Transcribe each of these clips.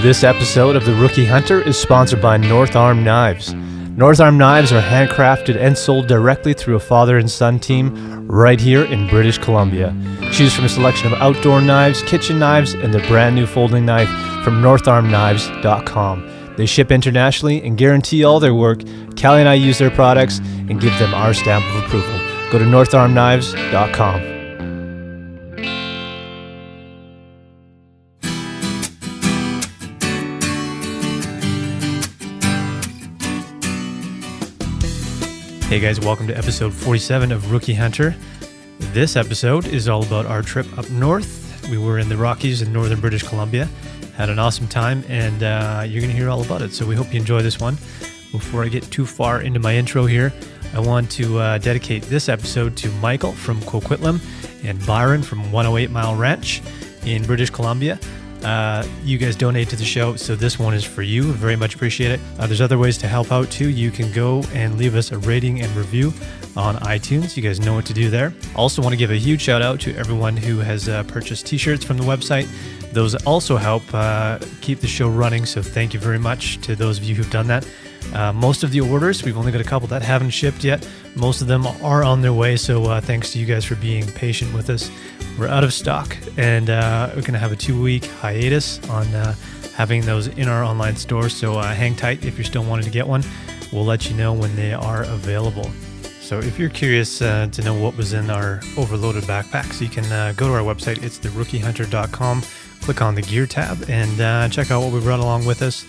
This episode of The Rookie Hunter is sponsored by North Arm Knives. North Arm Knives are handcrafted and sold directly through a father and son team right here in British Columbia. Choose from a selection of outdoor knives, kitchen knives, and the brand new folding knife from NorthArmKnives.com. They ship internationally and guarantee all their work. Callie and I use their products and give them our stamp of approval. Go to NorthArmKnives.com. Hey guys, welcome to episode 47 of Rookie Hunter. This episode is all about our trip up north. We were in the Rockies in northern British Columbia. Had an awesome time, and you're going to hear all about it. So we hope you enjoy this one. Before I get too far into my intro here, I want to dedicate this episode to Michael from Coquitlam and Byron from 108 Mile Ranch in British Columbia. You guys donate to the show, so this one is for you. Very much appreciate it. There's other ways to help out too. You can go and leave us a rating and review on iTunes. You guys know what to do there. Also want to give a huge shout out to everyone who has purchased t-shirts from the website. Those also help keep the show running, so thank you very much to those of you who've done that. Most of the orders, we've only got a couple that haven't shipped yet. Most of them are on their way, so thanks to you guys for being patient with us. We're out of stock, and we're going to have a 2-week hiatus on having those in our online store, so hang tight if you're still wanting to get one. We'll let you know when they are available. So if you're curious to know what was in our overloaded backpacks, you can go to our website. It's theRookieHunter.com. Click on the gear tab and check out what we brought along with us.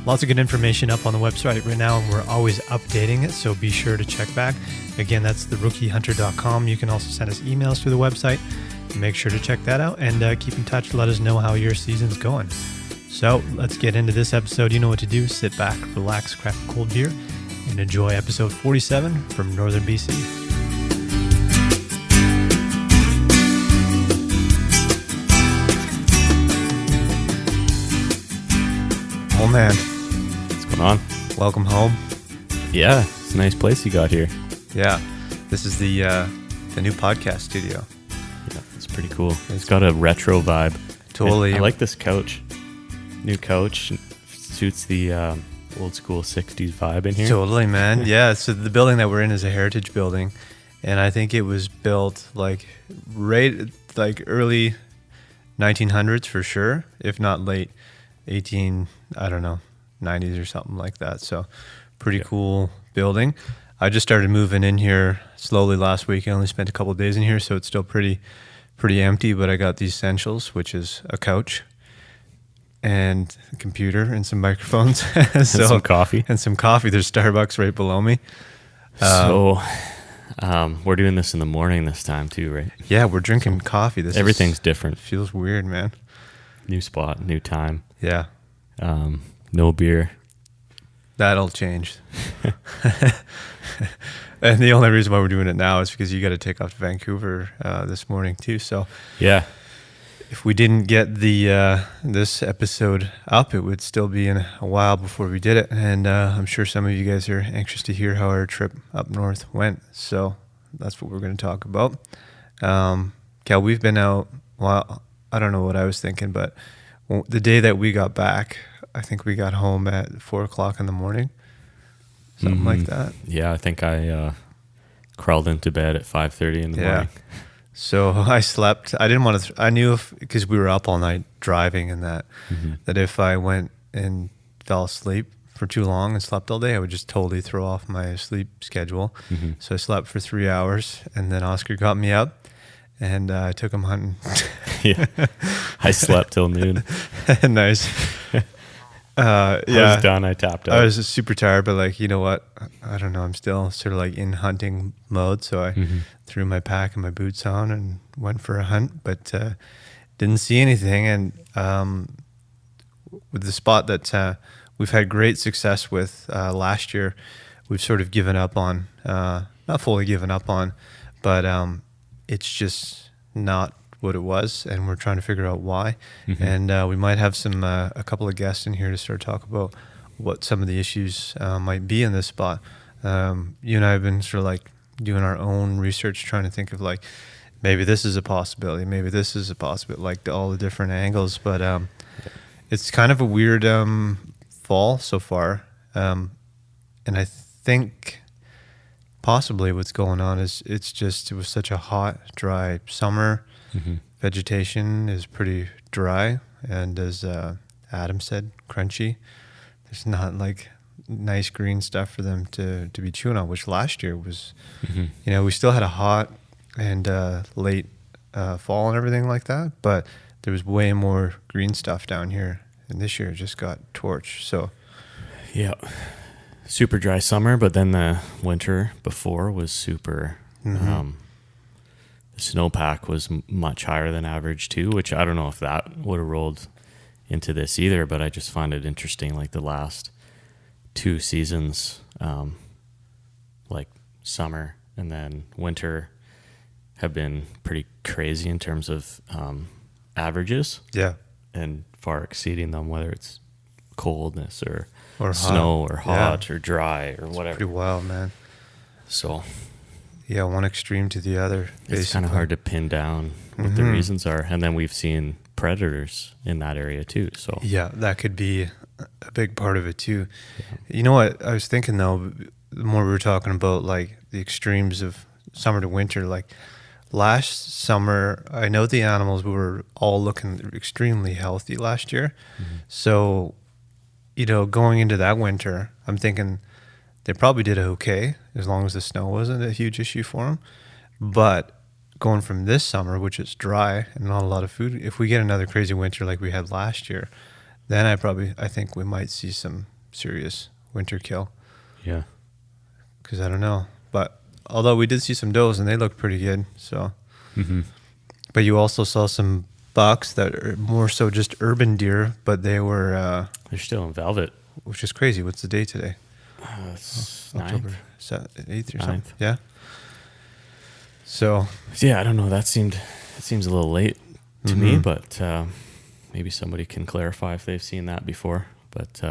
Lots of good information up on the website right now, and we're always updating it, so be sure to check back. Again, that's theRookieHunter.com. You can also send us emails through the website. Make sure to check that out and keep in touch. Let us know how your season's going. So let's get into this episode. You know what to do. Sit back, relax, crack a cold beer, and enjoy episode 47 from Northern BC. Oh man. What's going on? Welcome home. Yeah, it's a nice place you got here. Yeah, this is the new podcast studio. Yeah, it's pretty cool. It's got a retro vibe. Totally. I like this couch. New couch suits the old school 60s vibe in here. Totally, man. Yeah, so the building that we're in is a heritage building, and I think it was built like early 1900s for sure, if not late 90s or something like that. So pretty cool building. I just started moving in here slowly last week. I only spent a couple of days in here, so it's still pretty empty, but I got the essentials, which is a couch and a computer and some microphones. And some coffee. And some coffee. There's Starbucks right below me. So we're doing this in the morning this time too, right? Yeah, we're drinking coffee. Everything's different. Feels weird, man. New spot, new time. Yeah. No beer. That'll change. And the only reason why we're doing it now is because you got to take off to Vancouver this morning too. So yeah, if we didn't get the this episode up, it would still be in a while before we did it. And I'm sure some of you guys are anxious to hear how our trip up north went. So that's what we're going to talk about. Cal, we've been out. Well, I don't know what I was thinking, but the day that we got back, I think we got home at 4:00 in the morning. Something like that. Yeah, I think I crawled into bed at 5:30 in the morning. So I slept. I didn't want to. I knew because we were up all night driving and that if I went and fell asleep for too long and slept all day, I would just totally throw off my sleep schedule. So I slept for 3 hours, and then Oscar got me up, and I took him hunting. Yeah, I slept till noon. Nice. I was done. I tapped out. I was just super tired, but like, you know what? I don't know. I'm still sort of like in hunting mode. So I threw my pack and my boots on and went for a hunt, but didn't see anything. And with the spot that we've had great success with last year, we've sort of given up on, not fully given up on, but it's just not what it was, and we're trying to figure out why. And we might have some a couple of guests in here to start talk about what some of the issues might be in this spot. You and I have been sort of like doing our own research, trying to think of like maybe this is a possibility, maybe this is a possibility, like all the different angles. But It's kind of a weird fall so far. And I think possibly what's going on is it was such a hot, dry summer. Mm-hmm. Vegetation is pretty dry. And as Adam said, crunchy. There's not like nice green stuff for them to be chewing on, which last year was, we still had a hot and late fall and everything like that, but there was way more green stuff down here, and this year it just got torched. So yeah, super dry summer, but then the winter before was super. The snowpack was much higher than average too, which I don't know if that would have rolled into this either, but I just find it interesting, like the last 2 seasons, like summer and then winter, have been pretty crazy in terms of averages. Yeah. And far exceeding them, whether it's coldness or hot. snow or hot or dry or whatever. Pretty wild, man. So yeah, one extreme to the other. It's kind of hard to pin down what the reasons are. And then we've seen predators in that area too. So yeah, that could be a big part of it too. Yeah. You know what I was thinking though, the more we were talking about like the extremes of summer to winter, like last summer, I know the animals were all looking extremely healthy last year. So, going into that winter, I'm thinking they probably did okay as long as the snow wasn't a huge issue for them. But going from this summer, which is dry and not a lot of food, if we get another crazy winter like we had last year, then I think we might see some serious winter kill. Yeah. Because I don't know. But although we did see some does and they looked pretty good. So, But you also saw some bucks that are more so just urban deer, but they're still in velvet. Which is crazy. What's the date today? It's October 8th or something. 9th. Yeah. So yeah, I don't know. It seems a little late to me, but maybe somebody can clarify if they've seen that before. But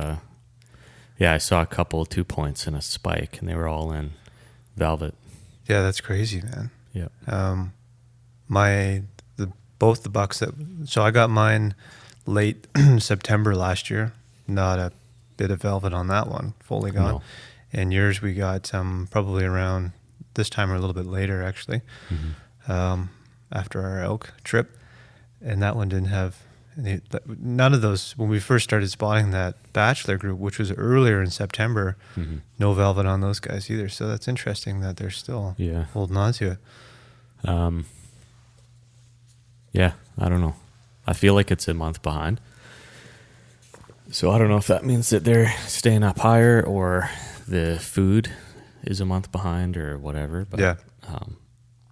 yeah, I saw a couple 2 points and a spike, and they were all in velvet. Yeah, that's crazy, man. Yeah. Both the bucks so I got mine late September last year. Not a bit of velvet on that one, fully gone. No. And yours we got probably around this time or a little bit later actually, after our elk trip, and that one didn't have none of those. When we first started spotting that bachelor group, which was earlier in September, no velvet on those guys either. So that's interesting that they're still holding on to it. Yeah, I don't know. I feel like it's a month behind. So I don't know if that means that they're staying up higher or the food is a month behind or whatever. But yeah.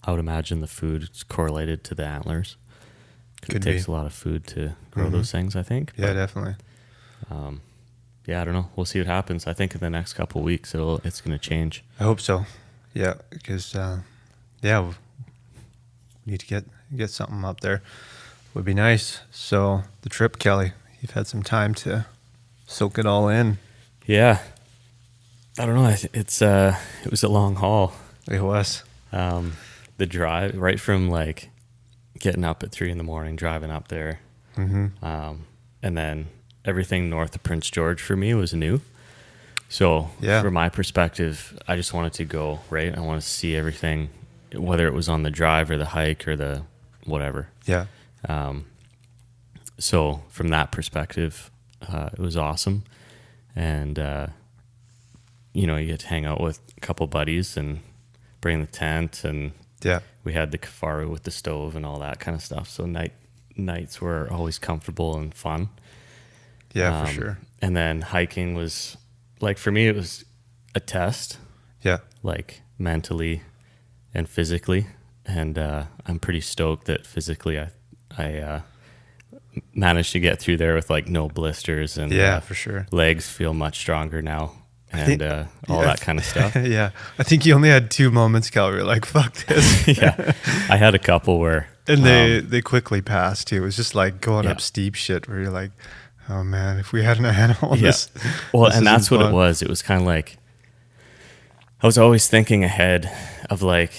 I would imagine the food is correlated to the antlers. It takes a lot of food to grow those things, I think. Yeah, but, definitely. Yeah, I don't know. We'll see what happens. I think in the next couple of weeks it's going to change. I hope so. Yeah, because we need to get something up there. Would be nice. So the trip, Kelly, you've had some time to soak it all in. Yeah. I don't know. It was a long haul. It was. The drive right from like getting up at 3 a.m, driving up there, and then everything north of Prince George for me was new. So from my perspective, I just wanted to go right. I wanted to see everything, whether it was on the drive or the hike or the whatever. Yeah. So from that perspective, it was awesome. And, you get to hang out with a couple buddies and bring the tent. And we had the Kafaru with the stove and all that kind of stuff. So nights were always comfortable and fun. Yeah, for sure. And then hiking was, like, for me, it was a test. Yeah. Like, mentally and physically. And I'm pretty stoked that physically I managed to get through there with like no blisters and for sure. Legs feel much stronger now and all that kind of stuff. Yeah. I think you only had 2 moments, Cal, where you're like, fuck this. Yeah. I had a couple where... And they quickly passed too. It was just like going up steep shit where you're like, oh man, if we had an animal, this and that's what it was. It was kind of like, I was always thinking ahead of like,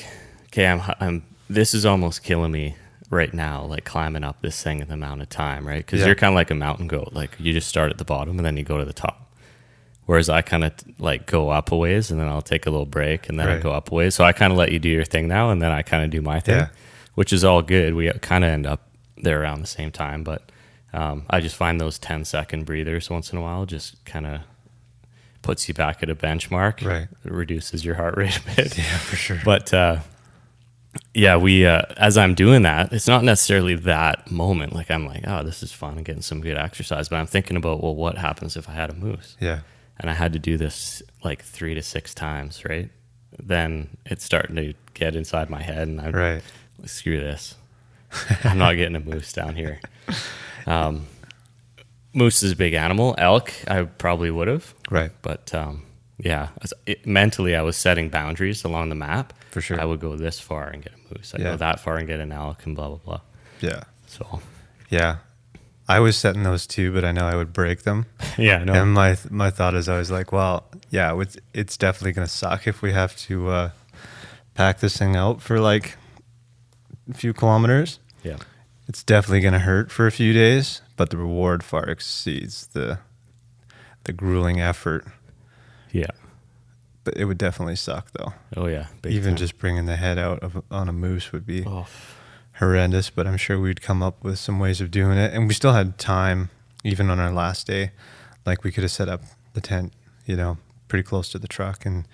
okay, I'm this is almost killing me. right now, like climbing up this thing in the amount of time, right? Because Yeah. you're kind of like a mountain goat. Like you just start at the bottom and then you go to the top. Whereas I kind of like go up a ways and then I'll take a little break and then I Right. go up a ways. So I kind of let you do your thing now and then I kind of do my thing, Yeah. which is all good. We kind of end up there around the same time, but I just find those 10-second breathers once in a while just kind of puts you back at a benchmark. Right. It reduces your heart rate a bit. Yeah, for sure. But yeah, we as I'm doing that, it's not necessarily that moment. Like I'm like, oh, this is fun and getting some good exercise. But I'm thinking about, well, what happens if I had a moose? Yeah. And I had to do this like 3 to 6 times, right? Then it's starting to get inside my head, and I'm Right. like, screw this. I'm not getting a moose down here. Moose is a big animal. Elk, I probably would have. Right. But yeah, mentally I was setting boundaries along the map. For sure. I would go this far and get a moose. I'd Yeah. go that far and get an elk and blah, blah, blah. Yeah. So, Yeah. I was setting those too, but I know I would break them. yeah, no. And my thought is I was like, well, yeah, it's definitely going to suck if we have to pack this thing out for like a few kilometers. Yeah. It's definitely going to hurt for a few days, but the reward far exceeds the grueling effort. Yeah. But it would definitely suck though. Oh, yeah. Big Even time. just bringing the head out on a moose would be Oh, horrendous, but I'm sure we'd come up with some ways of doing it. And we still had time, even on our last day. Like we could have set up the tent, pretty close to the truck and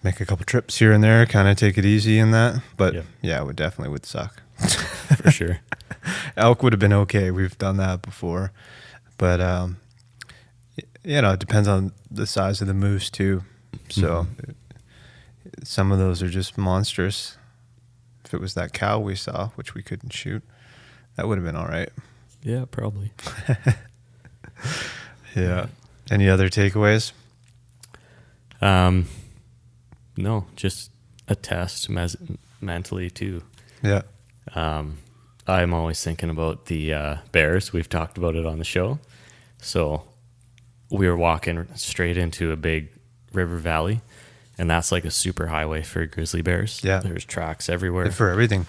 make a couple trips here and there, kind of take it easy in that. But yeah, it definitely would suck. for sure. Elk would have been okay. We've done that before. But, it depends on the size of the moose too. So some of those are just monstrous. If it was that cow we saw, which we couldn't shoot, that would have been all right. Yeah, probably. Yeah. Any other takeaways? No, just a test mentally too. Yeah. I'm always thinking about the bears. We've talked about it on the show. So we were walking straight into a big river valley, and that's like a super highway for grizzly bears. Yeah. There's tracks everywhere. For everything.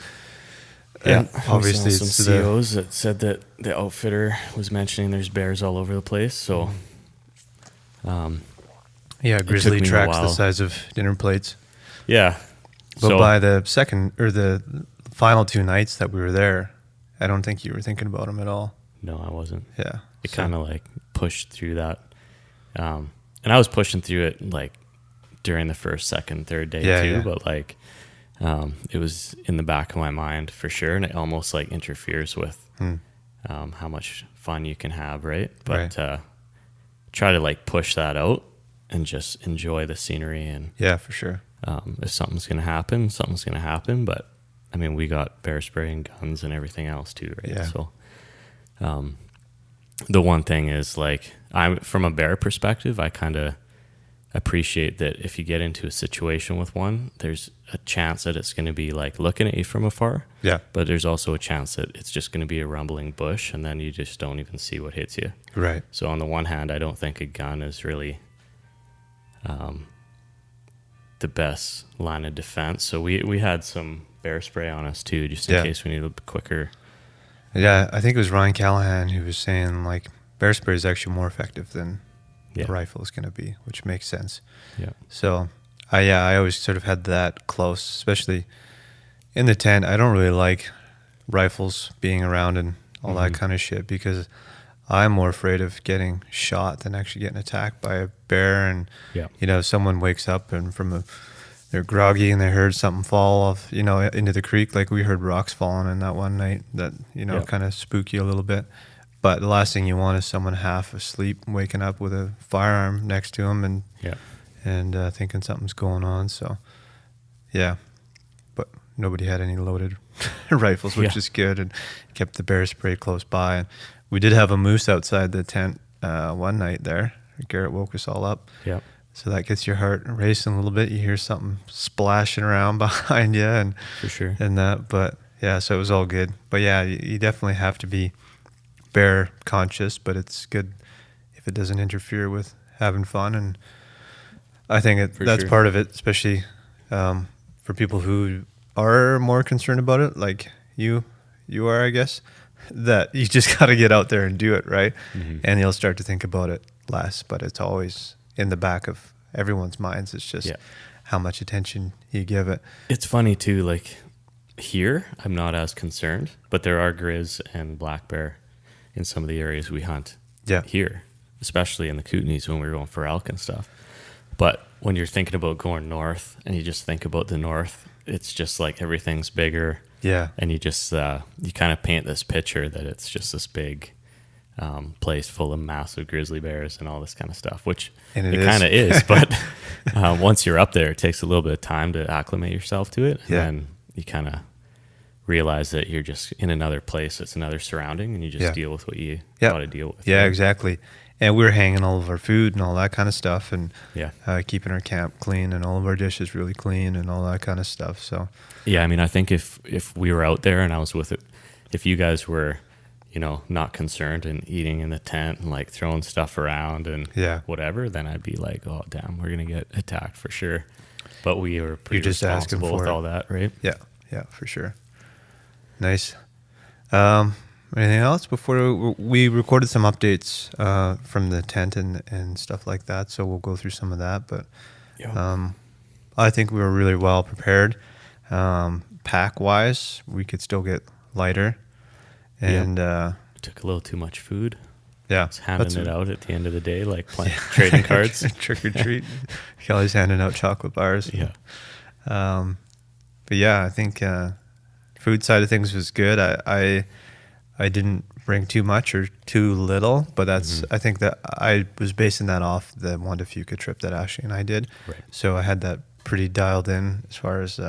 Yeah, And obviously we saw it's some COs that said that the outfitter was mentioning there's bears all over the place. So, grizzly me a tracks the while. size of dinner plates. yeah. But So by the second or the final 2 nights that we were there, I don't think you were thinking about them at all. no, I wasn't. Yeah. It kind of like pushed through that. And I was pushing through it like during the first, second, third day Yeah, too. yeah. But like, it was in the back of my mind for sure. And it almost like interferes with how much fun you can have. Right. But try to like push that out and just enjoy the scenery. And Yeah, for sure. if something's going to happen, something's going to happen. But I mean, we got bear spray and guns and everything else too. Right. Yeah. So, the one thing is like from a bear perspective, I kind of appreciate that if you get into a situation with one, there's a chance that it's going to be like looking at you from afar, Yeah. but there's also a chance that it's just going to be a rumbling bush and then you just don't even see what hits you. Right. So on the one hand, I don't think a gun is really the best line of defense. So we had some bear spray on us too, just in case we need a quicker. Yeah, I think it was Ryan Callahan who was saying like bear spray is actually more effective than the rifle is going to be, which makes sense. Yeah. So, I always sort of had that close, especially in the tent. I don't really like rifles being around and all that kind of shit because I'm more afraid of getting shot than actually getting attacked by a bear. And, if someone wakes up and they're groggy and they heard something fall off, into the creek, like we heard rocks falling in that one night that, kind of spook you a little bit. But the last thing you want is someone half asleep waking up with a firearm next to them and thinking something's going on. So, yeah. But nobody had any loaded rifles, which is good, and kept the bear spray close by. And we did have a moose outside the tent one night there. Garrett woke us all up. Yeah. So that gets your heart racing a little bit. You hear something splashing around behind you, and For sure. and that. But yeah, so it was all good. But yeah, you definitely have to be bear conscious, but it's good if it doesn't interfere with having fun. And I think that's part of it, especially for people who are more concerned about it, like you you are, I guess, that you just got to get out there and do it, right? And you'll start to think about it less, but it's always in the back of everyone's minds. It's just how much attention you give it. It's funny too, like here, I'm not as concerned, but there are grizz and black bear in some of the areas we hunt here, especially in the Kootenays when we're going for elk and stuff. But when you're thinking about going north and you just think about the north, it's just like everything's bigger. Yeah. And you just, you kind of paint this picture that it's just this big place full of massive grizzly bears and all this kind of stuff, which it kind of is. But once you're up there, it takes a little bit of time to acclimate yourself to it. And then you kind of realize that you're just in another place. It's another surrounding, and you just deal with what you got to deal with. Yeah, right? Exactly. And we're hanging all of our food and all that kind of stuff, and keeping our camp clean and all of our dishes really clean and all that kind of stuff. So yeah, I mean, I think if we were out there and I was with it, if you guys were, not concerned and eating in the tent and like throwing stuff around and whatever, then I'd be like, oh damn, we're gonna get attacked for sure. But we were pretty just responsible with all that, right? Yeah, for sure. Nice. Anything else before we recorded some updates from the tent and stuff like that, so we'll go through some of that. But I think we were really well prepared. Pack wise, we could still get lighter, and took a little too much food. Yeah, just handing it out at the end of the day, like playing trading cards, trick or treat. Kelly's handing out chocolate bars. Yeah, but yeah, I think food side of things was good. I didn't bring too much or too little, but that's I think that I was basing that off the Juan de Fuca trip that Ashley and I did. Right. So I had that pretty dialed in as far as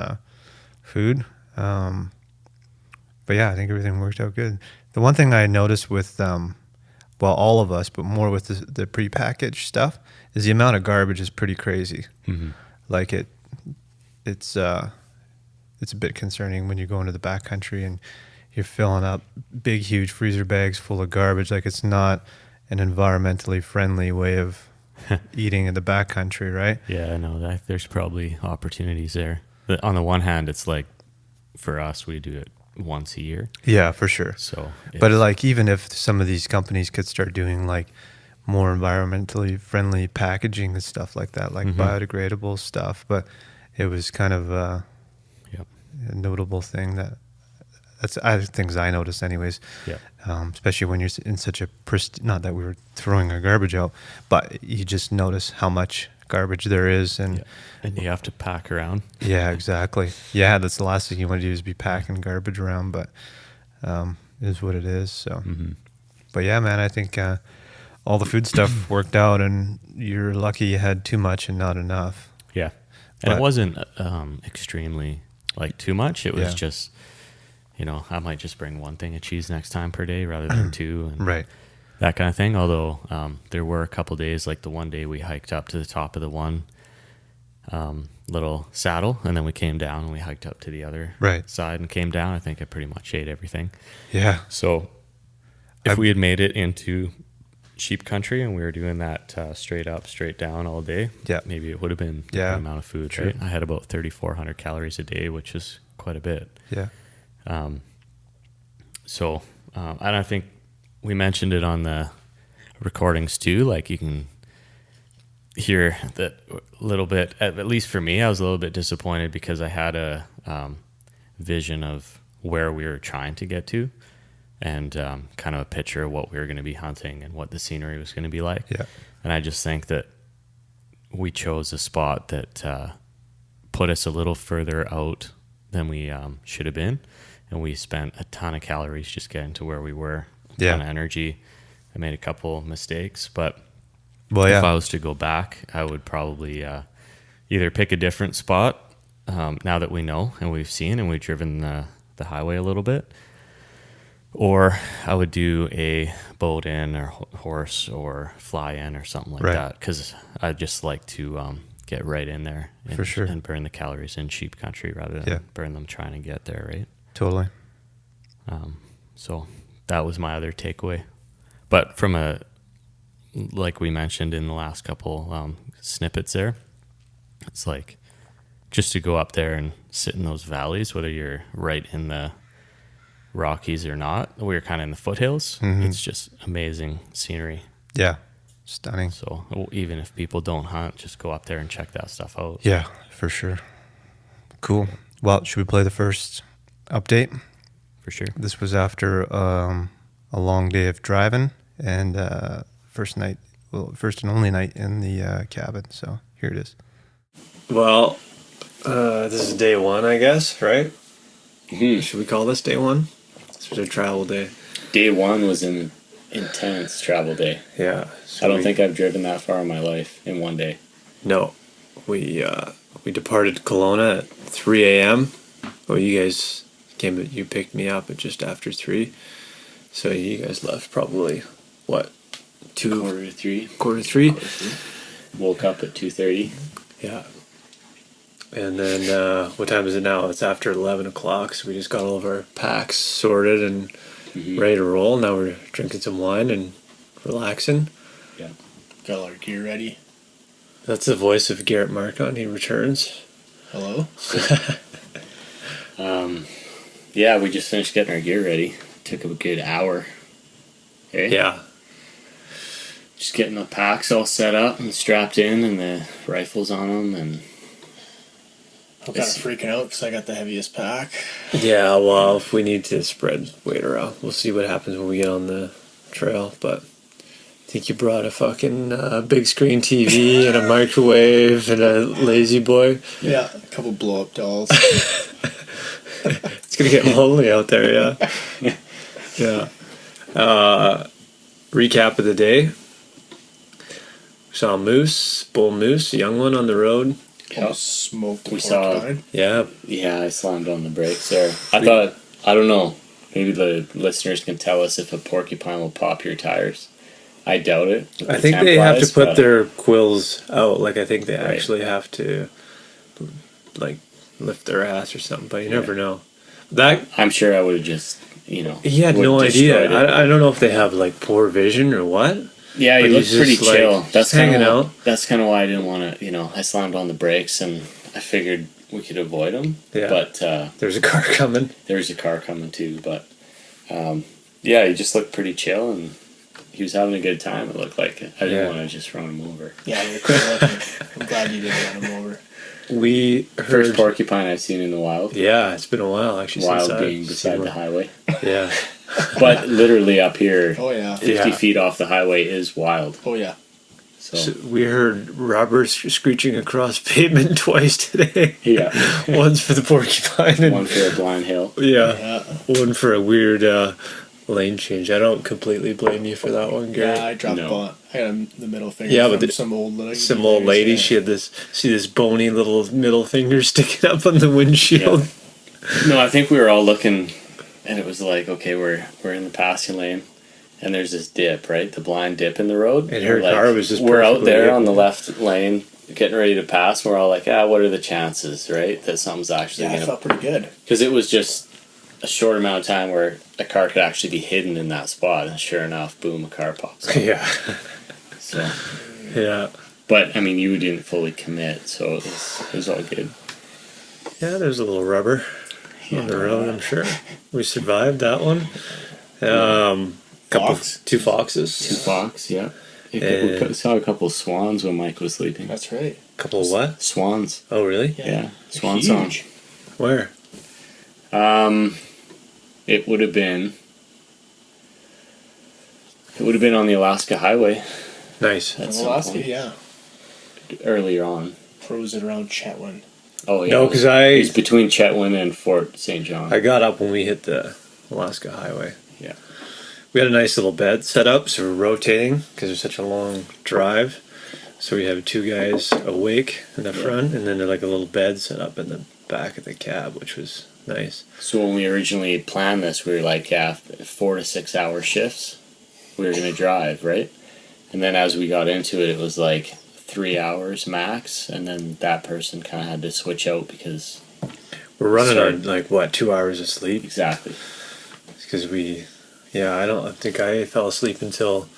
food. But yeah, I think everything worked out good. The one thing I noticed with all of us, but more with the prepackaged stuff, is the amount of garbage is pretty crazy. Like it's a bit concerning when you go into the backcountry and you're filling up big, huge freezer bags full of garbage. Like, it's not an environmentally friendly way of eating in the backcountry, right? Yeah, I know. There's probably opportunities there. But on the one hand, it's like, for us, we do it once a year. Yeah, for sure. So, but like, even if some of these companies could start doing like more environmentally friendly packaging and stuff like that, like biodegradable stuff, but it was kind of a notable thing that's things I noticed anyways. Yeah. Especially when you're in such a not that we were throwing our garbage out, but you just notice how much garbage there is, and you have to pack around. Yeah, exactly. Yeah, that's the last thing you want to do is be packing garbage around, but it is what it is. So, but yeah, man, I think all the food stuff worked out, and you're lucky you had too much and not enough. Yeah, and it wasn't extremely like too much. It was just, I might just bring one thing of cheese next time per day rather than two, and right, that kind of thing. Although there were a couple days, like the one day we hiked up to the top of the one little saddle, and then we came down and we hiked up to the other side and came down. I think I pretty much ate everything. Yeah. So if we had made it into sheep country and we were doing that straight up, straight down all day, maybe it would have been a good amount of food. Right? I had about 3,400 calories a day, which is quite a bit. Yeah. And I think we mentioned it on the recordings too. Like, you can hear that a little bit, at least for me, I was a little bit disappointed because I had a vision of where we were trying to get to, and kind of a picture of what we were going to be hunting and what the scenery was going to be like. Yeah. And I just think that we chose a spot that put us a little further out than we should have been. And we spent a ton of calories just getting to where we were, a ton of energy. I made a couple mistakes, but if I was to go back, I would probably either pick a different spot now that we know and we've seen and we've driven the highway a little bit, or I would do a boat in or horse or fly in or something like that, because I just like to get right in there and burn the calories in sheep country rather than burn them trying to get there, right? Totally. So that was my other takeaway. But from like we mentioned in the last couple snippets there, it's like just to go up there and sit in those valleys, whether you're right in the Rockies or not. We were kind of in the foothills. It's just amazing scenery. Yeah. Stunning. So even if people don't hunt, just go up there and check that stuff out. Yeah, for sure. Cool. Well, should we play the first update? For sure. This was after a long day of driving and first and only night in the cabin. So here it is. Well, this is day one, I guess, right? Should we call this day one? This was a travel day. Day one was an intense travel day. Yeah. So I don't think I've driven that far in my life in one day. No. We departed Kelowna at 3 a.m. Well, you guys you picked me up at just after 3. So you guys left probably, what, 2? Quarter to 3. Quarter to 3? Woke up at 2:30. Yeah. And then, what time is it now? It's after 11 o'clock, so we just got all of our packs sorted and ready to roll. Now we're drinking some wine and relaxing. Yeah. Got all our gear ready. That's the voice of Garrett Marcon. He returns. Hello? Yeah, we just finished getting our gear ready. Took a good hour. Hey? Yeah. Just getting the packs all set up and strapped in and the rifles on them. And I'm kind of freaking out because I got the heaviest pack. Yeah, well, if we need to spread weight around, we'll see what happens when we get on the trail. But I think you brought a fucking big screen TV and a microwave and a lazy boy. Yeah, a couple blow up dolls. It's gonna get lonely out there, yeah. Yeah. Recap of the day. Saw a bull moose, a young one on the road. Almost smoked the We saw- porcupine. Yeah. yeah, I slammed on the brakes there. I don't know, maybe the listeners can tell us if a porcupine will pop your tires. I doubt it. I think they have to put their quills out. Like, I think they actually have to, like, lift their ass or something, but you never know. That I'm sure I would have just, he had no would've idea. destroyed it. I don't know if they have, like, poor vision or what. Yeah, he But looked he's pretty just, like, chill. That's hanging kinda, out. That's kind of why I didn't want to, I slammed on the brakes and I figured we could avoid him. Yeah. But There's a car coming. there's a car coming too. But yeah, he just looked pretty chill and he was having a good time. It looked like it. I didn't want to just run him over. Yeah, you're cool looking. I'm glad you didn't run him over. We First heard. porcupine I've seen in the wild. Yeah, it's been a while actually. Wild since being I've beside seen the one. highway. Yeah. But literally up here, Oh, yeah. 50 Yeah. feet off the highway is wild. Oh, yeah. So we heard robbers screeching across pavement twice today. Yeah. One's for the porcupine and One for a blind hill. yeah, Yeah. one for a weird lane change. I don't completely blame you for that one, Garrett. Yeah, I dropped No. I got the middle finger Yeah, from but some old lady. Some old lady, she had this bony little middle finger sticking up on the windshield. No, I think we were all looking, and it was like, okay, we're in the passing lane, and there's this dip, right? The blind dip in the road. And her We're car was just we're out perfectly there lit. on the left lane, getting ready to pass. And we're all like, what are the chances, right, that something's actually Yeah, I gonna? felt pretty good. Because it was just a short amount of time where a car could actually be hidden in that spot, and sure enough, boom, a car pops up. Yeah, So, yeah, but I mean, you didn't fully commit, so it was all good. yeah. There's a little rubber on the road. I'm sure we survived that one. Two foxes. Two fox, yeah. And- We saw a couple of swans when Mike was sleeping. That's right. Couple of what? Swans, Oh, really? yeah. Swan Huge. song. Where? It would have been on the Alaska Highway Nice. at In some Alaska, point yeah. earlier on. Frozen around Chetwynd. Oh yeah, No, because it was between Chetwynd and Fort St. John. I got up when we hit the Alaska Highway. Yeah. We had a nice little bed set up, so we're rotating because it's such a long drive. So we have two guys awake in the front, and then there's like a little bed set up in the back of the cab, which was nice. So when we originally planned this, we were like, 4 to 6 hour shifts. We were gonna drive, right? And then as we got into it, it was like 3 hours max, and then that person kind of had to switch out because We're running Sorry. on like what, 2 hours of sleep? exactly. Because I think I fell asleep until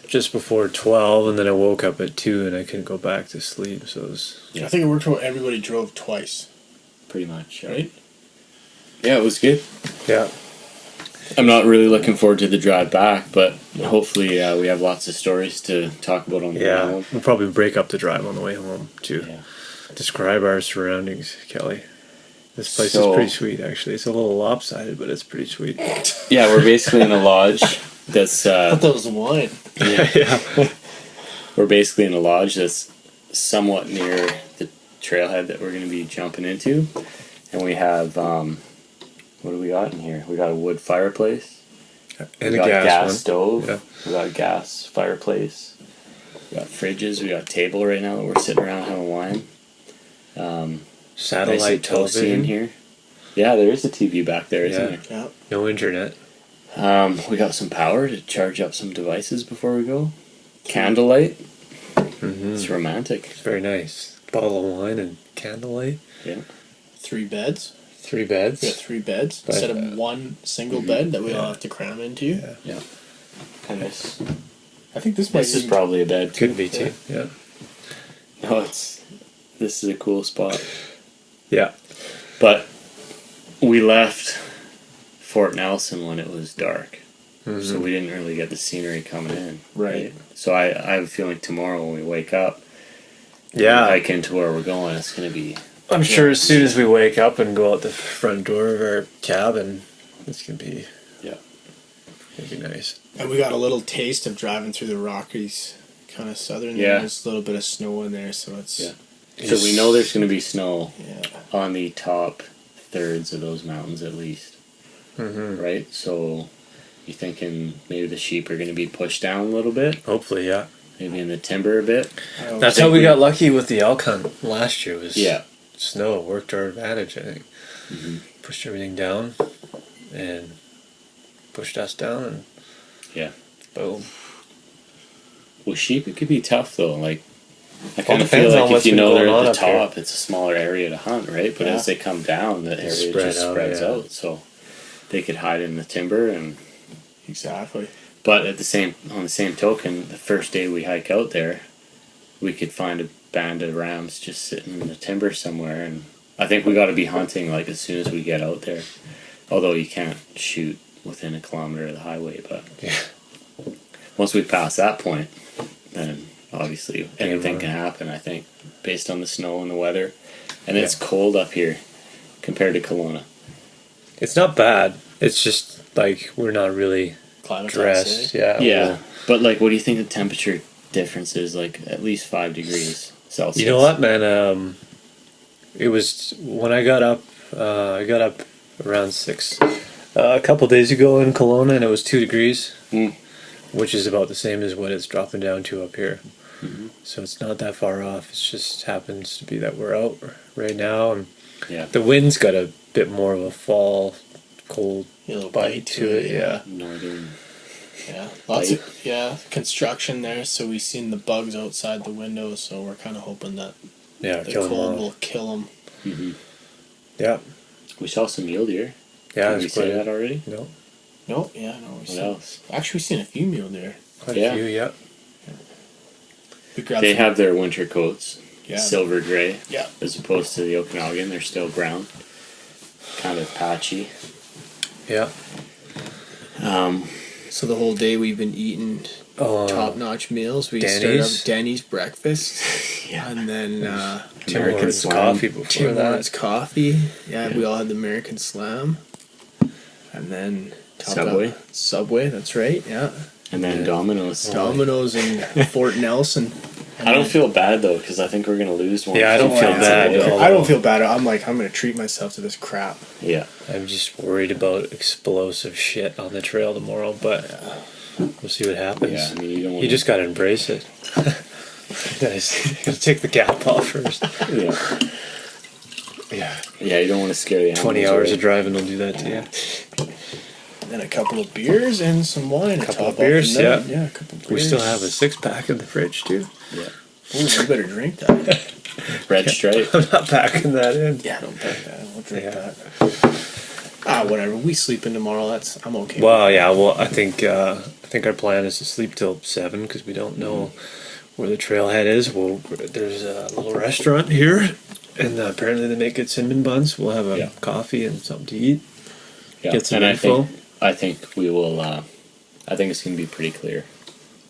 just before 12, and then I woke up at 2, and I couldn't go back to sleep. So it was I think it worked out. Everybody drove twice, Pretty much, right? Yeah, it was good. yeah. I'm not really looking forward to the drive back, but hopefully we have lots of stories to talk about on the way Yeah, home. we'll probably break up the drive on the way home too. Yeah. Describe our surroundings, Kelly. This place So- is pretty sweet, actually. It's a little lopsided, but it's pretty sweet. Yeah, we're basically in a lodge that's I thought that was wine. Yeah. we're basically in a lodge that's somewhat near the trailhead that we're going to be jumping into, and we have what do we got in here? We got a wood fireplace, And we a got gas one. stove, Yeah. we got a gas fireplace, we got fridges, we got a table right now that we're sitting around having wine. Satellite Nice and toasty television. in here. Yeah, there is a TV back there, isn't Yeah. there? Yeah. No internet. We got some power to charge up some devices before we go. Candlelight. Mm-hmm. It's romantic. It's very nice. Bottle of wine and candlelight. Yeah. 3 beds. 3 beds. We got 3 beds But, instead of one single bed that we all have to cram into. Yeah. And this I think this might is be probably a bed. Could be too. Yeah. No, this is a cool spot. Yeah. But we left Fort Nelson when it was dark. Mm-hmm. So we didn't really get the scenery coming in. Right. So I have a feeling tomorrow when we wake up, Yeah. hike into where we're going, it's gonna be I'm sure as soon as we wake up and go out the front door of our cabin, it's gonna be nice. And we got a little taste of driving through the Rockies, kind of southern. Yeah. There's a little bit of snow in there, so it's Yeah. So we know there's gonna be snow yeah. on the top thirds of those mountains at least. Mm-hmm. Right? So you thinking maybe the sheep are gonna be pushed down a little bit? Hopefully, yeah. Maybe in the timber a bit? That's think how we we- got lucky with the elk hunt last year. Was Yeah. snow worked to our advantage. I think Mhm. pushed everything down and pushed us down, and Yeah. boom. With sheep, it could be tough though. Like, I All kind of feel depends on like if what's you been know they're going at on the up here. top, it's a smaller area to hunt, right? But Yeah. as they come down, the area spread just out, spreads yeah. out. So they could hide in the timber, and Exactly. but at on the same token, the first day we hike out there, we could find a band of rams just sitting in the timber somewhere, and I think we got to be hunting like as soon as we get out there. Although you can't shoot within a kilometer of the highway, but Yeah. once we pass that point, then obviously anything on. can happen. I think based on the snow and the weather, and it's cold up here compared to Kelowna. It's not bad. It's just like we're not really Climate dressed. Yeah. Yeah, well, but like, what do you think the temperature difference is? Like at least 5 degrees Celsius. you know what, man? It was when I got up. I got up around 6 a couple days ago in Kelowna, and it was 2 degrees, which is about the same as what it's dropping down to up here. Mhm. So it's not that far off. It just happens to be that we're out right now, and Yeah, the wind's got a bit more of a fall cold A little bite to it. Yeah. northern. Yeah. Lots Light. of construction there, so we've seen the bugs outside the windows, so we're kind of hoping that Yeah. the Kill 'em cold all. will kill them. Mm-hmm. Yeah. We saw some mule deer. Yeah. Did we It's say quite. that already? No, yeah, no. What else? Actually, we've seen a few mule deer. Quite Yeah. a few. Yeah. We grabbed They some- have their winter coats, yeah. silver gray, Yeah. as opposed to the Okanagan. They're still brown, kind of patchy. Yeah. So the whole day we've been eating top-notch meals. We started Denny's? up Denny's breakfast, Yeah. and then Tim American Hortons Slam. coffee before Tim that. Hortons coffee. Yeah, Yeah. we all had the American Slam, and then topped Subway. up- Subway, that's right. Yeah, And then Domino's. Domino's in Fort Nelson. I don't feel bad though, because I think we're gonna lose one. Yeah, I don't feel bad. I don't feel bad. I'm like, I'm gonna treat myself to this crap. Yeah, I'm just worried about explosive shit on the trail tomorrow, but we'll see what happens. yeah. I mean, you don't. You Wanna, just gotta embrace it. Gotta take the cap off first. yeah, Yeah. yeah. You don't want to scare the 20 animals hours away. of driving will do that to you. And then a couple of beers and some wine. to Couple top of beers, off the night. yeah. Yeah, a couple of beers. We still have a 6-pack in the fridge, too. Yeah, Ooh, you better drink that. red stripe. I'm not packing that in. Yeah, don't drink that. We'll drink Yeah. that. Whatever. We sleep in tomorrow. I'm okay. Well, yeah. Well, I think our plan is to sleep till 7 because we don't know where the trailhead is. There's a little restaurant here, and apparently they make good cinnamon buns. We'll have a Yeah. coffee and something to eat. Yeah, Get some and info. I think we will. I think it's going to be pretty clear.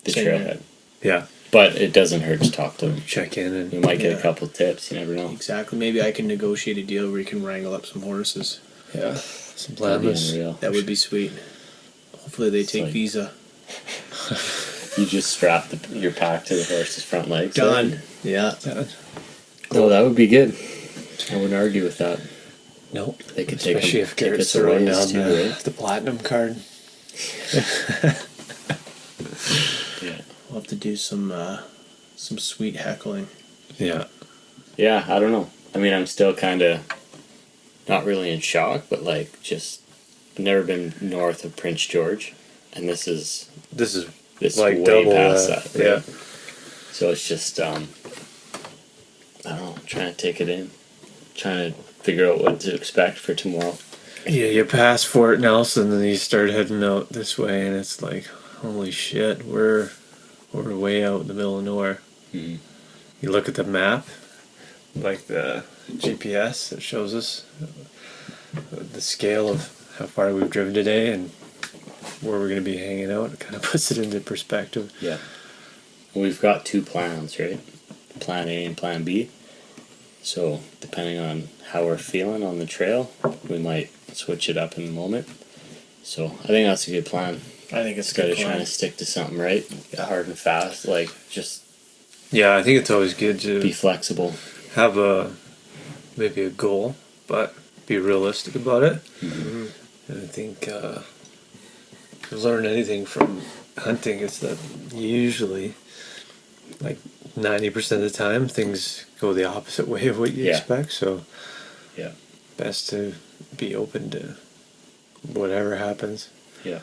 The Same trailhead, Yeah. but it doesn't hurt to talk to them. Check in We and might get Yeah. a couple tips. You never know. Exactly. Maybe I can negotiate a deal where you can wrangle up some horses. Yeah, some that'd be blameless. unreal. That would be sweet. Hopefully they take like- Visa. You just strap your pack to the horse's front legs. Done. Yeah. Oh, that would be good. I wouldn't argue with that. Nope. They could take Especially them, if take Garrett's us away throwing as down too, the, right? the platinum card. Yeah. We'll have to do some sweet heckling. Yeah. Yeah, I don't know. I mean, I'm still kind of not really in shock, but like just never been north of Prince George, and this is This is way like double past that. that. Right? Yeah. So it's just I don't know, trying to take it in, trying to figure out what to expect for tomorrow. Yeah, you pass Fort Nelson and then you start heading out this way and it's like, holy shit, we're way out in the middle of nowhere. Mhm. You look at the map, like the GPS that shows us the scale of how far we've driven today and where we're going to be hanging out. It kind of puts it into perspective. Yeah. We've got two plans, right? Plan A and Plan B. So depending on how we're feeling on the trail, we might switch it up in a moment. So I think that's a good plan. I think it's Instead good of trying plan. to stick to something right, hard and fast, like just Yeah, I think it's always good be to flexible. have maybe a goal, but be realistic about it. Mm-hmm. And I think if you learn anything from hunting, it's that usually, like 90% of the time, things go the opposite way of what you Yeah. expect. So, Yeah. best to be open to whatever happens. Yeah.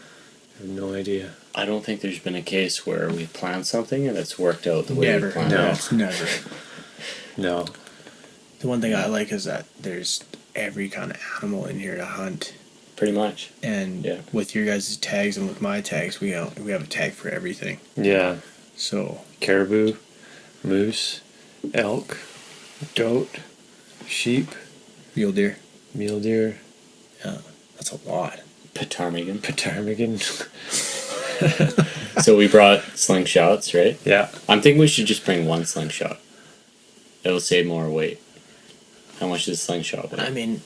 I have no idea. I don't think there's been a case where we planned something and it's worked out the way Never. we planned No. it. Never. No. The one thing I like is that there's every kind of animal in here to hunt. Pretty much. And Yeah. with your guys' tags and with my tags, we have a tag for everything. Yeah. So Caribou, moose, elk, goat, sheep, mule deer, mule deer, that's a lot. Ptarmigan. ptarmigan. So we brought slingshots, right? Yeah. I'm thinking we should just bring one slingshot. It'll save more weight. How much does a slingshot weigh? I mean,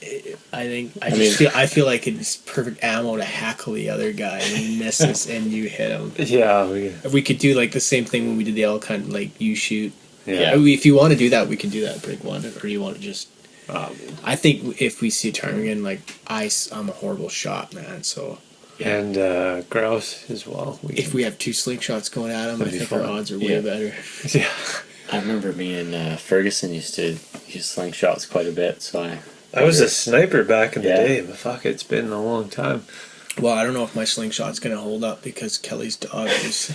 I mean- feel like it's perfect ammo to hackle the other guy and he misses and you hit him. Yeah. If we could do like the same thing when we did the elk hunt, like you shoot. Yeah. If you want to do that, we can do that. Bring one, or you want to just. I think if we see a ptarmigan, like I'm a horrible shot, man. So And grouse as well. if we have two slingshots going at him, I That'd be think fun. our odds are Yeah. way better. Yeah. I remember me and Ferguson used to use slingshots quite a bit, so I was a sniper back in the Yeah. day, but fuck, it's been a long time. Well, I don't know if my slingshot's gonna hold up because Kelly's dog was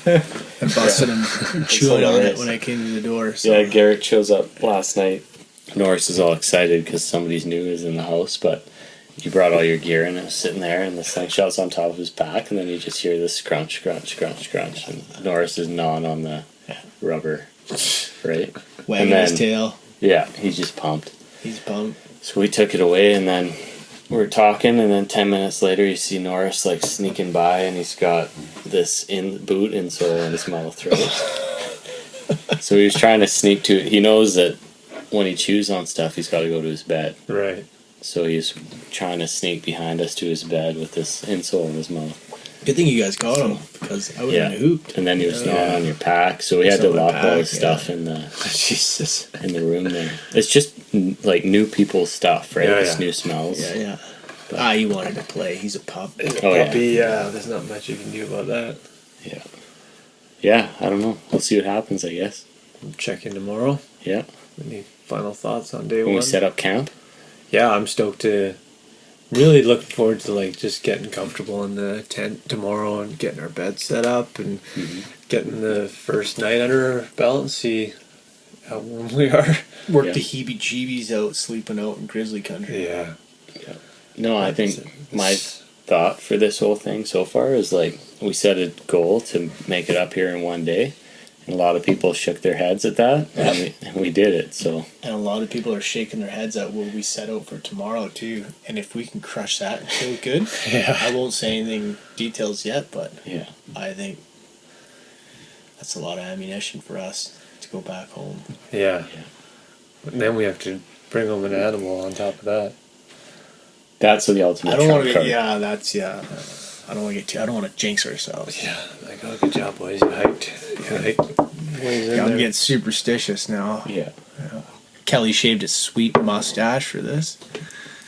busted and chewing on it hilarious. when I came to the door. So. Yeah, Garrett shows up last night. Norris is all excited because somebody's new is in the house, but you brought all your gear and it was sitting there, and the slingshot's on top of his back, and then you just hear this scrunch, scrunch, scrunch, scrunch, and Norris is gnawing on the rubber, right? Wagging and his then- tail. Yeah, he's just pumped. He's pumped. So we took it away, and then we were talking, and then 10 minutes later, you see Norris like sneaking by, and he's got this boot insole in his mouth, right? So he was trying to sneak to it. He knows that when he chews on stuff, he's got to go to his bed. Right. So he's trying to sneak behind us to his bed with this insole in his mouth. Good thing you guys got him because I would have Yeah. been hooped. And then he was Yeah. gnawing on your pack, so we had to Something lock all pack, his stuff yeah. Jesus. in the room there. It's just like new people's stuff, right? Yeah, It's yeah. new smells. Yeah. He wanted to play. He's a pup. Oh, yeah. Puppy, yeah, there's not much you can do about that. Yeah. Yeah, I don't know. We'll see what happens, I guess. I'm checking tomorrow. Yeah. Any final thoughts on day When one? we set up camp. Yeah, I'm stoked to. Really looking forward to like just getting comfortable in the tent tomorrow and getting our bed set up and getting the first night under our belt and see how warm we are. Work Yeah. the heebie-jeebies out, sleeping out in grizzly country. Yeah. No, I think my thought for this whole thing so far is like we set a goal to make it up here in one day, And a lot of people shook their heads at that, and we did it. So And a lot of people are shaking their heads at what we set out for tomorrow too. And if we can crush that and feel good, I won't say anything details yet, but yeah, I think that's a lot of ammunition for us to go back home. Yeah. And then we have to bring home an animal on top of that. that's the ultimate. I don't want trump to card. get, I don't want to get too, I don't want to jinx ourselves. Yeah. Like, oh, good job, boys. You hiked. Yeah, I'm getting superstitious now. Yeah. Kelly shaved his sweet mustache for this.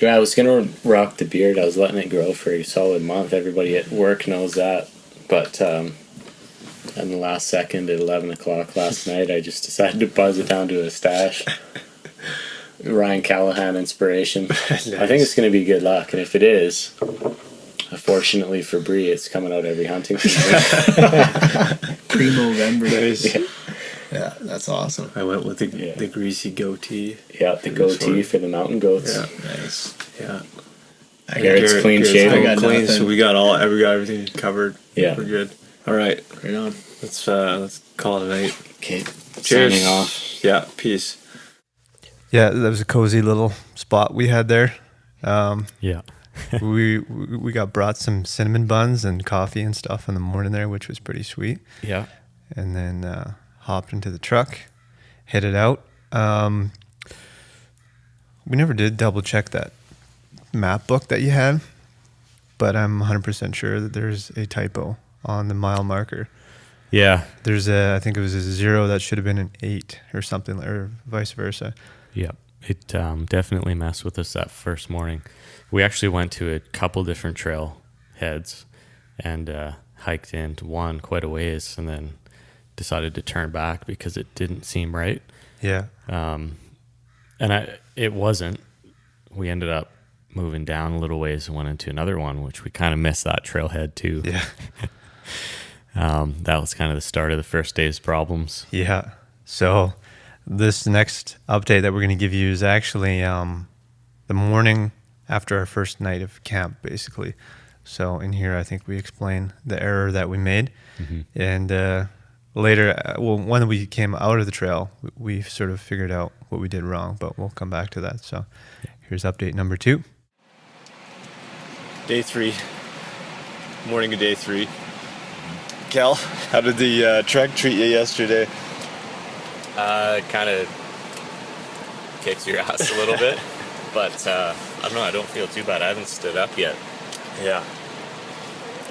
Yeah, I was gonna rock the beard. I was letting it grow for a solid month. Everybody at work knows that. But in the last second at 11 o'clock last night, I just decided to buzz it down to a stash. Ryan Callahan inspiration. Nice. I think it's gonna be good luck, and if it is, fortunately for Bree, it's coming out every hunting season. Pre-November. Nice. Yeah, that's awesome. I went with Yeah. the greasy goatee. Yeah, the goatee for the mountain goats. Yeah. Nice. Yeah. Garrett's clean shaven. I got clean, nothing. so we got everything covered. Yeah. We're good. All right. Right on. Let's call it a night. Okay, Cheers. signing off. Yeah. Peace. Yeah, that was a cozy little spot we had there. Yeah. we got brought some cinnamon buns and coffee and stuff in the morning there, which was pretty sweet. Yeah. And then hopped into the truck, headed out. We never did double check that map book that you had, but I'm 100% sure that there's a typo on the mile marker. Yeah. There's I think it was a 0 that should have been an 8 or something, or vice versa. Yep. It definitely messed with us that first morning. We actually went to a couple different trail heads and hiked into one quite a ways and then decided to turn back because it didn't seem right. Yeah. And it wasn't. We ended up moving down a little ways and went into another one, which we kind of missed that trailhead too. Yeah. That was kind of the start of the first day's problems. Yeah. So this next update that we're going to give you is actually the morning after our first night of camp, basically. So in here, I think we explain the error that we made. Mm-hmm. And later, when we came out of the trail, we sort of figured out what we did wrong, but we'll come back to that. So here's update number 2. Day 3. Morning of day 3. Cal, how did the trek treat you yesterday? Kind of kicks your ass a little bit, but I don't know. I don't feel too bad. I haven't stood up yet. Yeah.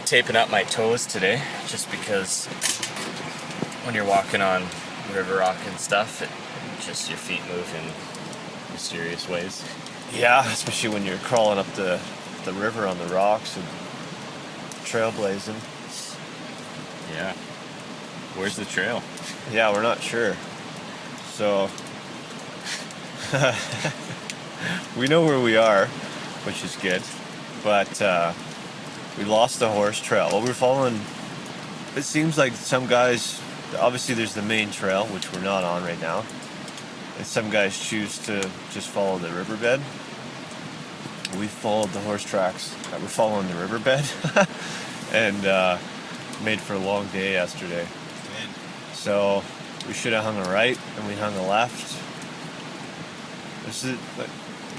Taping up my toes today, just because when you're walking on river rock and stuff, just your feet move in mysterious ways. Yeah, especially when you're crawling up the river on the rocks and trailblazing. Yeah. Where's the trail? Yeah, we're not sure. So we know where we are, which is good. But we lost the horse trail. Well, we're following. It seems like some guys. Obviously, there's the main trail, which we're not on right now. And some guys choose to just follow the riverbed. We followed the horse tracks that were following the riverbed, and made for a long day yesterday. So we should have hung a right, and we hung a left.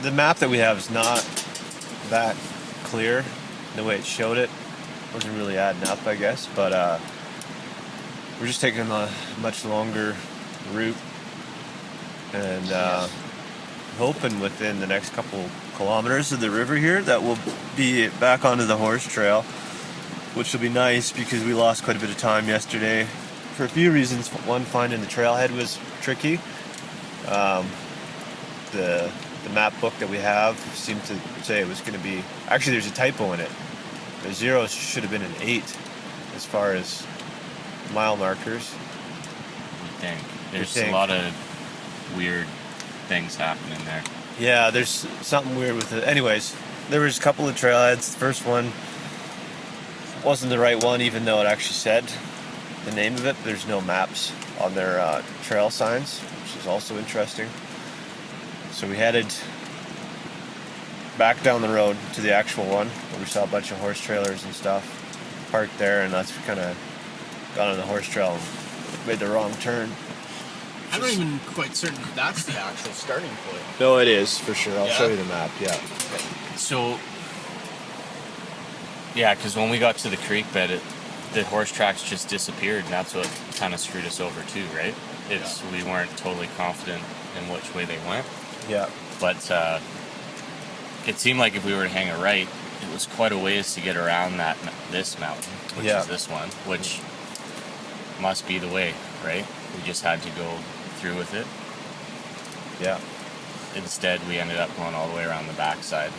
The map that we have is not that clear. The way it showed it wasn't really adding up, I guess. But we're just taking a much longer route, and hoping within the next couple kilometers of the river here that we'll be back onto the horse trail, which will be nice because we lost quite a bit of time yesterday for a few reasons. One, finding the trailhead was tricky. The map book that we have seemed to say it was going to be, actually there's a typo in it. The 0 should have been an 8 as far as mile markers. I think there's You think? a lot of weird things happening there. Yeah, there's something weird with it. Anyways, there was a couple of trailheads. The first one wasn't the right one, even though it actually said the name of it. There's no maps on their trail signs, which is also interesting. So we headed back down the road to the actual one, where we saw a bunch of horse trailers and stuff parked there, and that's kind of got on the horse trail and made the wrong turn. I'm not even quite certain if that's the actual starting point. No, it is for sure. I'll Yeah? show you the map. Yeah. So, yeah, because when we got to the creek bed, the horse tracks just disappeared, and that's what kind of screwed us over too, right? We weren't totally confident in which way they went, Yeah. but it seemed like if we were to hang a right, it was quite a ways to get around this mountain, which Yeah. is this one, which must be the way, right? We just had to go through with it. Yeah. Instead, we ended up going all the way around the backside.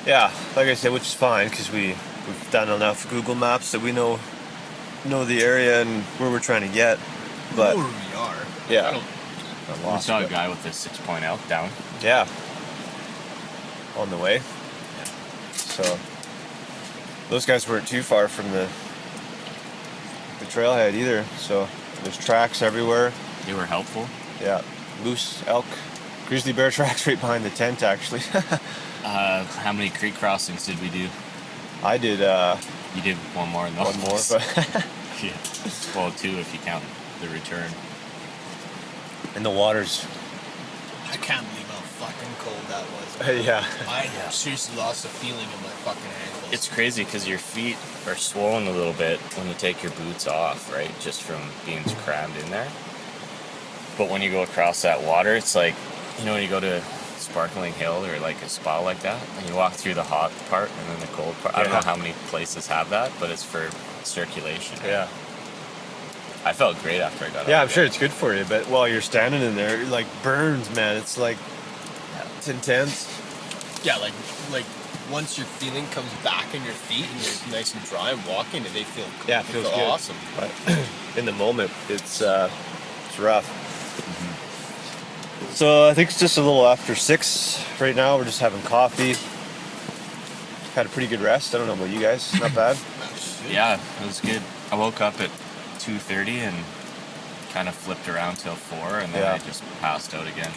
Yeah. Like I said, which is fine because we've done enough Google Maps that we know the area and where we're trying to get. But Where we are. yeah. I don't- I'm We lost, saw a but- guy with a 6-point elk down. Yeah. On the way. So those guys weren't too far from the trailhead either. So there's tracks everywhere. They were helpful. Yeah. Moose, elk, grizzly bear tracks right behind the tent actually. How many creek crossings did we do? I did You did one more than one more, those. but Yeah. Well, 2 if you count the return. and the water's I can't believe how fucking cold that was. yeah. I seriously lost the feeling in my fucking ankles. It's crazy because your feet are swollen a little bit when you take your boots off, right? Just from being crammed in there. But when you go across that water, it's like, when you go to Sparkling Hill or like a spa like that, and you walk through the hot part and then the cold part. I don't Yeah. know how many places have that, but it's for circulation. right? Yeah. I felt great after I got out. Yeah, I'm of sure it. it's good for you, but while you're standing in there, it like burns, man. It's like it's intense. Yeah, like once your feeling comes back in your feet and you're nice and dry and walking, and they feel Yeah, it they feels feel good. awesome. But in the moment, it's rough. So I think it's just a little after 6 right now. We're just having coffee. Had a pretty good rest. I don't know about you guys. Not bad. Yeah, it was good. I woke up at 2:30 and kind of flipped around till 4, and then Yeah. I just passed out again.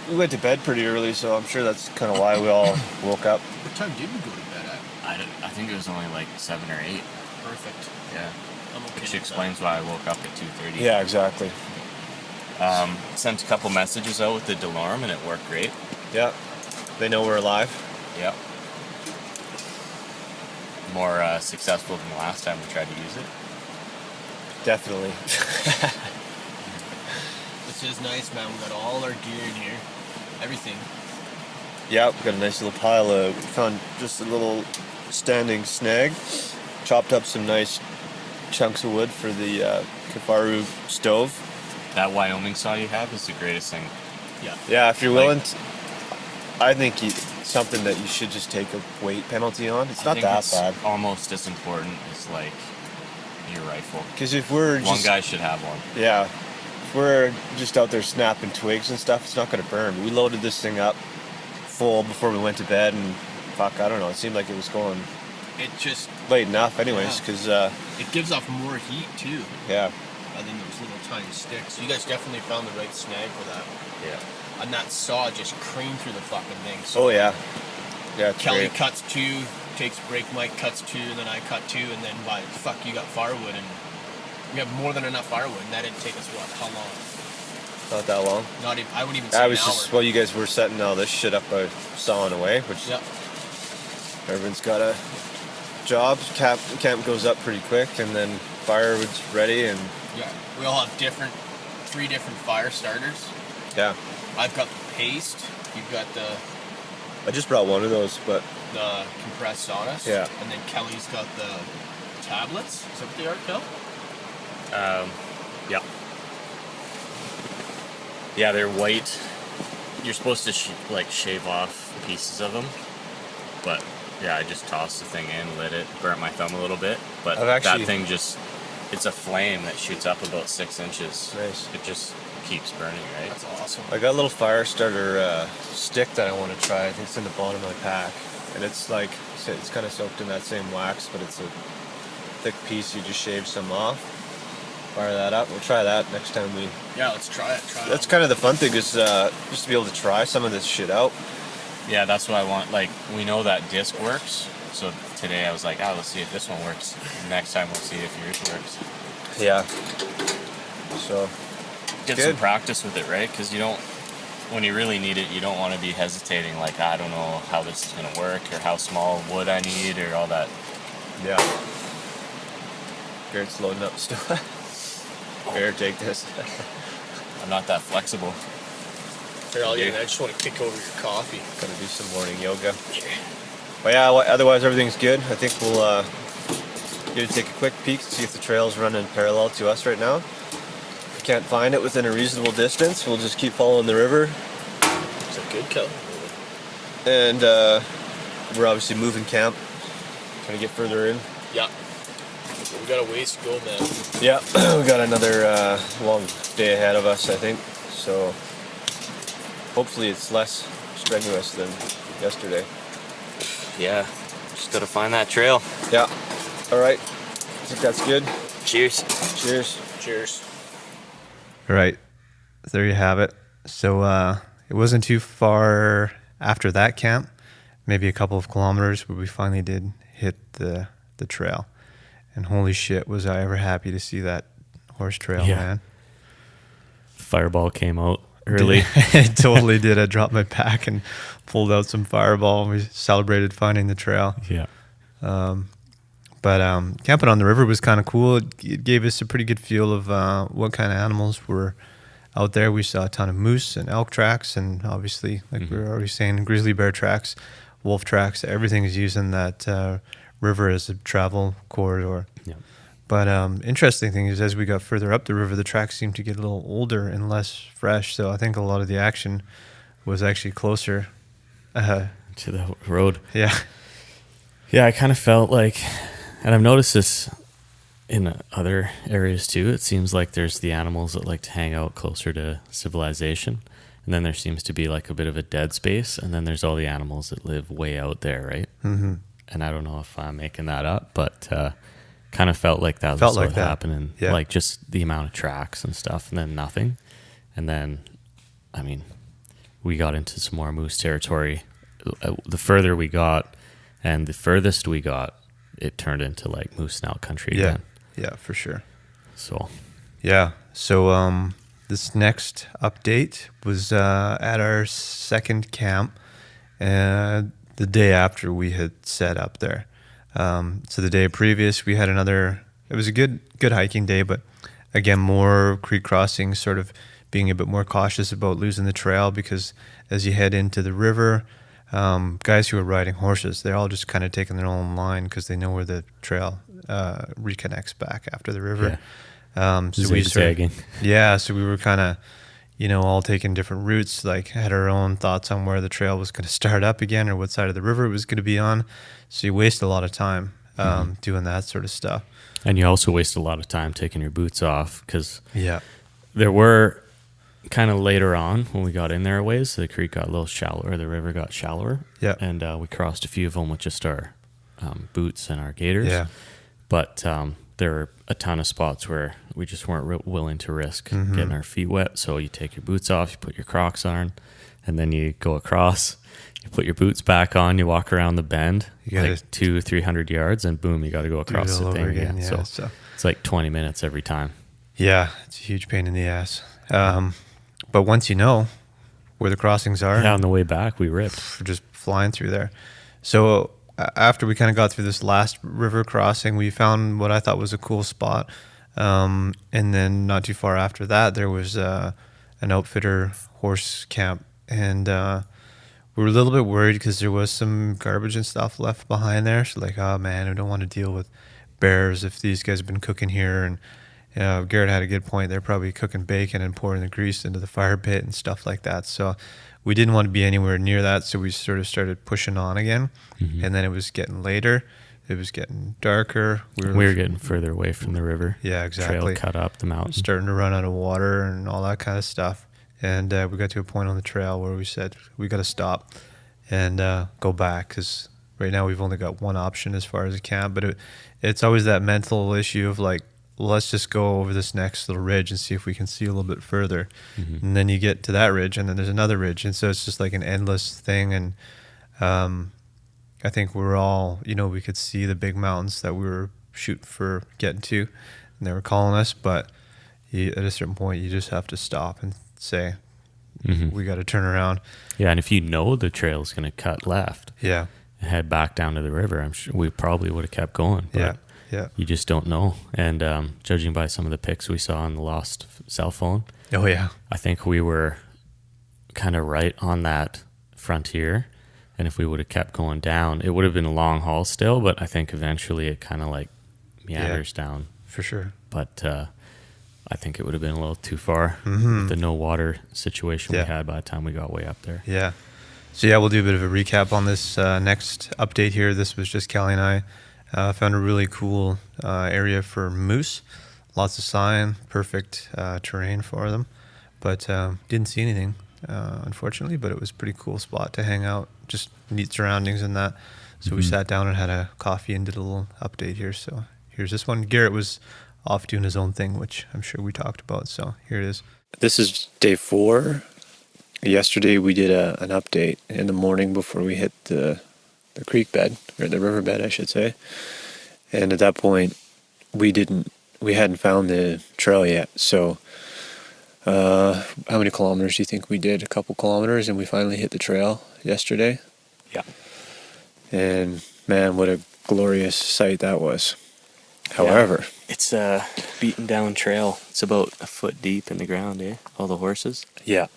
We went to bed pretty early, so I'm sure that's kind of why we all woke up. What time did we go to bed at? I think it was only like 7 or 8. Perfect. Yeah, I'm okay which with explains why I woke up at 2:30. Yeah, exactly. Sent a couple messages out with the DeLorme, and it worked great. Yeah, they know we're alive. Yep. More successful than the last time we tried to use it. Definitely. that. This is nice, man. We got all our gear in here. Everything. Yeah, we got a nice little pile of. We found just a little standing snag. Chopped up some nice chunks of wood for the Kifaru stove. That Wyoming saw you have is the greatest thing. Yeah. Yeah, if you're Like- willing, I think something that you should just take a weight penalty on. It's I not think that it's bad. almost as important as like your rifle. Because if we're One just guy should have one. yeah, if we're just out there snapping twigs and stuff, it's not going to burn. We loaded this thing up full before we went to bed, and fuck, I don't know. It seemed like it was going It just late enough, anyways. Yeah. Because it gives off more heat too, yeah, other than those little tiny sticks. You guys definitely found the right snag for that. Yeah. And that saw just creamed through the fucking thing. So oh yeah, yeah. It's Kelly great. cuts 2, takes break, Mike cuts 2, and then I cut 2, and then you got firewood, and we have more than enough firewood, and that didn't take us how long? Not that long. Not even. I wouldn't even say I an was hour. just while you guys were setting all this shit up, I was sawing away, which Yeah. everyone's got a job. Camp goes up pretty quick, and then firewood's ready, and Yeah. We all have 3 different fire starters. yeah. I've got the paste. You've got the I just brought one of those, but compressed sawdust. Yeah. And then Kelly's got the tablets. Is that what they are, Kel? Yeah. Yeah, they're white. You're supposed to shave off pieces of them, but yeah, I just tossed the thing in, lit it, burnt my thumb a little bit, but I've actually- that thing it's a flame that shoots up about 6 inches. Nice. It just keeps burning, right? That's awesome. I got a little fire starter stick that I want to try. I think it's in the bottom of my pack, and it's like it's kind of soaked in that same wax, but it's a thick piece. You just shave some off, fire that up. We'll try that next time we. Yeah, let's try it. That's kind of the fun thing is just to be able to try some of this shit out. Yeah, that's what I want. Like, we know that disc works, so today I was like, let's see if this one works. Next time we'll see if yours works. Yeah. So Get good. some practice with it, right? Because you don't, when you really need it, you don't want to be hesitating. Like, I don't know how this is gonna work, or how small wood I need, or all that. yeah. Garrett's loading up still. Garrett, take this. I'm not that flexible. Here, I just want to kick over your coffee. Gotta do some morning yoga. But yeah, otherwise everything's good. I think we'll get to take a quick peek to see if the trail's running parallel to us right now. If we can't find it within a reasonable distance, we'll just keep following the river. It's a good color. And we're obviously moving camp. Trying to get further in. Yeah. We got a ways to go, man. Yeah, we got another long day ahead of us, I think. So hopefully it's less strenuous than yesterday. Yeah, just gotta find that trail. Yeah. All right. I think that's good. Cheers. Cheers. Cheers. All right. There you have it. So it wasn't too far after that camp, maybe a couple of kilometers, where we finally did hit the trail. And holy shit, was I ever happy to see that horse trail, Yeah. man. Fireball came out early. It totally did. I dropped my pack and pulled out some Fireball, and we celebrated finding the trail. Yeah. But camping on the river was kind of cool. It gave us a pretty good feel of what kind of animals were out there. We saw a ton of moose and elk tracks, and obviously, like we were already saying, grizzly bear tracks, wolf tracks. Everything is using that river as a travel corridor. Yeah. But interesting thing is, as we got further up the river, the tracks seemed to get a little older and less fresh. So I think a lot of the action was actually closer. To the road. Yeah. Yeah, I kind of felt like, and I've noticed this in other areas too. It seems like there's the animals that like to hang out closer to civilization, and then there seems to be like a bit of a dead space, and then there's all the animals that live way out there, right? Mm-hmm. And I don't know if I'm making that up, but kind of felt like that was Felt what like that. happening. Yeah. Like just the amount of tracks and stuff, and then nothing. And then, I mean, we got into some more moose territory. The further we got and the furthest we got, it turned into like moose snout country Yeah. again. Yeah, for sure. So, Yeah. So this next update was at our second camp, the day after we had set up there. So the day previous, we had another. It was a good hiking day, but again, more creek crossing, sort of being a bit more cautious about losing the trail, because as you head into the river, guys who are riding horses, they're all just kind of taking their own line because they know where the trail reconnects back after the river. So we zigzagging. so we were kind of, all taking different routes, like had our own thoughts on where the trail was going to start up again or what side of the river it was going to be on. So you waste a lot of time doing that sort of stuff. And you also waste a lot of time taking your boots off, because Yeah. there were kind of later on when we got in there a ways, the creek got a little shallower, the river got shallower. Yeah. And we crossed a few of them with just our boots and our gaiters. Yeah. But there were a ton of spots where we just weren't willing to risk getting our feet wet. So you take your boots off, you put your Crocs on, and then you go across. You put your boots back on, you walk around the bend, You gotta- like 200-300 yards, and boom, you got to go Do it across all the over thing again, again. yeah, So so- it's like 20 minutes every time. Yeah, it's a huge pain in the ass. But once you know where the crossings are, Yeah, on the way back, we ripped. we're just flying through there. So after we kind of got through this last river crossing, we found what I thought was a cool spot. And then not too far after that, there was an outfitter horse camp. And we were a little bit worried because there was some garbage and stuff left behind there. So like, oh man, we don't want to deal with bears if these guys have been cooking here. And Garrett had a good point. They're probably cooking bacon and pouring the grease into the fire pit and stuff like that. So we didn't want to be anywhere near that. So we sort of started pushing on again. And then it was getting later. It was getting darker. We were getting further away from the river. Yeah, exactly. Trail cut up the mountain. Starting to run out of water and all that kind of stuff. And we got to a point on the trail where we said, we got to stop and go back, because right now we've only got one option as far as a camp. But it's always that mental issue of like, let's just go over this next little ridge and see if we can see a little bit further. And then you get to that ridge, and then there's another ridge. And so it's just like an endless thing. And I think we're all, we could see the big mountains that we were shooting for getting to, and they were calling us. But, at a certain point, you just have to stop and say, Mhm. we got to turn around. Yeah, and if you know the trail's going to cut left Yeah. and head back down to the river, I'm sure we probably would have kept going. But Yeah. Yeah. you just don't know. And judging by some of the pics we saw on the lost cell phone, Oh, yeah. I think we were kind of right on that frontier. And if we would have kept going down, it would have been a long haul still, but I think eventually it kind of like meanders down. For sure. But I think it would have been a little too far Mhm. with the no water situation Yeah. we had by the time we got way up there. Yeah. So yeah, we'll do a bit of a recap on this next update here. This was just Callie and I found a really cool area for moose. Lots of sign, perfect terrain for them, but didn't see anything, unfortunately. But it was a pretty cool spot to hang out. Just neat surroundings and that. So we sat down and had a coffee and did a little update here. So here's this one. Garrett was off doing his own thing, which I'm sure we talked about. So here it is. This is day 4. Yesterday we did an update in the morning before we hit the creek bed, or the river bed, I should say. And at that point, we hadn't found the trail yet. So, how many kilometers do you think we did? A couple kilometers, and we finally hit the trail yesterday. Yeah. And man, what a glorious sight that was. However, It's a beaten down trail. It's about a foot deep in the ground, eh? All the horses. yeah,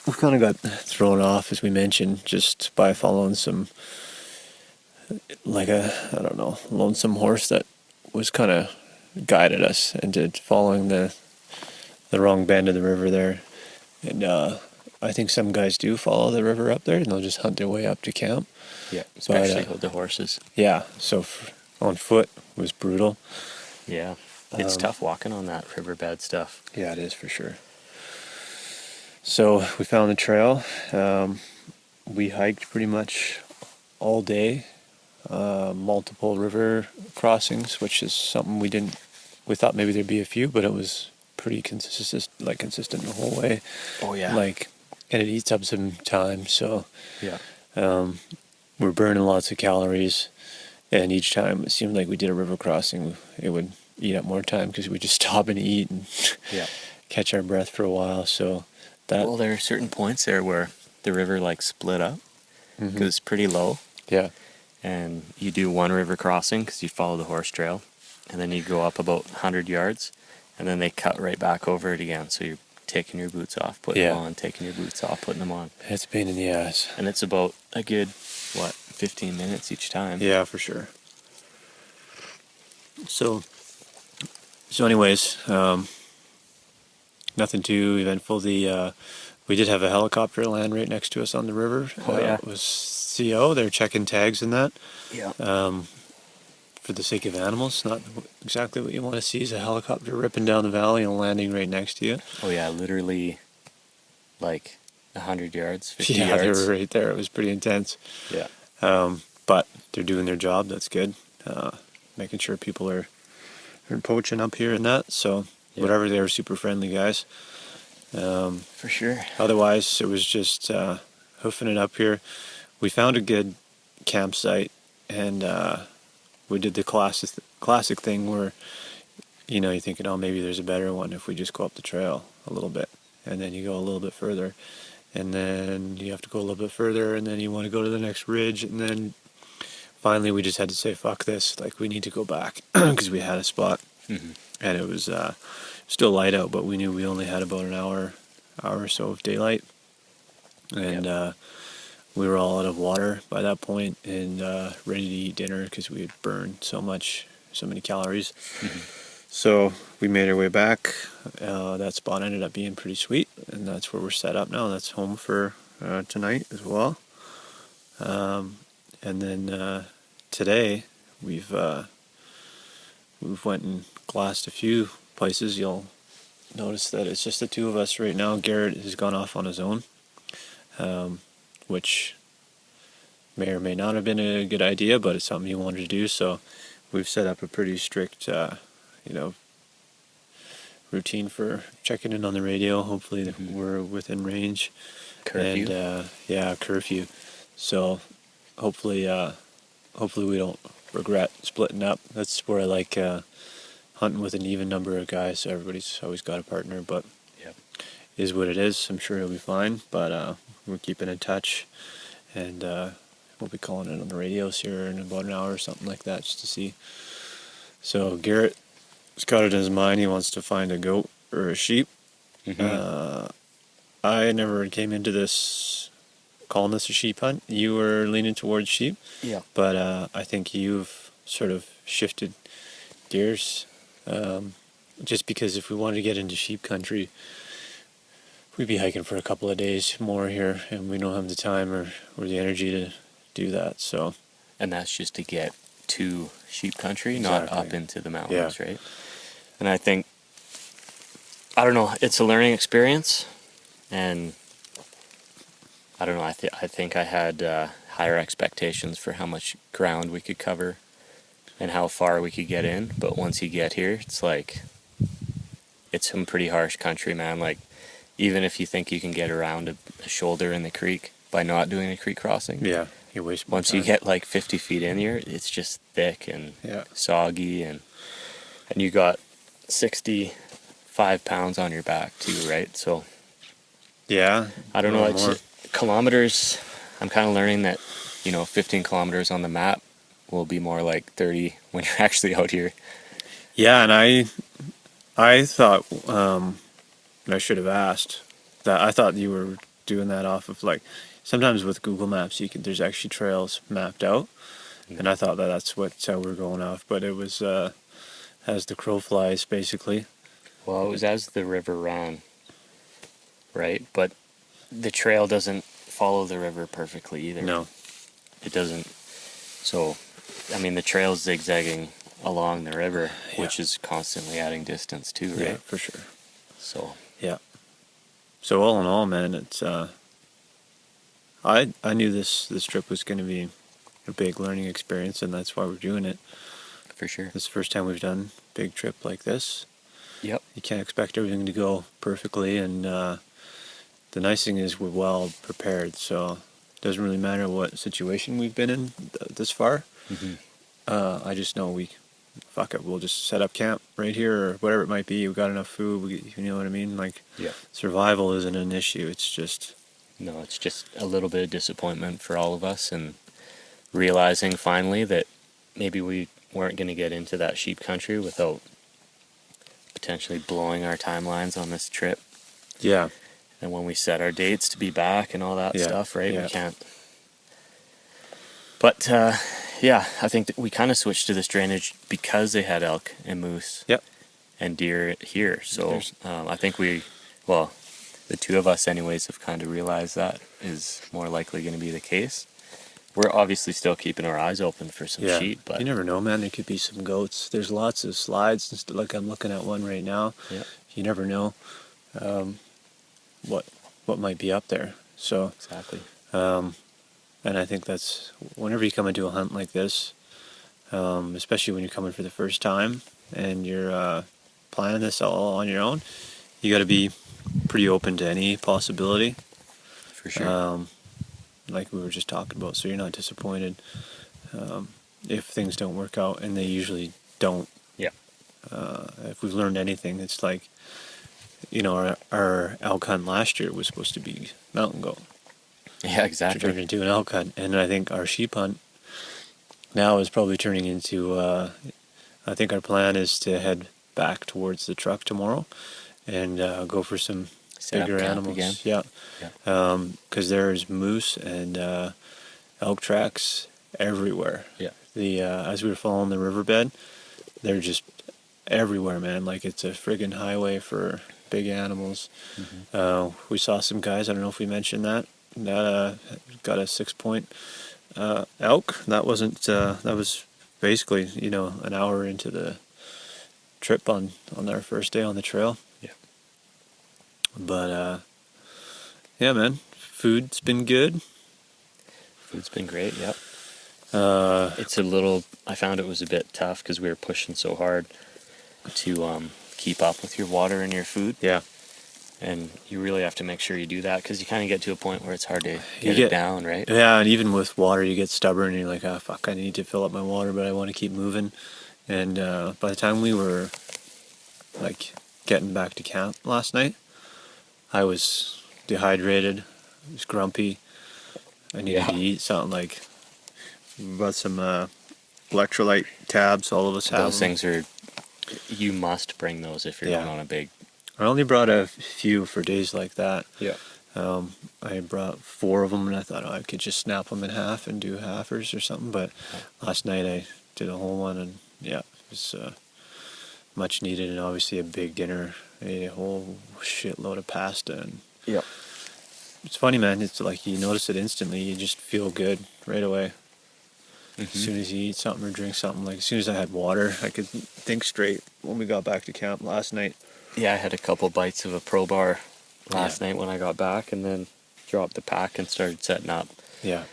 we kind of got thrown off, as we mentioned, just by following some, like I don't know, lonesome horse that was kind of guided us into following the wrong bend of the river there. And I think some guys do follow the river up there, and they'll just hunt their way up to camp. Yeah. Especially But, with the horses. Yeah, so on foot was brutal. Yeah. It's tough walking on that riverbed stuff. Yeah, it is for sure. So we found the trail. We hiked pretty much all day. Multiple river crossings, which is something we thought maybe there'd be a few, but it was pretty consistent the whole way. Oh, yeah. And it eats up some time, so Yeah. we're burning lots of calories. And each time it seemed like we did a river crossing, it would eat up more time because we just stop and eat and Yeah. catch our breath for a while. So that, Well, there are certain points there where the river like split up because it's pretty low. yeah, And you do one river crossing because you follow the horse trail. And then you go up about 100 yards. And then they cut right back over it again. So you're taking your boots off, putting them Yeah. on, taking your boots off, putting them on. it's a pain in the ass. And it's about a good, 15 minutes each time. Yeah, for sure. So anyways, nothing too eventful. We did have a helicopter land right next to us on the river. Oh, yeah. It was CO. They're checking tags and that. Yeah. For the sake of animals, not exactly what you want to see is a helicopter ripping down the valley and landing right next to you. Oh yeah, literally like 100 yards, 50 Yeah, yards. they were right there. It was pretty intense. Yeah. But they're doing their job. That's good. Making sure people are poaching up here and that. So Yeah. whatever, they were super friendly guys. For sure. Otherwise, it was just hoofing it up here. We found a good campsite, and we did the classic thing where, you're thinking, oh, maybe there's a better one if we just go up the trail a little bit, and then you go a little bit further, and then you have to go a little bit further, and then you want to go to the next ridge, and then finally we just had to say, fuck this, like we need to go back because we had a spot, and it was still light out, but we knew we only had about an hour or so of daylight, and we were all out of water by that point and ready to eat dinner because we had burned so many calories. So we made our way back. That spot ended up being pretty sweet, and that's where we're set up now. That's home for tonight as well. And then today we've went and glassed a few places. You'll notice that it's just the two of us right now. Garrett has gone off on his own, which may or may not have been a good idea, but it's something he wanted to do. So we've set up a pretty strict, routine for checking in on the radio. Hopefully we're within range. Curfew. And curfew. So hopefully we don't regret splitting up. That's where I like hunting with an even number of guys, so everybody's always got a partner, but Yep. is what it is. I'm sure he'll be fine, but we're keeping in touch, and we'll be calling it on the radios here in about an hour or something like that, just to see. So Garrett's got it in his mind. He wants to find a goat or a sheep. I never came into this calling this a sheep hunt. You were leaning towards sheep, Yeah. but I think you've sort of shifted gears. Just because if we wanted to get into sheep country, we'd be hiking for a couple of days more here, and we don't have the time or the energy to do that. So, And that's just to get to sheep country, not Exactly. up into the mountains, right? And I think, I don't know, it's a learning experience, and I don't know, I think I had higher expectations for how much ground we could cover and how far we could get in, but once you get here, it's like, it's some pretty harsh country, man. Like, even if you think you can get around a shoulder in the creek by not doing a creek crossing, yeah, you waste more once time. you get like 50 feet in here, it's just thick and Yeah. soggy, and you got 65 pounds on your back too, right? So Yeah. I don't a know, little it's kilometers. I'm kind of learning that, 15 kilometers on the map will be more like 30 when you're actually out here. Yeah, and I thought and I should have asked that. I thought you were doing that off of like sometimes with Google Maps there's actually trails mapped out, and I thought that's what we're going off, but it was as the crow flies basically. Well, it was as the river ran, right? But the trail doesn't follow the river perfectly either. No. It doesn't. So, I mean, the trail's zigzagging along the river, which is constantly adding distance too, right? Yeah, for sure. So, Yeah. So all in all, man, it's I knew this trip was going to be a big learning experience, and that's why we're doing it. for sure. This is the first time we've done a big trip like this. Yep. You can't expect everything to go perfectly, and the nice thing is we're well prepared, so it doesn't really matter what situation we've been in this far. I just know fuck it, we'll just set up camp right here or whatever it might be. We've got enough food, you know what I mean? Like, Yeah. survival isn't an issue, it's just, No, it's just a little bit of disappointment for all of us, and realizing finally that maybe we weren't going to get into that sheep country without potentially blowing our timelines on this trip. yeah. And when we set our dates to be back and all that Yeah, stuff, right? yeah. We can't. But yeah, I think that we kind of switched to this drainage because they had elk and moose Yep. and deer here. So There's- I think the two of us, anyways, have kind of realized that is more likely going to be the case. We're obviously still keeping our eyes open for some Yeah. sheep, but You never know, man. There could be some goats. There's lots of slides, and like I'm looking at one right now. yeah, You never know what might be up there. So, exactly. and I think that's whenever you come into a hunt like this, especially when you're coming for the first time and you're planning this all on your own, you got to be pretty open to any possibility. For sure. Like we were just talking about, so you're not disappointed if things don't work out, and they usually don't. Yeah. If we've learned anything, it's like, our elk hunt last year was supposed to be mountain goat. Yeah, It turned exactly. into an elk hunt, and I think our sheep hunt now is probably turning into. I think our plan is to head back towards the truck tomorrow, and go for some Set up bigger camp animals. again. Yeah. Yeah. Because there's moose and elk tracks everywhere. Yeah. As we were following the riverbed, they're just everywhere, man. Like it's a friggin' highway for big animals. We saw some guys. I don't know if we mentioned that. That got a 6-point elk. That wasn't. That was basically an hour into the trip on our first day on the trail. Yeah. But yeah, man, food's been good. Food's been great. Yep. Uh, I found it was a bit tough because we were pushing so hard to keep up with your water and your food. yeah, And you really have to make sure you do that because you kind of get to a point where it's hard to You get get- it down, right? yeah, and even with water, you get stubborn. And you're like, fuck, I need to fill up my water, but I want to keep moving. And by the time we were like getting back to camp last night. I was dehydrated, I was grumpy. I needed to eat something. Like, we bought some electrolyte tabs. All of us have Those them. things are, you must bring those if you're Yeah. going on a big. I only brought a few for days like that. Yeah. I brought 4 of them, and I thought I could just snap them in half and do halfers or something. But last night I did a whole one, and yeah, it was much needed, and obviously a big dinner. I ate a whole shitload of pasta, and Yep. it's funny, man. It's like you notice it instantly. You just feel good right away. Mm-hmm. As soon as you eat something or drink something, like as soon as I had water, I could think straight when we got back to camp last night. Yeah, I had a couple bites of a Pro Bar last night when I got back, and then dropped the pack and started setting up. Yeah.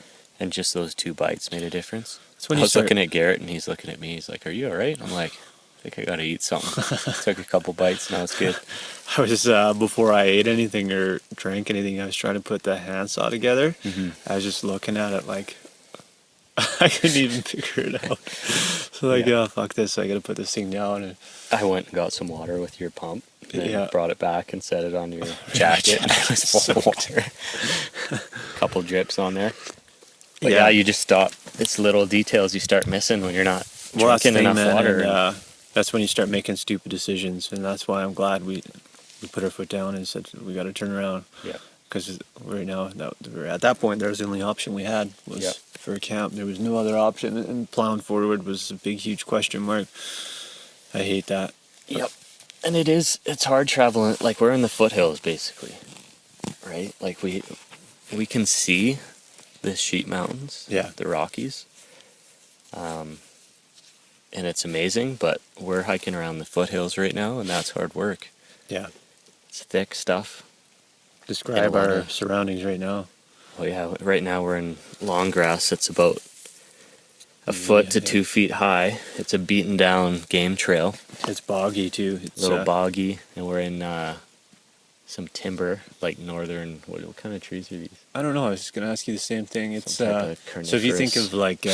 And just those 2 bites made a difference. That's when I you was start. looking at Garrett, and he's looking at me. He's like, "Are you all right?" I'm like, "I think I gotta eat something." Took a couple bites, and I was good. I was before I ate anything or drank anything, I was trying to put the handsaw together. Mm-hmm. I was just looking at it like I couldn't even figure it out. So like, Yeah. oh fuck this! I gotta put this thing down. And I went and got some water with your pump, and Yeah. brought it back and set it on your jacket, and it was full of water. Couple drips on there. But yeah, you just stop. It's little details you start missing when you're not well, that's the drinking thing, enough man. water. And, that's when you start making stupid decisions, and that's why I'm glad we put our foot down and said we got to turn around. Yeah. Because right now, at that point, that was the only option we had was Yeah. for a camp. There was no other option, and plowing forward was a big, huge question mark. I hate that. Yep. And it's hard traveling. Like, we're in the foothills, basically. Right? Like, we can see the Sheep Mountains. Yeah. The Rockies. And it's amazing, but we're hiking around the foothills right now, and that's hard work. Yeah. It's thick stuff. Describe lot our of- surroundings right now. Well, yeah, right now we're in long grass. It's about a foot to 2 feet high. It's a beaten down game trail. It's boggy too. It's A little boggy, and we're in some timber, like northern. What kind of trees are these? I don't know. I was just gonna ask you the same thing. It's Some type of so if you think carnivorous- of like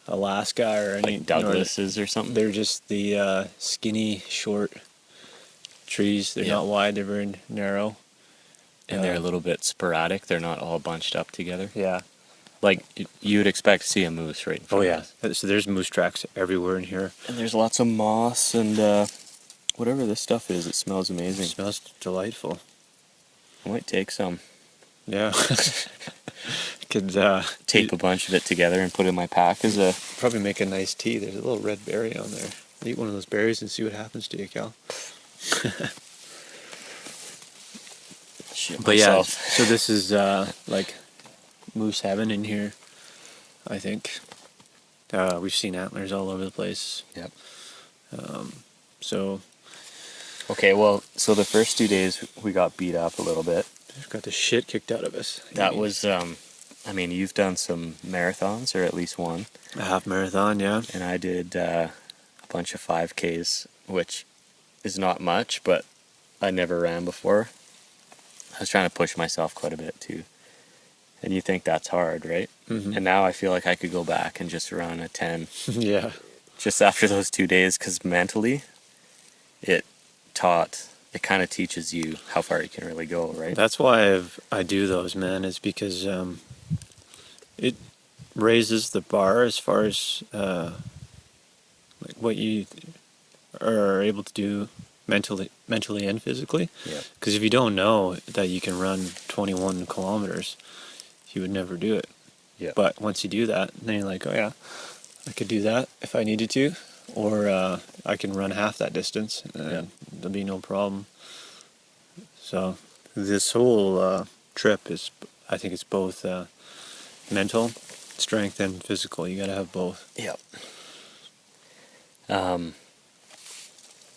Alaska or any Like Douglases or something. they're just the skinny, short trees. They're Yeah. not wide. They're very narrow. And they're a little bit sporadic. They're not all bunched up together. Yeah. Like you would expect to see a moose right in front of us. So there's moose tracks everywhere in here. And there's lots of moss and whatever this stuff is. It smells It amazing. smells delightful. I might take some. Yeah. Could Tape a bunch of it together and put it in my pack as a... probably make a nice tea. There's a little red berry on there. Eat one of those berries and see what happens to you, Cal. Shit But yeah, myself. so this is like moose heaven in here, I think. We've seen antlers all over the place. Yep. So Okay, well, so the first 2 days we got beat up a little bit. we've got the shit kicked out of us. That was, I mean, you've done some marathons, or at least one. a half marathon, yeah. And I did a bunch of 5Ks, which is not much, but I never ran before. I was trying to push myself quite a bit too. And you think that's hard, right? Mhm. And now I feel like I could go back and just run a 10 Yeah. just after those 2 days, because mentally it kind of teaches you how far you can really go, right? That's why I do those, man, is because it raises the bar as far as like what you are able to do mentally and physically. Yeah. Because if you don't know that you can run 21 kilometers, you would never do it. Yeah. But once you do that, then you're like, oh yeah, I could do that if I needed to, or I can run half that distance, and there'll be no problem. So this whole trip is, I think it's both mental strength and physical. You got to have both. Yep.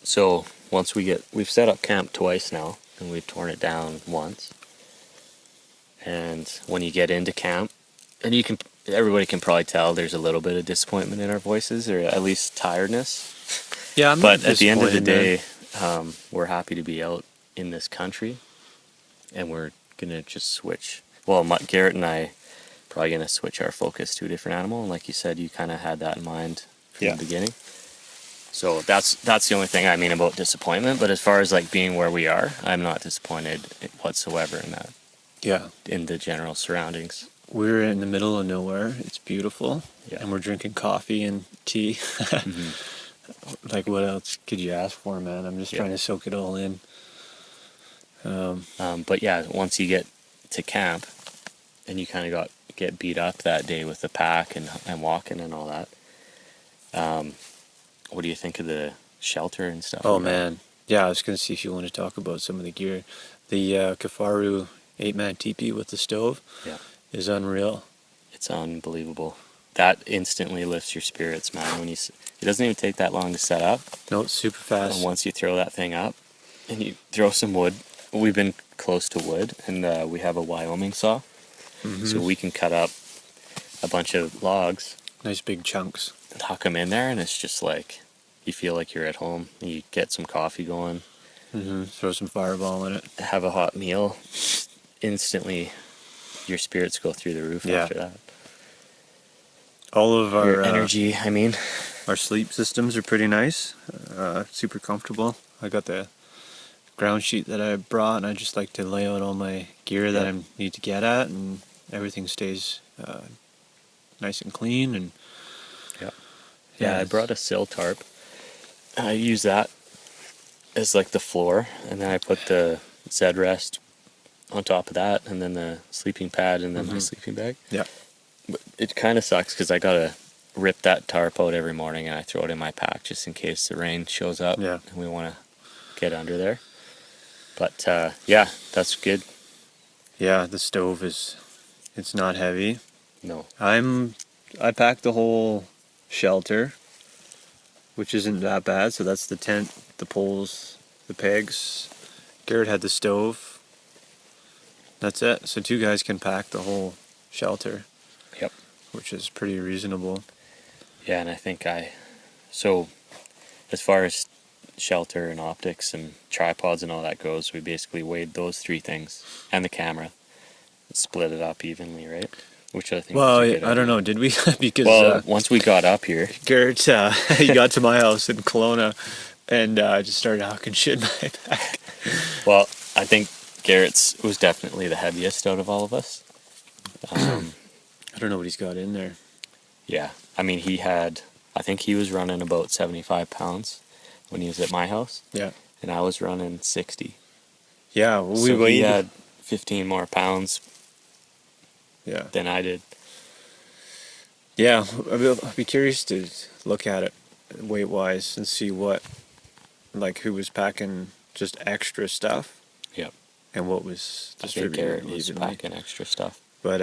So once we've set up camp twice now, and we've torn it down once. And when you get into camp, and everybody can probably tell there's a little bit of disappointment in our voices, or at least tiredness. Yeah, I'm But not at the end of the disappointed, day, man. we're happy to be out in this country, and we're gonna just switch. Well, Garrett and I probably gonna switch our focus to a different animal, and like you said, you kind of had that in mind from Yeah. the beginning. So that's the only thing I mean about disappointment. But as far as like being where we are, I'm not disappointed whatsoever in that, Yeah. in the general surroundings. We're in the middle of nowhere. It's beautiful. Yeah. And we're drinking coffee and tea. Mhm. Like, what else could you ask for, man? I'm just Yeah. trying to soak it all in. But yeah, once you get to camp, and you kind of get beat up that day with the pack and walking and all that. What do you think of the shelter and stuff? Oh, we got? man. Yeah, I was going to see if you want to talk about some of the gear. The Kafaru 8-man teepee with the stove Yeah. is unreal. It's unbelievable. That instantly lifts your spirits, man. It doesn't even take that long to set up. No, it's super fast. And once you throw that thing up, and you throw some wood, we've been close to wood, and we have a Wyoming saw, so we can cut up a bunch of logs Nice big chunks. and huck them in there, and it's just like you feel like you're at home. You get some coffee going, Throw some Fireball in it. have a hot meal, instantly your spirits go through the roof Yeah. after that. All of our Your energy, I mean. our sleep systems are pretty nice. Super comfortable. I got the ground sheet that I brought, and I just like to lay out all my gear that I need to get at, and everything stays nice and clean. And Yeah, I it's- brought a sill tarp. I use that as like the floor, and then I put the Zed rest on top of that, and then the sleeping pad, and then my sleeping bag. Yeah. But it kind of sucks because I gotta rip that tarp out every morning, and I throw it in my pack just in case the rain shows up Yeah. and we want to get under there. But yeah, that's good. Yeah, the stove it's not heavy. No, I packed the whole shelter, which isn't that bad. So that's the tent, the poles, the pegs. Garrett had the stove. That's it. So 2 guys can pack the whole shelter. Yep. Which is pretty reasonable. yeah, and I think so as far as shelter and optics and tripods and all that goes, we basically weighed those 3 things and the camera, split it up evenly, right? Which I think. Well, was a good I don't idea. know. Did we? Because Well, once we got up here, Garrett, he got to my house in Kelowna, and just started hawking shit in my back. well, I think Garrett's was definitely the heaviest out of all of us. I don't know what he's got in there. Yeah, I mean, I think he was running about 75 pounds when he was at my house, Yeah. and I was running 60. Yeah. Well, we So he weighed. had 15 more pounds Yeah. than I did. Yeah. I'll be curious to look at it weight wise and see who was packing just extra stuff. Yep. And what was I think distributed Garrett was evenly. packing extra stuff. But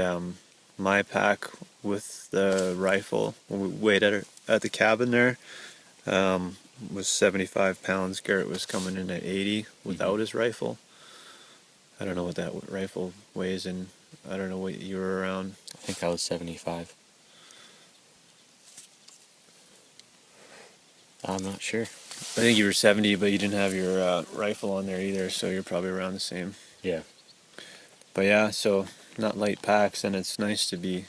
my pack with the rifle, when we weighed at the cabin there, was 75 pounds. Garrett was coming in at 80 without his rifle. I don't know what that rifle weighs, and I don't know what you were around. I think I was 75. I'm not sure. I think you were 70, but you didn't have your rifle on there either, so you're probably around the same. Yeah. But yeah, so not light packs, and it's nice to be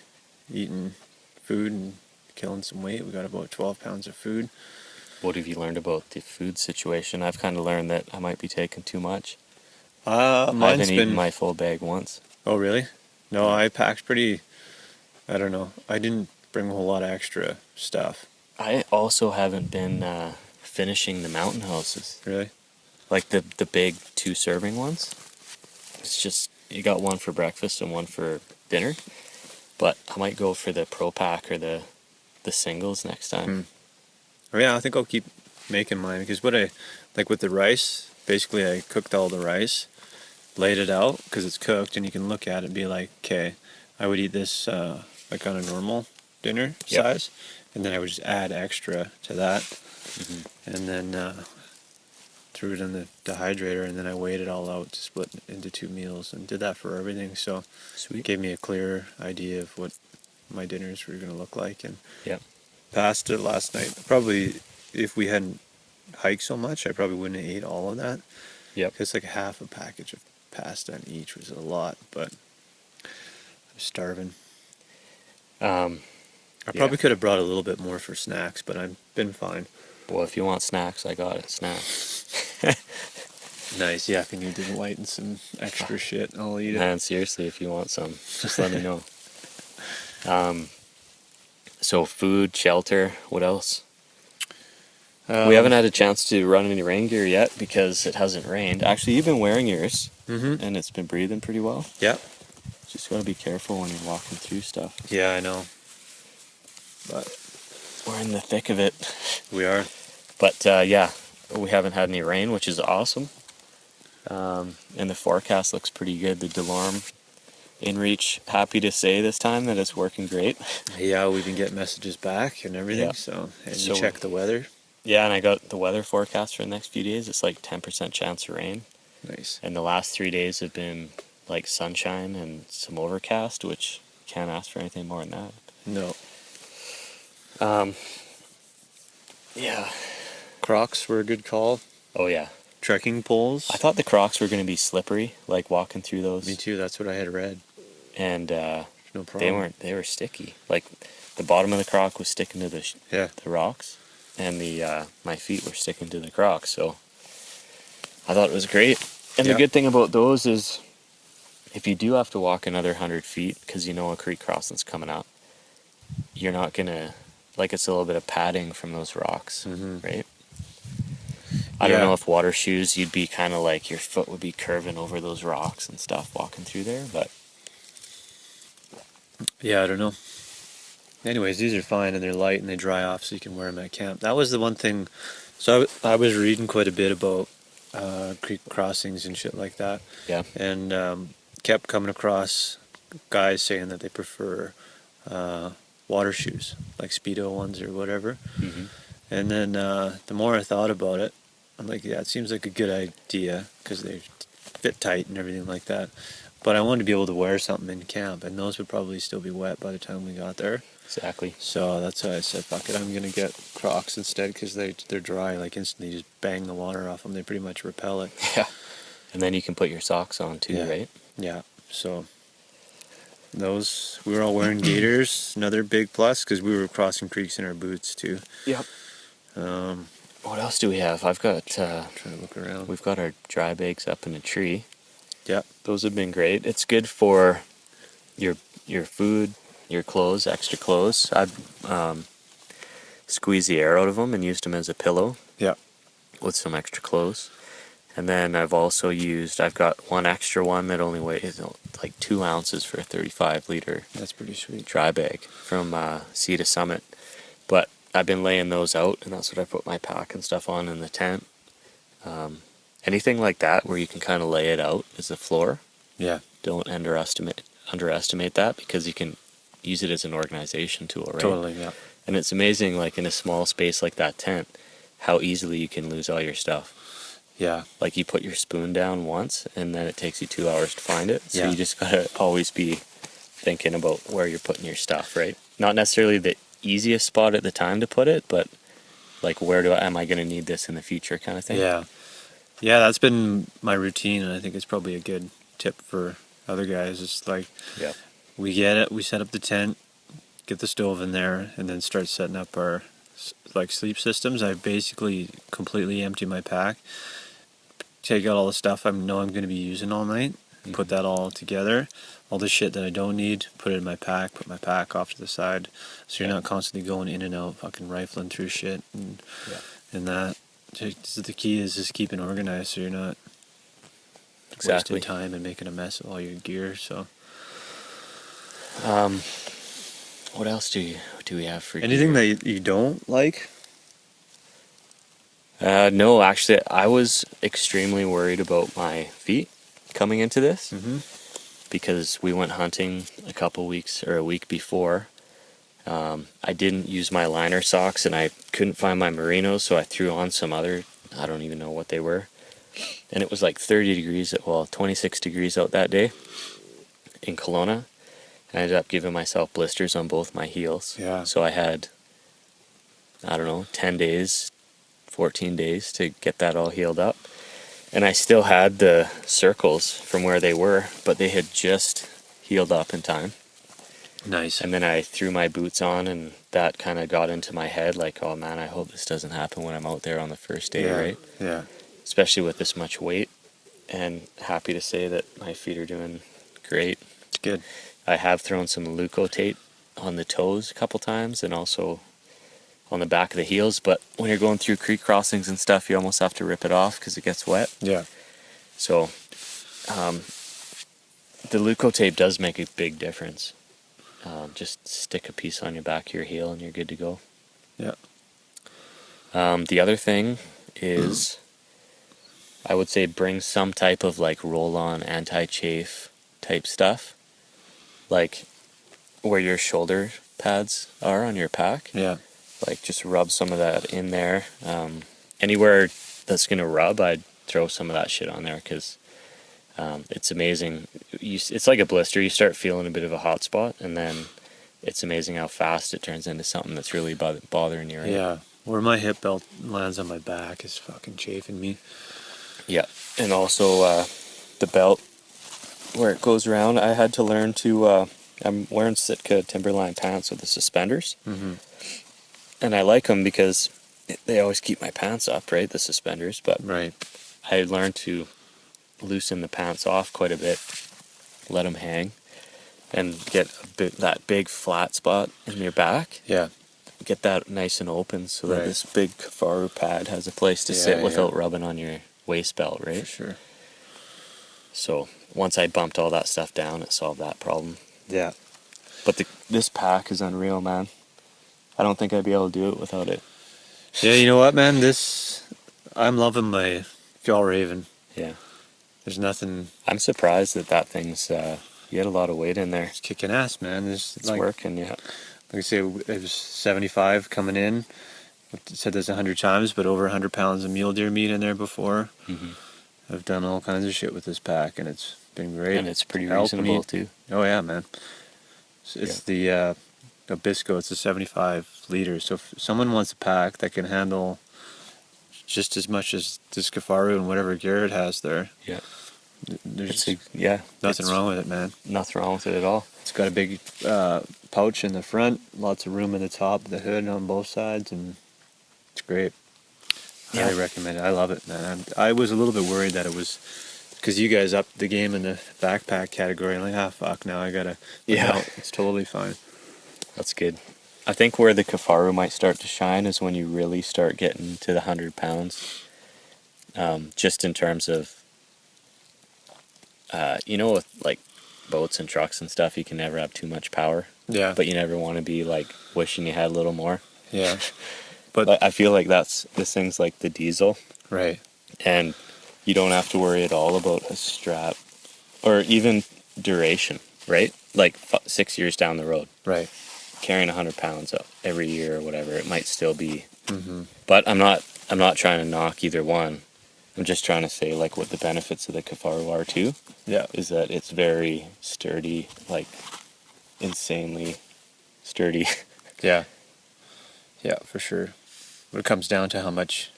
eating food and killing some weight. We got about 12 pounds of food. What have you learned about the food situation? I've kind of learned that I might be taking too much. I Mine's haven't been. eaten my full bag once. Oh, really? No, I packed pretty. I don't know. I didn't bring a whole lot of extra stuff. I also haven't been finishing the mountain houses. Really? Like the big 2-serving ones. It's just, you got one for breakfast and one for dinner. But I might go for the Pro Pack or the singles next time. Oh, yeah, I think I'll keep making mine because with the rice, basically I cooked all the rice, laid it out because it's cooked, and you can look at it and be like, okay, I would eat this like on a normal dinner Yep. size, and then I would just add extra to that, and then threw it in the dehydrator, and then I weighed it all out to split into 2 meals, and did that for everything. So it Sweet. gave me a clear idea of what my dinners were going to look like, and Yep. passed it last night. Probably, if we hadn't hiked so much, I probably wouldn't have ate all of that. Yep. Because like half a package of pasta on each was a lot, but I'm starving. I Yeah. probably could have brought a little bit more for snacks, but I've been fine. Well, if you want snacks, I got it. Snacks. Nice. Yeah, if you need to lighten some extra shit, I'll eat it. Man, seriously, if you want some, just let me know. So food, shelter, what else? We haven't had a chance to run any rain gear yet because it hasn't rained. Actually, you've been wearing yours, and it's been breathing pretty well. Yeah. Just gotta be careful when you're walking through stuff. Yeah, I know. But We're in the thick of it. we are. But yeah, we haven't had any rain, which is awesome. And the forecast looks pretty good. The DeLorme InReach, happy to say this time that it's working great. Yeah, we've been getting messages back and everything. Yeah. So, and So- you check the weather. Yeah, and I got the weather forecast for the next few days. It's like 10% chance of rain. Nice. And the last 3 days have been like sunshine and some overcast, which can't ask for anything more than that. No. Yeah. Crocs were a good call. Oh yeah. Trekking poles. I thought the Crocs were going to be slippery, like walking through those. Me too. That's what I had read. And No problem. they weren't. They were sticky. Like the bottom of the Croc was sticking to Yeah. the rocks, and the my feet were sticking to the Crocs. So I thought it was great. And Yeah. the good thing about those is, if you do have to walk another 100 feet because you know a creek crossing's coming up, you're not gonna, like, it's a little bit of padding from those rocks, right? I don't Yeah. know if water shoes, you'd be kind of like your foot would be curving over those rocks and stuff walking through there, but Yeah, I don't know. Anyways, these are fine and they're light and they dry off so you can wear them at camp. That was the one thing. So I was reading quite a bit about creek crossings and shit like that. yeah. And kept coming across guys saying that they prefer water shoes, like Speedo ones or whatever. hmm And then the more I thought about it, I'm like, yeah, it seems like a good idea because they fit tight and everything like that. But I wanted to be able to wear something in camp, and those would probably still be wet by the time we got there. Exactly. So that's why I said, fuck it, I'm gonna get Crocs instead because they're dry. Like instantly, just bang the water off them. They pretty much repel it. Yeah. And then you can put your socks on too, Yeah. right? Yeah. So those we were all wearing gaiters. Another big plus because we were crossing creeks in our boots too. Yep. Um, What else do we have? I've got, trying to look around. we've got our dry bags up in a tree. Yeah. Those have been great. It's good for your food, your clothes, extra clothes. I've squeezed the air out of them and used them as a pillow Yeah. with some extra clothes. And then I've got one extra one that only weighs like 2 ounces for a 35-liter That's pretty sweet. dry bag from Sea to Summit. But I've been laying those out, and that's what I put my pack and stuff on in the tent. Anything like that where you can kind of lay it out as a floor, Yeah. don't underestimate that, because you can use it as an organization tool, right? Totally. Yeah. And it's amazing, like in a small space like that tent, how easily you can lose all your stuff. Yeah. Like you put your spoon down once, and then it takes you 2 hours to find it. So Yeah. you just gotta always be thinking about where you're putting your stuff, right? Not necessarily the easiest spot at the time to put it, but like am I gonna need this in the future, kind of thing. Yeah. Yeah, that's been my routine, and I think it's probably a good tip for other guys. It's like Yeah. we get it, we set up the tent, get the stove in there, and then start setting up our like sleep systems. I basically completely empty my pack, take out all the stuff I know I'm going to be using all night, put that all together, all the shit that I don't need, put it in my pack, put my pack off to the side, so you're not constantly going in and out, fucking rifling through shit and that. The key is just keeping organized, so you're not Exactly. wasting time and making a mess of all your gear. So What else do we have for anything gear? that you don't like? No, actually, I was extremely worried about my feet coming into this, because we went hunting a week before. I didn't use my liner socks, and I couldn't find my merinos, so I threw on some other, I don't even know what they were. And it was like 26 degrees out that day in Kelowna. I ended up giving myself blisters on both my heels. Yeah. So I had, 10 days, 14 days to get that all healed up. And I still had the circles from where they were, but they had just healed up in time. Nice. And then I threw my boots on, and that kind of got into my head, like, oh man, I hope this doesn't happen when I'm out there on the first day, Yeah. right? Yeah. Especially with this much weight. And happy to say that my feet are doing great. It's good. I have thrown some Leukotape on the toes a couple times, and also on the back of the heels. But when you're going through creek crossings and stuff, you almost have to rip it off because it gets wet. Yeah. So the Leukotape does make a big difference. Just stick a piece on your back of your heel and you're good to go. Yeah. The other thing is, I would say bring some type of like roll-on anti-chafe type stuff, like where your shoulder pads are on your pack. Yeah. Like just rub some of that in there. Anywhere that's gonna rub, I'd throw some of that shit on there because it's amazing. It's like a blister. You start feeling a bit of a hot spot, and then it's amazing how fast it turns into something that's really bothering you. Right? Yeah. Where my hip belt lands on my back is fucking chafing me. Yeah, and also the belt where it goes around. I had to learn to. I'm wearing Sitka Timberline pants with the suspenders, and I like them because they always keep my pants up, right? The suspenders, but Right. I learned to loosen the pants off quite a bit, let them hang, and get that big flat spot in your back. Yeah. Get that nice and open so Right. that this big Kafaru pad has a place to Yeah, sit yeah. without rubbing on your waist belt, right? For sure. So once I bumped all that stuff down, it solved that problem. Yeah. But this pack is unreal, man. I don't think I'd be able to do it without it. Yeah, you know what, man? I'm loving my Fjallraven. Yeah. There's nothing. I'm surprised that thing's, you had a lot of weight in there. It's kicking ass, man. There's It's working, yeah. Like I say, it was 75 coming in. I've said this 100 times, but over 100 pounds of mule deer meat in there before. Mm-hmm. I've done all kinds of shit with this pack, and it's been great. And it's pretty Elk reasonable, meat. too. Oh yeah, man. It's the Abisco. It's a 75 liters. So if someone wants a pack that can handle just as much as this Kafaru and whatever gear it has there, Yeah. there's Nothing wrong with it, man. Nothing wrong with it at all. It's got a big pouch in the front, lots of room in the top, the hood on both sides, and it's great. Yeah. Highly recommend it. I love it, man. I was a little bit worried that it was because you guys upped the game in the backpack category. I'm like, fuck, now I gotta. But Yeah. no, it's totally fine. That's good. I think where the Kafaru might start to shine is when you really start getting to the 100 pounds. Just in terms of, with like boats and trucks and stuff, you can never have too much power. Yeah. But you never want to be like wishing you had a little more. Yeah. But I feel like this thing's like the diesel, Right. and you don't have to worry at all about a strap or even duration, right? Like 6 years down the road, Right. carrying 100 pounds up every year or whatever, it might still be. Mm-hmm. But I'm not trying to knock either one. I'm just trying to say like what the benefits of the Kafaru are too. Yeah. Is that it's very sturdy, like insanely sturdy. Yeah. Yeah, for sure. But it comes down to how much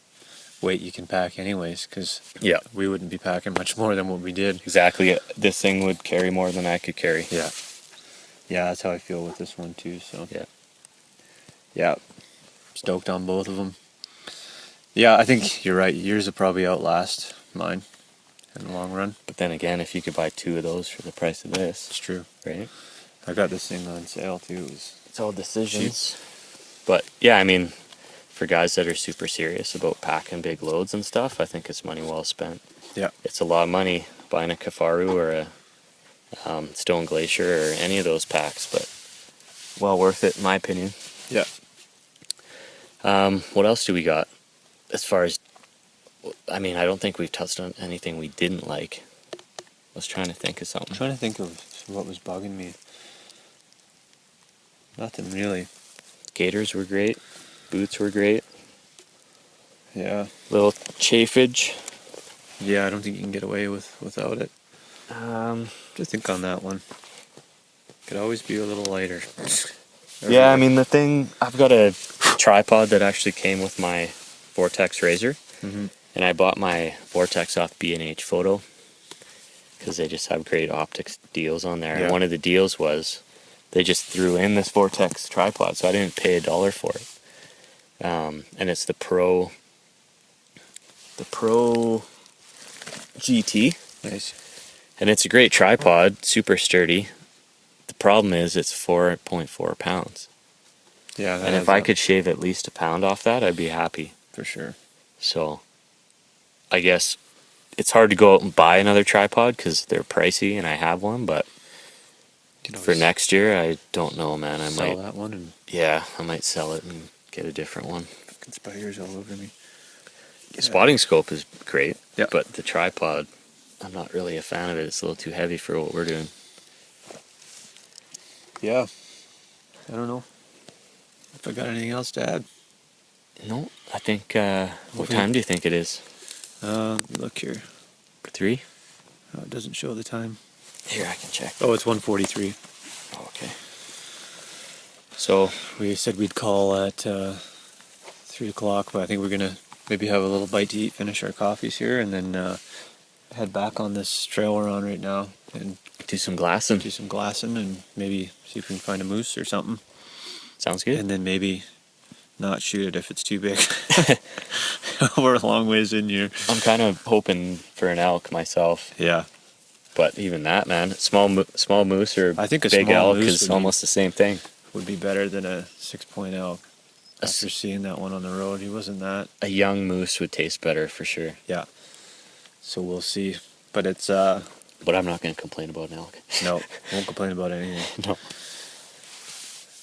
weight you can pack, anyways, because Yeah, we wouldn't be packing much more than what we did. exactly. This thing would carry more than I could carry. Yeah. Yeah, that's how I feel with this one too. So Yeah. yeah, stoked on both of them. Yeah, I think you're right. Yours will probably outlast mine in the long run. But then again, if you could buy 2 of those for the price of this, It's true. right? I got this thing on sale too. It's all decisions. But yeah, I mean, for guys that are super serious about packing big loads and stuff, I think it's money well spent. Yeah. It's a lot of money buying a Kafaru or a Stone Glacier or any of those packs, but well worth it in my opinion. Yeah. What else do we got? As far as, I mean, I don't think we've touched on anything we didn't like. I was trying to think of I'm something. trying to think of what was bugging me. Nothing really. Gaiters were great. Boots were great. Yeah. Little chafage. Yeah, I don't think you can get away without it. Um, Just think on that one. Could always be a little lighter. Yeah, I mean, the thing, I've got a tripod that actually came with my Vortex Razor, Mhm. and I bought my Vortex off B&H Photo because they just have great optics deals on there. Yeah. And one of the deals was they just threw in this Vortex tripod, so I didn't pay $1 for it. And it's the Pro GT, Nice. and it's a great tripod, super sturdy. The problem is it's 4.4 pounds. Yeah, And if I could shave at least a pound off that, I'd be happy. for sure. So I guess it's hard to go out and buy another tripod because they're pricey and I have one, but for next year, I don't know, man. I sell might, that one and I might sell it and get a different one. fucking spiders all over me. Spotting scope is great, Yeah. but the tripod, I'm not really a fan of it. It's a little too heavy for what we're doing. Yeah. I don't know if I got anything else to add. No, I think, what Okay. time do you think it is? Look here. 3? Oh, it doesn't show the time. Here, I can check. Oh, it's 1:43. Oh, okay. So, We said we'd call at 3 o'clock, but I think we're gonna maybe have a little bite to eat, finish our coffees here, and then head back on this trail we're on right now and do some glassing. do some glassing and maybe see if we can find a moose or something. Sounds good. And then maybe not shoot it if it's too big. We're a long ways in here. I'm kind of hoping for an elk myself, Yeah. but even that, man, small moose or I think a big small elk moose is would be- almost the same thing. Would be better than a 6-point elk. A s- After seeing that one on the road, he wasn't that. A young moose would taste better for sure, Yeah. So we'll see. But it's but I'm not going to complain about an elk. no, won't complain about anything. No.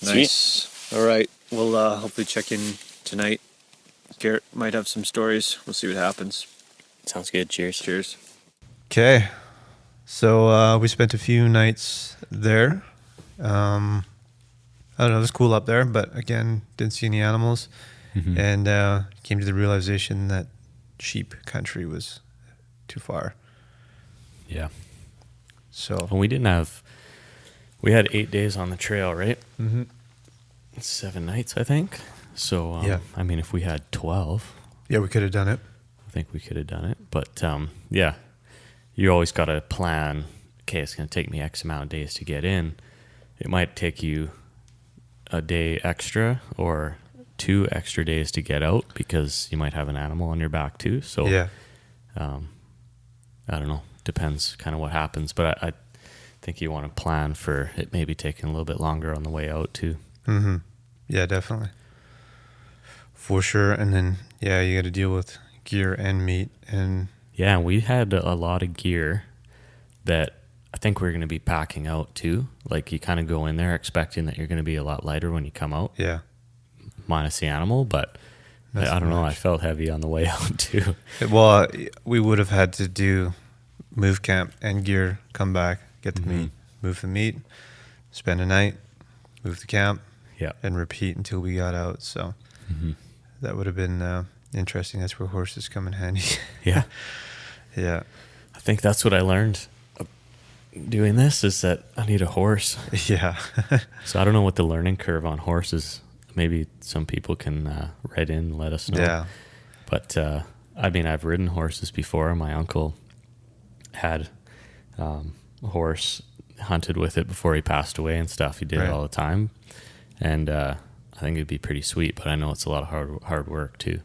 Nice. All right. We'll hopefully check in tonight. Garrett might have some stories. We'll see what happens. Sounds good. Cheers. Cheers. Okay. So we spent a few nights there. I don't know, it was cool up there, but again, didn't see any animals. And came to the realization that sheep country was too far. Yeah. So, Well, we had 8 days on the trail, right? 7 nights, I think. So, Yeah. I mean, if we had 12, yeah, we could have done it. I think we could have done it. But, yeah, you always got to plan, okay, it's going to take me X amount of days to get in. It might take you a day extra or 2 extra days to get out because you might have an animal on your back too. So, Yeah. I don't know. Depends kind of what happens. But I think you want to plan for it maybe taking a little bit longer on the way out too. Mm-hmm. Yeah, definitely. For sure. And then, yeah, you got to deal with gear and meat. And Yeah, we had a lot of gear that I think we're going to be packing out too. Like you kind of go in there expecting that you're going to be a lot lighter when you come out, yeah. minus the animal. But Not I so don't know. I much. felt heavy on the way out too. Well, we would have had to do move camp and gear, come back, get the meat, move the meat, spend a night, move the camp, Yeah. and repeat until we got out. So that would have been interesting. That's where horses come in handy. Yeah. Yeah. I think that's what I learned doing this is that I need a horse. Yeah. So I don't know what the learning curve on horses. Maybe some people can write in and let us know. Yeah. But I mean, I've ridden horses before. My uncle had a horse, hunted with it before he passed away and stuff. He did Right. it all the time, and I think it'd be pretty sweet. But I know it's a lot of hard work too.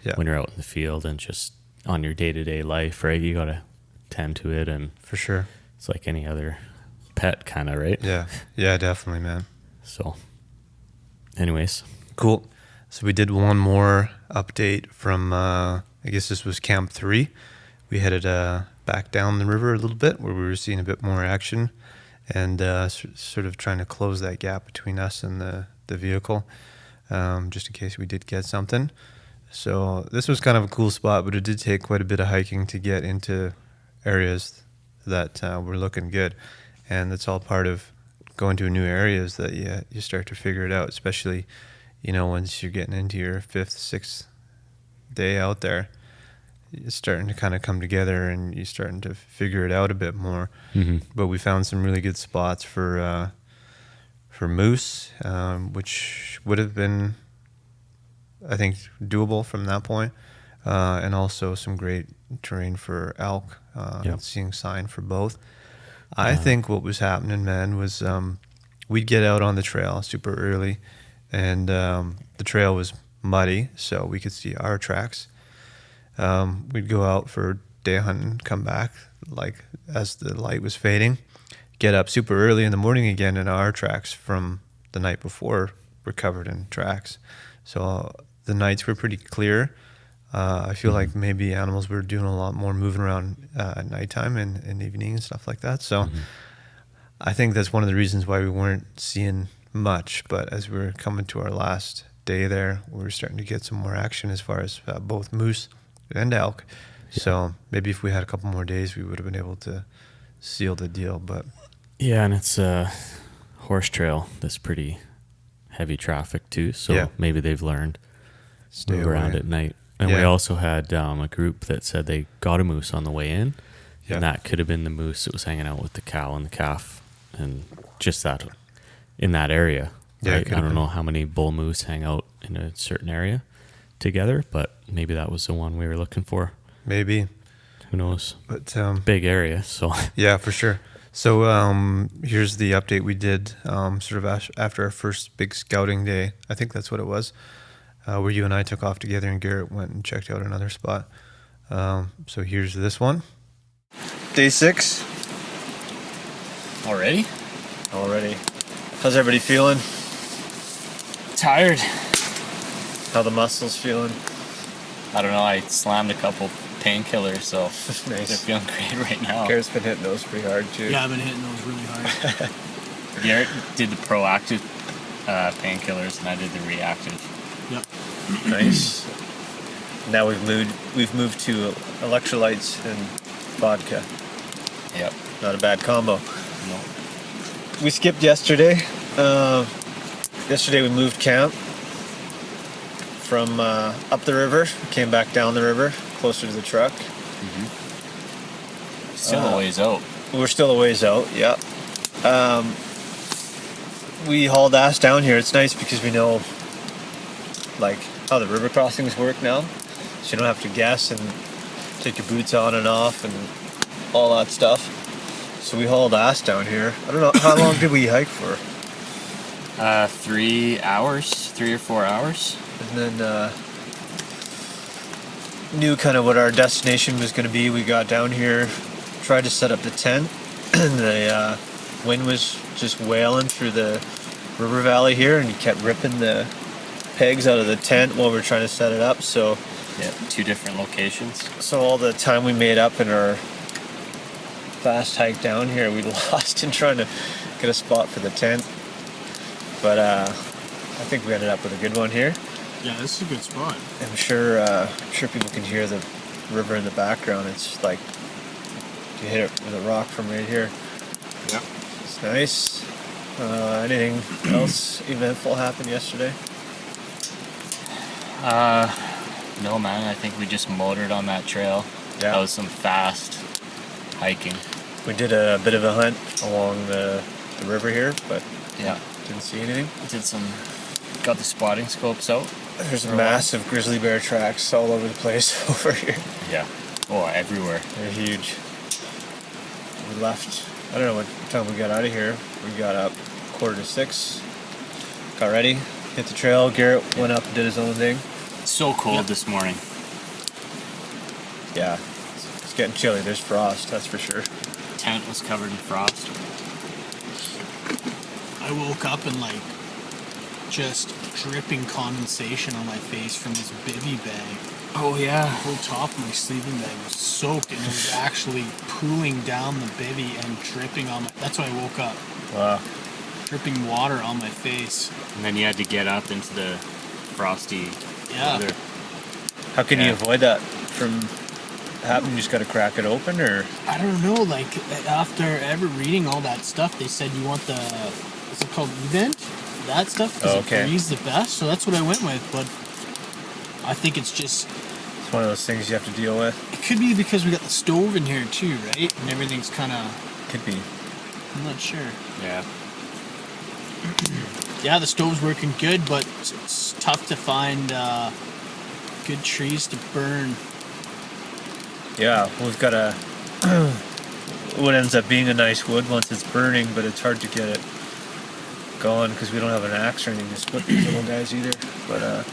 Yeah. When you're out in the field and just on your day-to-day life, right? You gotta tend to it, and For sure. it's like any other pet, kind of, right? Yeah. Yeah, definitely, man. So, anyways, Cool. So we did one more update from, I guess this was Camp 3. We headed back down the river a little bit where we were seeing a bit more action and sort of trying to close that gap between us and the vehicle, just in case we did get something. So this was kind of a cool spot, but it did take quite a bit of hiking to get into areas that were looking good. And that's all part of going to a new area is that you start to figure it out, especially, once you're getting into your 5th, 6th day out there, it's starting to kind of come together and you're starting to figure it out a bit more. But we found some really good spots for moose, which would have been, I think, doable from that point. And also some great terrain for elk, Yep. seeing sign for both. I think what was happening, man, was we'd get out on the trail super early, and the trail was muddy, so we could see our tracks. We'd go out for day hunting, come back like as the light was fading, get up super early in the morning again, and our tracks from the night before were covered in tracks. So the nights were pretty clear. I feel like maybe animals were doing a lot more moving around at nighttime and evening and stuff like that. So I think that's one of the reasons why we weren't seeing much. But as we were coming to our last day there, we were starting to get some more action as far as both moose and elk. Yeah. So maybe if we had a couple more days, we would have been able to seal the deal. But yeah, and it's a horse trail that's pretty heavy traffic too. So maybe they've learned stay move around at night. And we also had a group that said they got a moose on the way in, and that could have been the moose that was hanging out with the cow and the calf, and just that in that area. Right? I don't know how many bull moose hang out in a certain area together, but maybe that was the one we were looking for. Maybe. Who knows? But big area, so yeah, for sure. So here's the update we did sort of after our first big scouting day. I think that's what it was. Where you and I took off together and Garrett went and checked out another spot. So here's this one. Day 6. Already? How's everybody feeling? Tired. How the muscles feeling? I don't know. I slammed a couple painkillers, so Nice. they're feeling great right now. Garrett's been hitting those pretty hard too. Yeah, I've been hitting those really hard. Garrett did the proactive painkillers, and I did the reactive. Yep. Nice. Now we've moved to electrolytes and vodka. Yep. Not a bad combo. No. We skipped yesterday. Yesterday we moved camp from up the river. Came back down the river, closer to the truck. Still a ways out. We're still a ways out. Yeah. We hauled ass down here. It's nice because we know like how the river crossings work now, so you don't have to guess and take your boots on and off and all that stuff. So we hauled ass down here. I don't know, how long did we hike for? 3 hours, 3 or 4 hours. And then knew kind of what our destination was going to be. We got down here, tried to set up the tent, and the wind was just wailing through the river valley here, and you kept ripping the pegs out of the tent while we were trying to set it up. So Yeah, 2 different locations. So all the time we made up in our fast hike down here, we lost in trying to get a spot for the tent. But I think we ended up with a good one here. Yeah, this is a good spot. I'm sure people can hear the river in the background. It's like you hit it with a rock from right here. Yeah. It's nice. Anything else eventful happened yesterday? No, man. I think we just motored on that trail. Yeah. That was some fast hiking. We did a bit of a hunt along the river here, but Yeah. didn't see anything. Got the spotting scopes out. There's massive grizzly bear tracks all over the place over here. Yeah. Oh, everywhere. They're huge. We left, I don't know what time we got out of here. We got up 5:45, got ready, hit the trail. Garrett went up and did his own thing. So cold this morning. Yeah, it's getting chilly. There's frost, that's for sure. Tent was covered in frost. I woke up and just dripping condensation on my face from this bivy bag. Oh yeah. The whole top of my sleeping bag was soaked, and it was actually pooling down the bivy and dripping on my. That's why I woke up. Wow. Dripping water on my face. And then you had to get up into the frosty Yeah. weather. How can you Yeah. avoid that from happening? You just got to crack it open, or? I don't know. After ever reading all that stuff, they said you want the. What's it called? Event? That stuff? Because Okay. it breathes the best. So that's what I went with. But I think it's just. It's one of those things you have to deal with. It could be because we got the stove in here too, right? And everything's kind of. Could be. I'm not sure. Yeah. Yeah, the stove's working good, but it's tough to find good trees to burn. Yeah, we've got a. What ends up being a nice wood once it's burning, but it's hard to get it going because we don't have an axe or anything to split these little guys either. But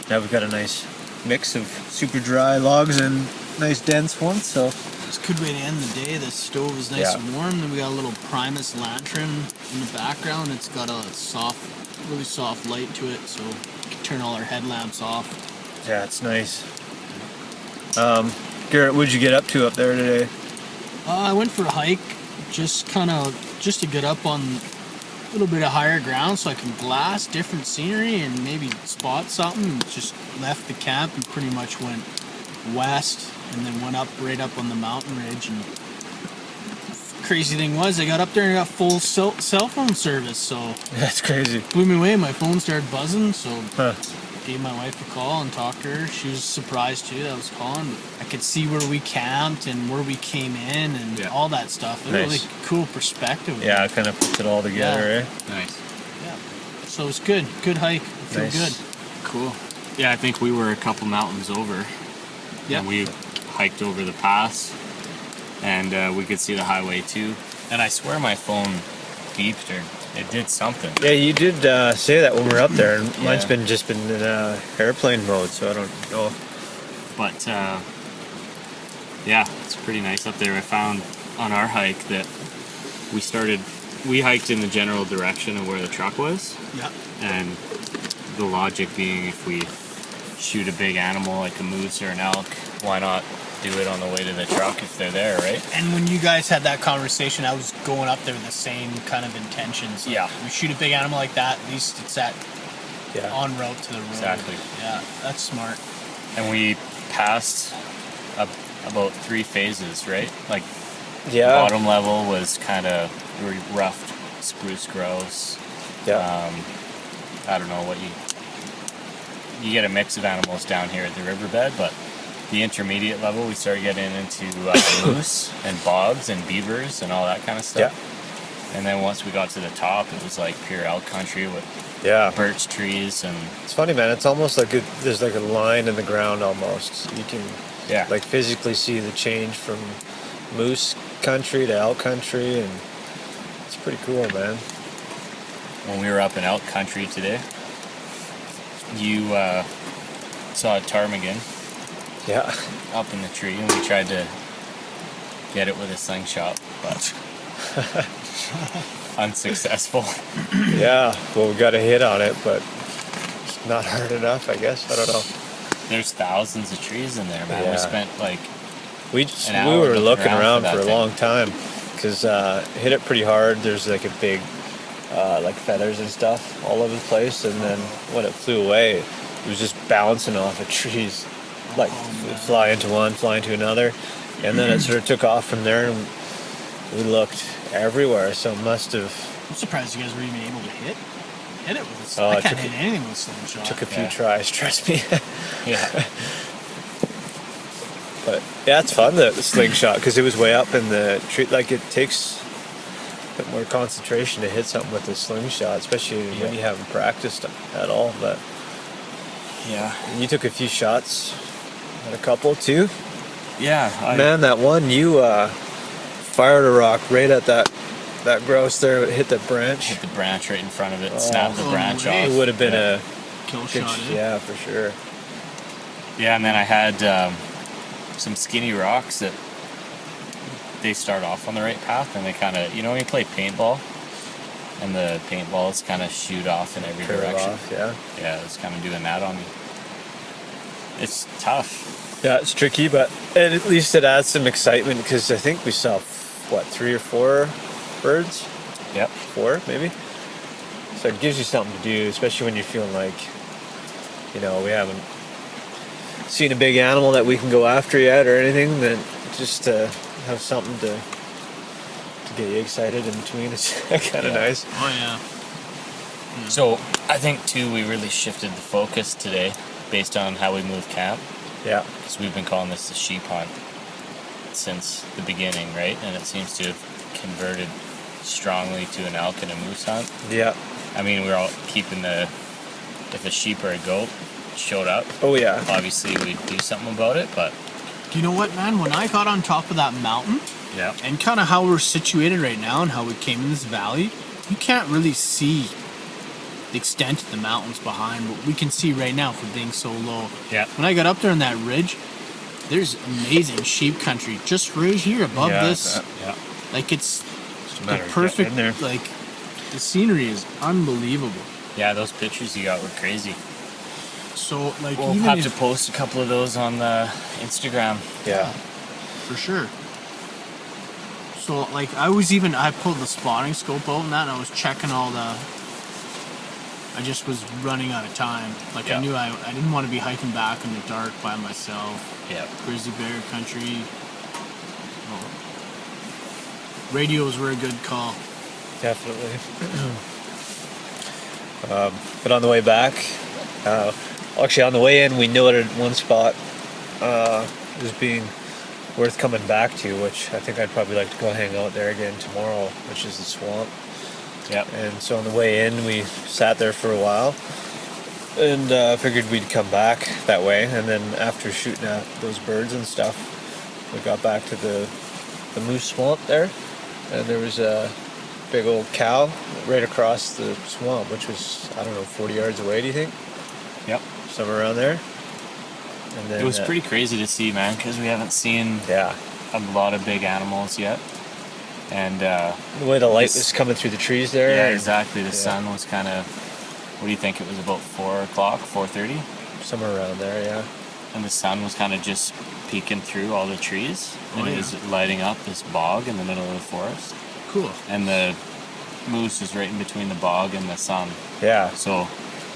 now we've got a nice mix of super dry logs and nice dense ones. So It's a good way to end the day. The stove is nice and warm. Then we got a little Primus lantern in the background. It's got a really soft light to it, so we can turn all our headlamps off. yeah, it's nice. Garrett, what'd you get up to up there today? I went for a hike, just to get up on a little bit of higher ground so I can glass different scenery and maybe spot something. Just left the camp and pretty much went west and then went up right up on the mountain ridge. And crazy thing was, I got up there and I got full cell phone service, so That's crazy. blew me away. My phone started buzzing, so Huh. gave my wife a call and talked to her. She was surprised too that I was calling. I could see where we camped and where we came in and Yeah. all that stuff. It was Nice. really cool perspective. Yeah, it kind of puts it all together, eh? Nice. Yeah. So it was good. Good hike. I feel Nice. good. Cool. Yeah, I think we were a couple mountains over. Yeah. And we hiked over the pass, and we could see the highway too. And I swear my phone beeped or it did something. Yeah, you did say that when we were up there, and mine's Yeah. just been in airplane mode, so I don't know. But yeah, it's pretty nice up there. I found on our hike that we hiked in the general direction of where the truck was, Yeah. and the logic being if we shoot a big animal like a moose or an elk, why not do it on the way to the truck if they're there, right? And when you guys had that conversation, I was going up there with the same kind of intentions. Like, Yeah. We shoot a big animal like that, at least it's at Yeah. en route to the road. Exactly. Yeah, that's smart. And we passed about 3 phases, right? Like Yeah. bottom level was kind of rough spruce grouse. Yeah. I don't know what you get a mix of animals down here at the riverbed, but the intermediate level we started getting into moose and bogs and beavers and all that kind of stuff. And then once we got to the top, it was like pure elk country with Yeah. birch trees and It's funny, man. It's almost like there's like a line in the ground almost. You can yeah, like physically see the change from moose country to elk country, and it's pretty cool, man. when we were up in elk country today, you saw a ptarmigan Yeah. up in the tree, and we tried to get it with a slingshot, but unsuccessful. Yeah. Well, we got a hit on it, but it's not hard enough, I guess. I don't know. There's thousands of trees in there, man. Yeah. We spent like We An hour were looking looking around around for that for a thing. long time because hit it pretty hard. There's like a big like feathers and stuff all over the place, and then when it flew away, it was just bouncing off of trees, like fly into one, fly into another, and then it sort of took off from there. And we looked everywhere, so it must have I'm surprised you guys were even able to hit it with a Oh, I it can't took hit anything with a slingshot. took a few Yeah. tries. Trust me. yeah, But yeah, it's fun the slingshot because it was way up in the tree. Like it takes a bit more concentration to hit something with a slingshot, especially when you haven't practiced at all. But yeah, you took a few shots, had a couple too. yeah. Man, that one you fired a rock right at that grouse there. It hit the branch. Hit the branch right in front of it, snapped the Oh, branch no way. off. It would have been yeah. a Kill good, shot. Eh? yeah, for sure. Yeah, and then I had some skinny rocks that they start off on the right path, and they kind of, when you play paintball, and the paintballs kind of shoot off in every Curve direction. off, yeah. Yeah, it's kind of doing that on me. It's tough. Yeah, it's tricky, but at least it adds some excitement because I think we saw 3 or 4 birds. Yep. 4 maybe. So it gives you something to do, especially when you're feeling like, we haven't seen a big animal that we can go after yet or anything. Then just to have something to get you excited in between is kind of Yeah. nice. Oh yeah. So I think too, we really shifted the focus today based on how we moved camp, Yeah, because we've been calling this the sheep hunt since the beginning, right? And it seems to have converted strongly to an elk and a moose hunt. yeah. I mean, we're all keeping if a sheep or a goat showed up, Oh yeah. obviously we'd do something about it, but Do you know what, man? When I got on top of that mountain yeah, and kind of how we're situated right now and how we came in this valley, you can't really see the extent of the mountains behind what we can see right now for being so low. Yeah. When I got up there on that ridge, there's amazing sheep country just right here above this. Yeah. Like it's Just a the matter of perfect. getting in there. Like the scenery is unbelievable. Yeah, those pictures you got were crazy. So like We'll even have if, to post a couple of those on the Instagram. Yeah. for sure. So like I pulled the spotting scope out and that, and I was checking all the. I just was running out of time. Like Yeah. I knew I didn't want to be hiking back in the dark by myself. Yeah. Grizzly bear country. Oh. Radios were a good call. Definitely. But on the way back, actually on the way in, we noted one spot as being worth coming back to, which I think I'd probably like to go hang out there again tomorrow, which is the swamp. Yep. And so on the way in, we sat there for a while and figured we'd come back that way. And then after shooting at those birds and stuff, we got back to the moose swamp there, and there was a big old cow right across the swamp, which was, I don't know, 40 yards away, do you think? Yep. Somewhere around there. And then, It was pretty crazy to see, man, because we haven't seen yeah. a lot of big animals yet. And The way the light This- was coming through the trees there. yeah, and exactly. The yeah. sun was kind of. What do you think? It was about 4 o'clock, 4:30, Somewhere around there, yeah. and the sun was kind of just peeking through all the trees, and Oh, it yeah. was lighting up this bog in the middle of the forest. Cool. And the moose was right in between the bog and the sun. Yeah. So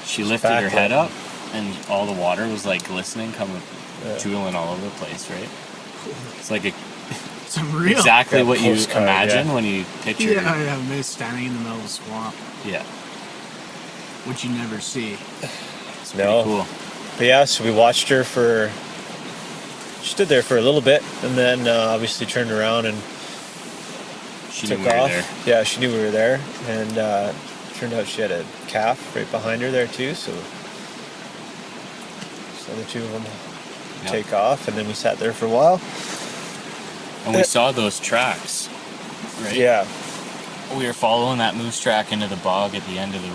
she lifted her backlit. head up, and all the water was like glistening, coming, Yeah. drooling all over the place, right? It's like It's unreal. exactly Yeah, what you postcard, imagine yeah. when you picture. Yeah, I have me standing in the middle of the swamp, Yeah, which you never see. it's pretty No. cool. But yeah, so we watched her for. She stood there for a little bit, and then obviously turned around and She knew took we were off. there. Yeah, she knew we were there, and turned out she had a calf right behind her there too. So the two of them Yeah. take off, and then we sat there for a while. And we saw those tracks, right? Yeah, We were following that moose track into the bog at the end of the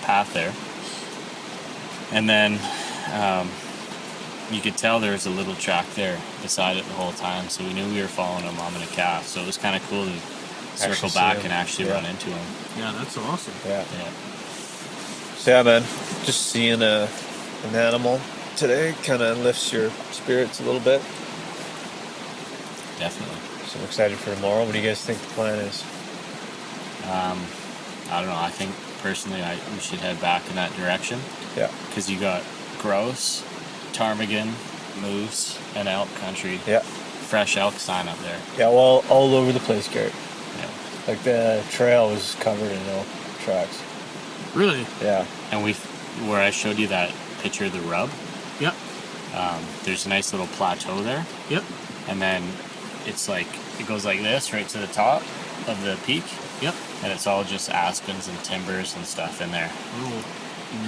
path there. And then you could tell there was a little track there beside it the whole time. So we knew we were following a mom and a calf. So it was kind of cool to circle Actually see back them. and actually Yeah. run into them. Yeah, that's awesome. yeah. Yeah. So yeah, man, just seeing an animal today kind of lifts your spirits a little bit. Definitely. So I'm excited for tomorrow. What do you guys think the plan is? I don't know. I think personally we should head back in that direction Yeah, because you got grouse, ptarmigan, moose, and elk country. yeah, Fresh elk sign up there. yeah. Well, all over the place, Garrett. Yeah. Like the trail was covered in elk tracks. Really? Yeah, And where I showed you that picture of the rub, Yep. there's a nice little plateau there, Yep. and then it's like it goes like this right to the top of the peak, Yep. and it's all just aspens and timbers and stuff in there. Oh,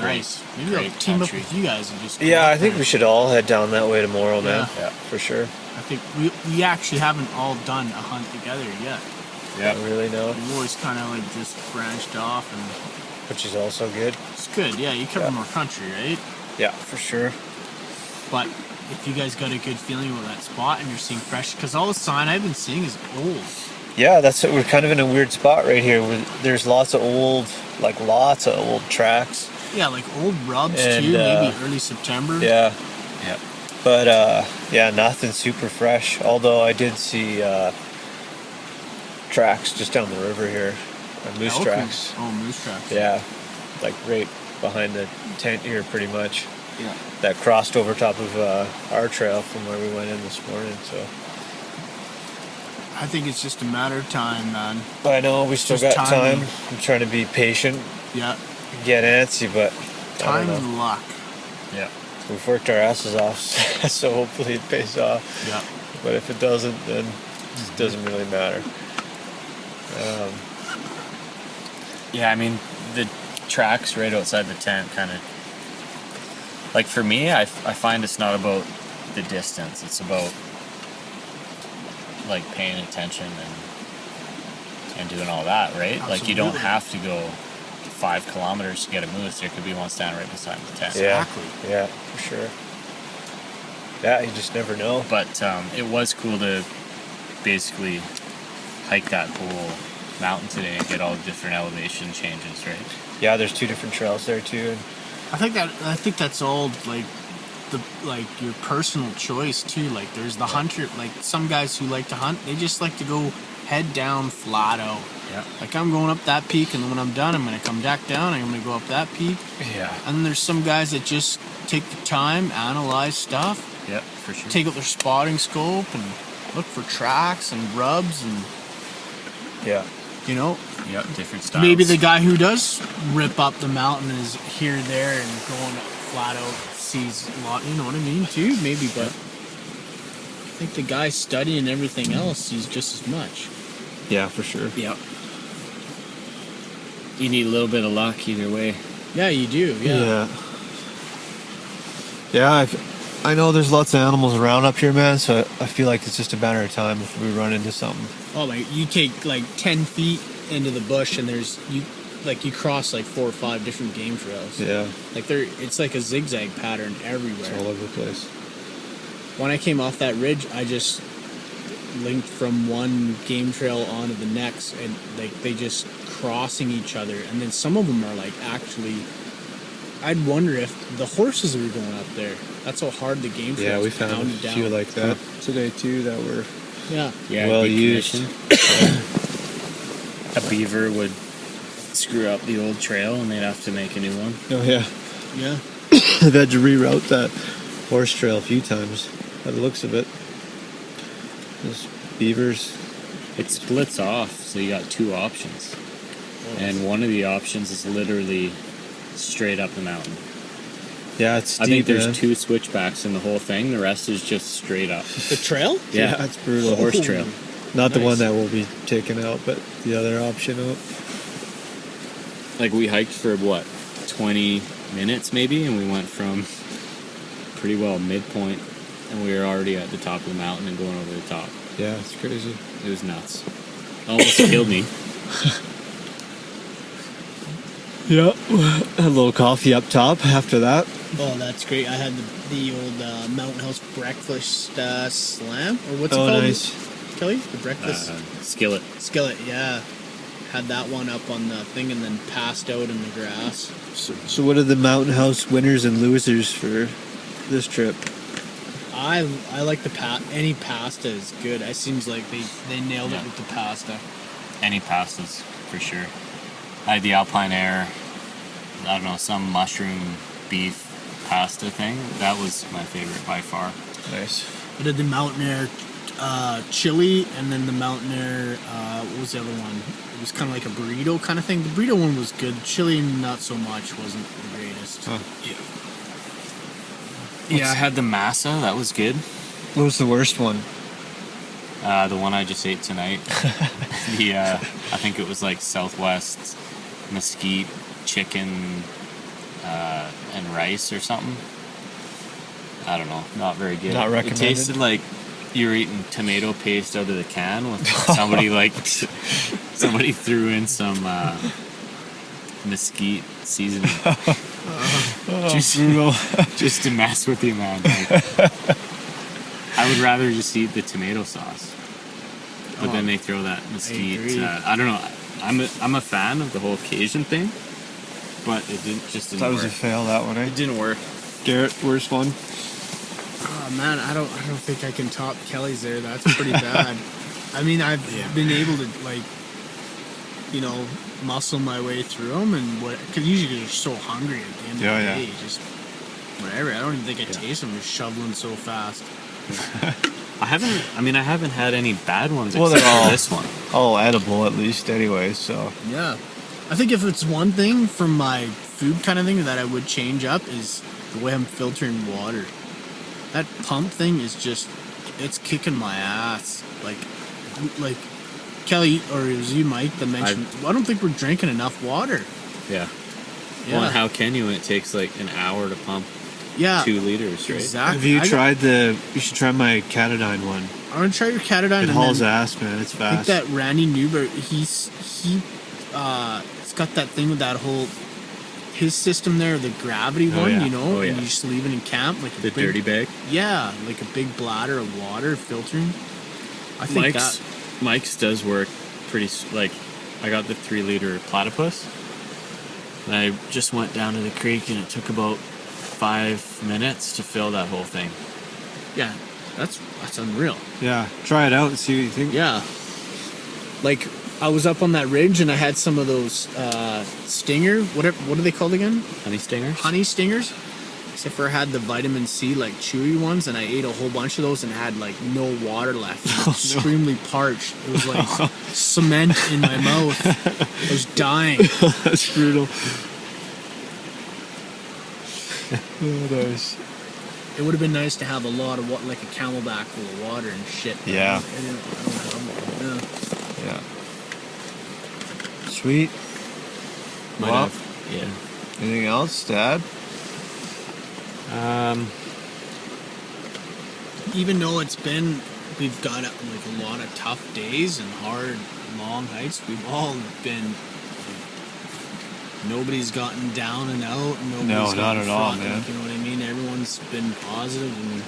nice. Maybe I'll great team country. up with you guys and just. go yeah. up I think there. we should all head down that way tomorrow, man. Yeah. Yeah, for sure. I think we actually haven't all done a hunt together yet. I really know, We've always kind of like just branched off, and which is also good. it's good. Yeah, you cover Yeah. more country, right? Yeah, for sure. But if you guys got a good feeling about that spot and you're seeing fresh, because all the sign I've been seeing is old. Yeah, that's it. We're kind of in a weird spot right here. Where there's lots of old tracks. Yeah, like old rubs And, too. Maybe early September. Yeah, Yeah. but yeah, nothing super fresh. Although I did see tracks just down the river here, moose Elk tracks. Oh, moose tracks. Yeah, like right behind the tent here, pretty much. Yeah. That crossed over top of our trail from where we went in this morning. So, I think it's just a matter of time, man. but I know we still Just got timing. time. I'm trying to be patient, Yeah. get antsy, but I Time don't know. and luck. Yeah. We've worked our asses off, so hopefully it pays off. Yeah. But if it doesn't, then it doesn't really matter. Yeah, I mean, the tracks right outside the tent kind of. Like for me, I find it's not about the distance. It's about like paying attention and doing all that, right? Like you don't Absolutely. have to go 5 kilometers to get a moose. There could be one standing right beside the tent. Exactly. Yeah, for sure. Yeah, you just never know. But it was cool to basically hike that whole mountain today and get all the different elevation changes, right? Yeah, there's 2 different trails there too. And I think that's all like your personal choice too. Like there's the hunter, like some guys who like to hunt, they just like to go head down flat out. Yeah. Like I'm going up that peak, and then when I'm done, I'm gonna come back down. And I'm gonna go up that peak. yeah. And then there's some guys that just take the time, analyze stuff, Yep, for sure. take out their spotting scope, and look for tracks and rubs, and Yeah. you know, Yep, different styles. maybe the guy who does rip up the mountain is here, there, and going flat out sees a lot. You know what I mean, too. Maybe, but I think the guy studying everything else sees just as much. Yeah, for sure. Yep. You need a little bit of luck either way. Yeah, you do. Yeah. Yeah, I know there's lots of animals around up here, man, so I feel like it's just a matter of time if we run into something. Oh, like you take like 10 feet into the bush, and you cross like 4 or 5 different game trails. Yeah, Like it's like a zigzag pattern everywhere. it's all over the place. When I came off that ridge, I just linked from one game trail onto the next, and like they just crossing each other. And then some of them are like actually, I'd wonder if the horses were going up there. That's how hard the game trails Yeah, we found a pounded down. few like that today too that were Yeah. Yeah, well good used. condition. A beaver would screw up the old trail and they'd have to make a new one. Oh yeah, Yeah. I've had to reroute that horse trail a few times. By the looks of it, those beavers. It splits off, so you got 2 options. And one of the options is literally straight up the mountain. Yeah, it's steep. I think there's man. 2 switchbacks in the whole thing. The rest is just straight up. The trail? Yeah, it's brutal. The horse trail. Not the Nice. one that will be taken out, but the other option out. Like we hiked for what, 20 minutes maybe, and we went from pretty well midpoint, and we were already at the top of the mountain and going over the top. Yeah, it's crazy. It was nuts. Almost killed me. Yeah, a little coffee up top after that. Oh, that's great. I had the old Mountain House breakfast slam, or what's it Oh, called? nice. Kelly? The breakfast Skillet. skillet, yeah. Had that one up on the thing and then passed out in the grass. So what are the Mountain House winners and losers for this trip? I like the any pasta is good. It seems like they nailed Yeah. it with the pasta. Any pastas, for sure. I had the Alpine Air, I don't know, some mushroom beef pasta thing. That was my favorite by far. Nice. I did the Mountain Air chili, and then the Mountain Air, what was the other one? It was kind of like a burrito kind of thing. The burrito one was good. Chili, not so much, wasn't the greatest. Huh. Yeah, I had the masa. That was good. What was the worst one? The one I just ate tonight. I think it was like Southwest mesquite chicken and rice or something. I don't know. Not very good. Not recommended? It tasted like you were eating tomato paste out of the can with somebody somebody threw in some mesquite seasoning. Just to mess with you, man. Like, I would rather just eat the tomato sauce. But then they throw that mesquite. agree. I don't know. I'm a fan of the whole Cajun thing, but it didn't That was a work. fail, that one, eh? It didn't work. Garrett, worst one? Oh man, I don't think I can top Kelly's there. That's pretty bad. I mean, I've been able to muscle my way through them, and because usually you're so hungry at the end Yeah, of the yeah. day, just whatever. I don't even think I taste them. Just shoveling so fast. I haven't had any bad ones Well, except they're all- for this one. All edible, at least, anyway, so. Yeah, I think if it's one thing from my food kind of thing that I would change up is the way I'm filtering water. That pump thing is it's kicking my ass. Like Kelly, or it was you, Mike, that mentioned. I don't think we're drinking enough water. Yeah. Yeah, Well, and how can you when it takes like an hour to pump yeah, 2 liters, right? exactly. Have you I got- tried you should try my Catadine one. I'm gonna try your Catadyne. It and hauls then ass, man. It's I think fast. that Randy Newberg, he's got that thing with that whole his system there, the gravity one, yeah. you know, Oh, yeah. and you just leave it in camp like a The big, dirty bag. Yeah, like a big bladder of water filtering. I think Mike's does work pretty. Like, I got the 3-liter platypus, and I just went down to the creek, and it took about 5 minutes to fill that whole thing. yeah, that's unreal. Yeah, try it out and see what you think. Yeah, like I was up on that ridge and I had some of those stinger. What are they called again? Honey stingers. Honey stingers. Except for I had the vitamin C like chewy ones, and I ate a whole bunch of those and had like no water left. Extremely parched. It was like cement in my mouth. I was dying. That's brutal. Oh, nice. It would have been nice to have a lot of like a camelback full of water and shit. but Yeah. I don't have it. Yeah. Sweet. Might Well, have. Yeah. anything else to add? Even though we've got like a lot of tough days and hard, long hikes, we've all been. Nobody's gotten down and out. Nobody's No, not gotten at all, front, man. like, you know what I mean? Everyone's been positive and.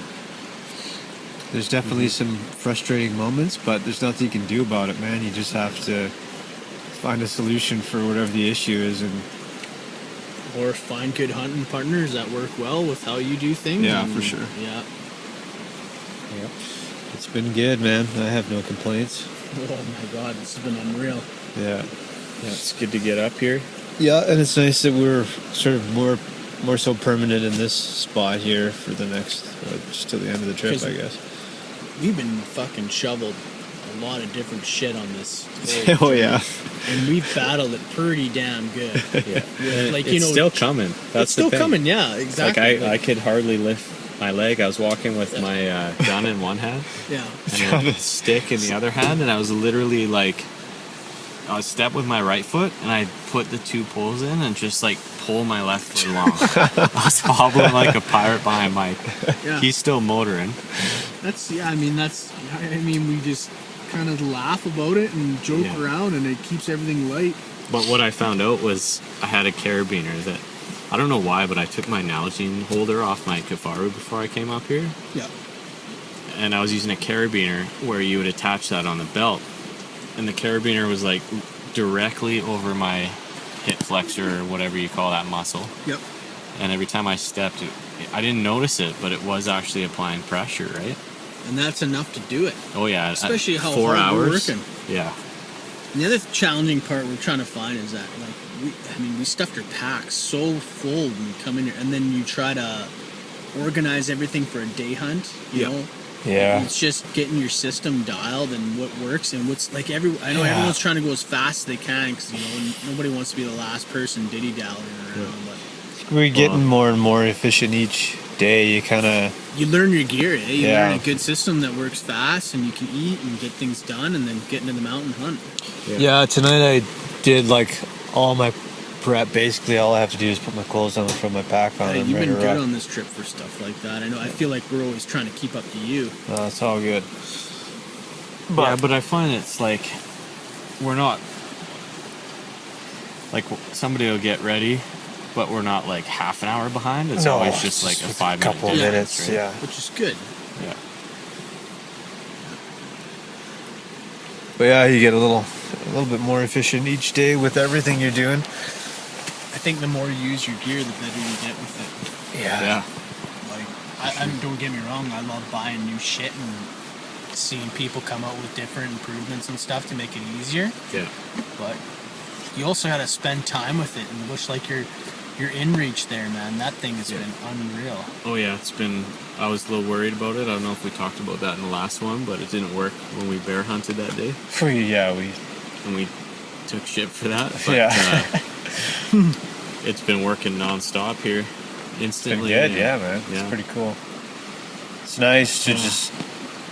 There's definitely some frustrating moments, but there's nothing you can do about it, man. You just have to find a solution for whatever the issue is, and Or find good hunting partners that work well with how you do things. Yeah, and- for sure. Yeah. it's been good, man. I have no complaints. Oh my god, this has been unreal. Yeah. Yeah, it's good to get up here. Yeah, and it's nice that we're sort of more so permanent in this spot here for the next, just till the end of the trip, 'Cause- I guess. We've been fucking shoveled a lot of different shit on this. Oh, yeah. And we've battled it pretty damn good. Yeah. Like, it's you know, still coming. That's it's still the thing. coming, yeah, Like exactly. I could hardly lift my leg. I was walking with my gun in one hand yeah. and a stick in the other hand, and I was literally like, I would step with my right foot, and I'd put the 2 poles in and just like pull my left foot along. I was hobbling like a pirate behind Mike. Yeah. He's still motoring. I mean, we just kind of laugh about it and joke Yeah. around, and it keeps everything light. But what I found out was I had a carabiner that, I don't know why, but I took my Nalgene holder off my Kifaru before I came up here. Yeah. And I was using a carabiner where you would attach that on the belt. And the carabiner was like directly over my hip flexor or whatever you call that muscle. Yep. And every time I stepped, I didn't notice it, but it was actually applying pressure, right? And that's enough to do it. Oh yeah. at Especially how 4 hard we're hours. working. Yeah. And the other challenging part we're trying to find is that, like, we stuffed our packs so full when we come in here, and then you try to organize everything for a day hunt, you know? Yeah. It's just getting your system dialed and what works and what's, like, I know everyone's trying to go as fast as they can because, you know, nobody wants to be the last person diddy-dallying around, but We're getting more and more efficient each day. You kind of, you learn your gear, eh? You Yeah. learn a good system that works fast and you can eat and get things done and then get into the mountain hunt. yeah, tonight I did like all my prep. Basically, all I have to do is put my clothes on and throw my pack on. Hey, and you've ready been to good rock. on this trip for stuff like that. I know. I feel like we're always trying to keep up to you. No, it's all good. Yeah, but I find it's like we're not like somebody will get ready, but we're not like half an hour behind. It's always just like a 5 minute couple of difference, minutes. right? Yeah. Which is good. Yeah. But yeah, you get a little bit more efficient each day with everything you're doing. I think the more you use your gear, the better you get with it. Yeah. Like, I don't get me wrong. I love buying new shit and seeing people come out with different improvements and stuff to make it easier. Yeah. But you also got to spend time with it, and looks like you're in reach there, man. That thing has been unreal. Oh yeah, it's been. I was a little worried about it. I don't know if we talked about that in the last one, but it didn't work when we bear hunted that day, We and we took shit for that. But, Yeah. it's been working nonstop here, been instantly. good. Yeah, man. Yeah. It's pretty cool. It's nice to just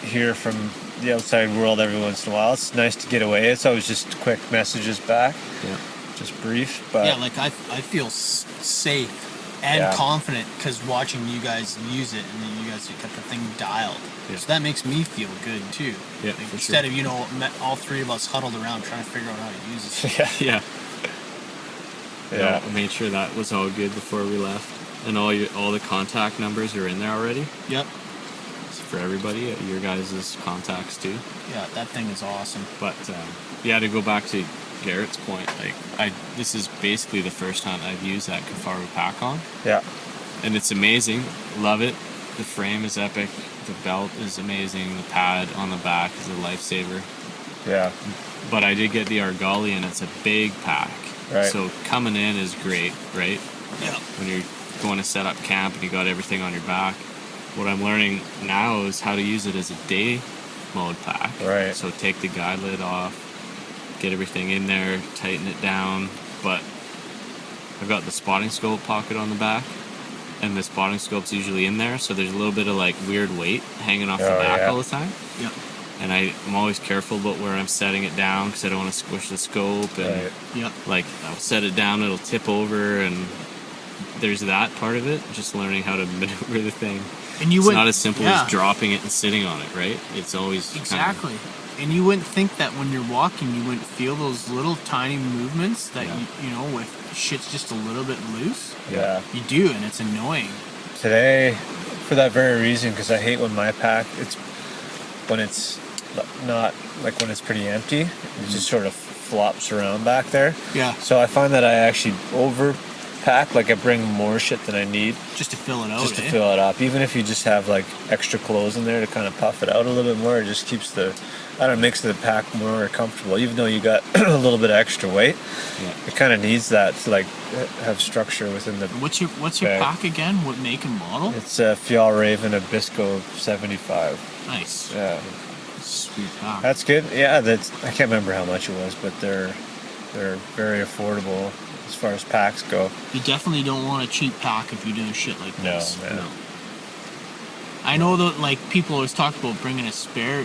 hear from the outside world every once in a while. It's nice to get away. It's always just quick messages back, Yeah. just brief. But Yeah, like I feel safe and Yeah. confident because watching you guys use it, and then you guys has got the thing dialed. Yeah. So that makes me feel good too. Yeah, Like, for instead sure. of, all three of us huddled around trying to figure out how to use it. Yeah. Yeah. I made sure that was all good before we left, and all the contact numbers are in there already. Yep. So for everybody, your guys' contacts too. Yeah, that thing is awesome. But yeah, to go back to Garrett's point, like this is basically the first time I've used that Kifaru pack-on, Yeah. and it's amazing. Love it. The frame is epic. The belt is amazing. The pad on the back is a lifesaver. Yeah. But I did get the Argali, and it's a big pack. Right. So coming in is great, right? Yeah. When you're going to set up camp and you got everything on your back. What I'm learning now is how to use it as a day mode pack. Right. So take the guide lid off, get everything in there, tighten it down. But I've got the spotting scope pocket on the back, and the spotting scope's usually in there, so there's a little bit of like weird weight hanging off the Oh, back yeah. all the time. Yep. And I'm always careful about where I'm setting it down because I don't want to squish the scope, and Right. Yep. like I'll set it down, it'll tip over, and there's that part of it. Just learning how to maneuver the thing. And you It's wouldn't- not as simple yeah. as dropping it and sitting on it, right? It's always Exactly. And you wouldn't think that when you're walking, you wouldn't feel those little tiny movements that, Yeah. if shit's just a little bit loose. Yeah. You do, and it's annoying. Today, for that very reason, because I hate when my pack, when it's not, like when it's pretty empty, it just sort of flops around back there. Yeah. So I find that I actually overpack, like I bring more shit than I need Just to fill it out, just to eh? fill it up. Even if you just have like extra clothes in there to kind of puff it out a little bit more, it just keeps makes the pack more comfortable. Even though you got a little bit of extra weight, Yeah. it kind of needs that to like have structure within the. What's your Okay. pack again? What make and model? It's a Fjall Raven Abisco 75. Nice. Yeah. Sweet pack. That's good. Yeah, I can't remember how much it was, but they're very affordable as far as packs go. You definitely don't want a cheap pack if you're doing shit like No, this. man. I know that like people always talk about bringing a spare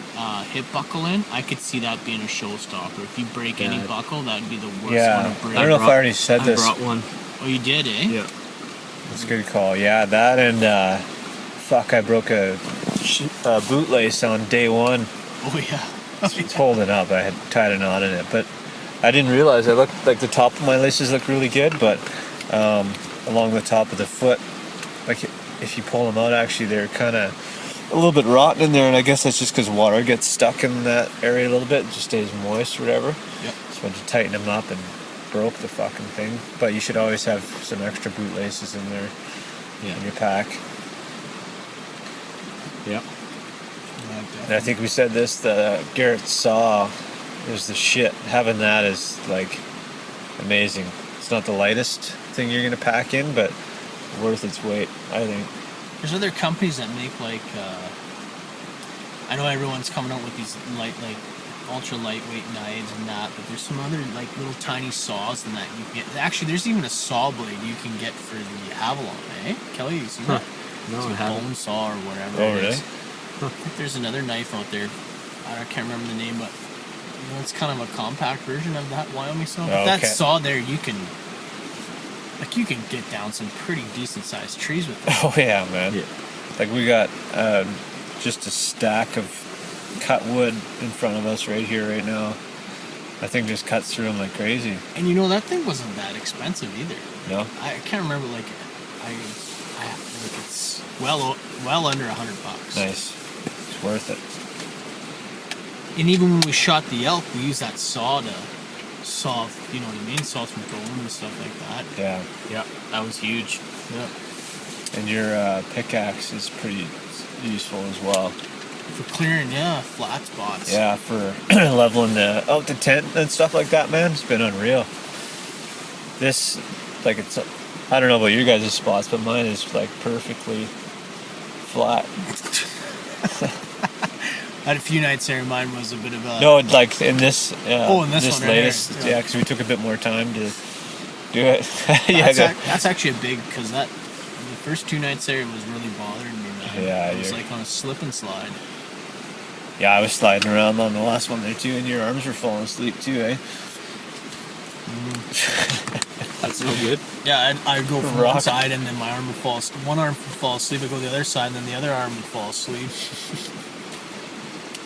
hip buckle in. I could see that being a showstopper. If you break any Yeah. buckle, that would be the worst Yeah. one to break. I don't know if I already said I this. brought one. Oh, you did, eh? Yeah. That's a good call. Yeah, that and I broke a bootlace on day one. Oh yeah. It's holding up. I had tied a knot in it, but I didn't realize. I looked like the top of my laces look really good, but along the top of the foot, like if you pull them out, actually they're kind of a little bit rotten in there, and I guess that's just because water gets stuck in that area a little bit. It just stays moist or whatever. Yep. So I went to tighten them up and broke the fucking thing. But you should always have some extra bootlaces in there Yeah. in your pack. Yeah. And I think we said this, the Garrett saw is the shit. Having that is like amazing. It's not the lightest thing you're gonna pack in, but worth its weight, I think. There's other companies that make like I know everyone's coming out with these ultra lightweight knives and that, but there's some other like little tiny saws and that you can get. Actually, there's even a saw blade you can get for the Avalon, eh? Kelly, you see that? No, It's I a haven't. bone saw or whatever. Oh, it really? is. I think there's another knife out there. I can't remember the name, but it's kind of a compact version of that Wyoming saw. But Oh, that okay. saw there, you can get down some pretty decent sized trees with it. Oh yeah, man. Yeah. Like we got just a stack of cut wood in front of us right here, right now. I think just cuts through them like crazy. And that thing wasn't that expensive either. No? I can't remember like it's well under $100. Nice. It's worth it. And even when we shot the elk, we used that saw to saw, you know what I mean, saw through bone and stuff like that. Yeah. Yeah, that was huge. Yeah. And your pickaxe is pretty useful as well. For clearing, flat spots. Yeah, for leveling out the tent and stuff like that, man. It's been unreal. This, like, I don't know about your guys' spots, but mine is like perfectly flat. I had a few nights there, mine was a bit of a... No, like in this, in this one right latest, here, yeah. because we took a bit more time to do it. That's actually a big, because the first 2 nights there, it was really bothering me, man. Yeah, It was you're- like on a slip and slide. Yeah, I was sliding around on the last one there too, and your arms were falling asleep too, eh? That's no good. Yeah, I'd go from Rock. one side and then my arm would fall. One arm would fall asleep. I'd go the other side and then the other arm would fall asleep.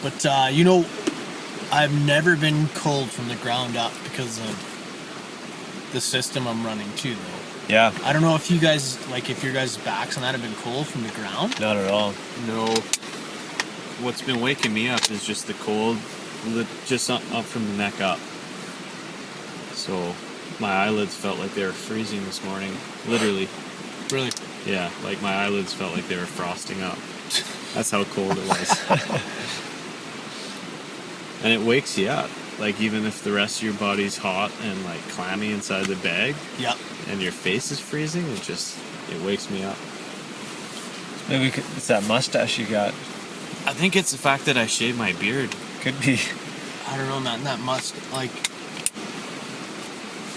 But I've never been cold from the ground up because of the system I'm running too, though. Yeah, I don't know if you guys if your guys' backs on that have been cold from the ground. not at all. No. What's been waking me up is just the cold, just up from the neck up. So my eyelids felt like they were freezing this morning. Literally. Really? Yeah, like my eyelids felt like they were frosting up. That's how cold it was. And it wakes you up. Like, even if the rest of your body's hot and like clammy inside the bag Yeah. and your face is freezing, it wakes me up. Maybe it's that mustache you got. I think it's the fact that I shaved my beard. Could be. I don't know, man. That must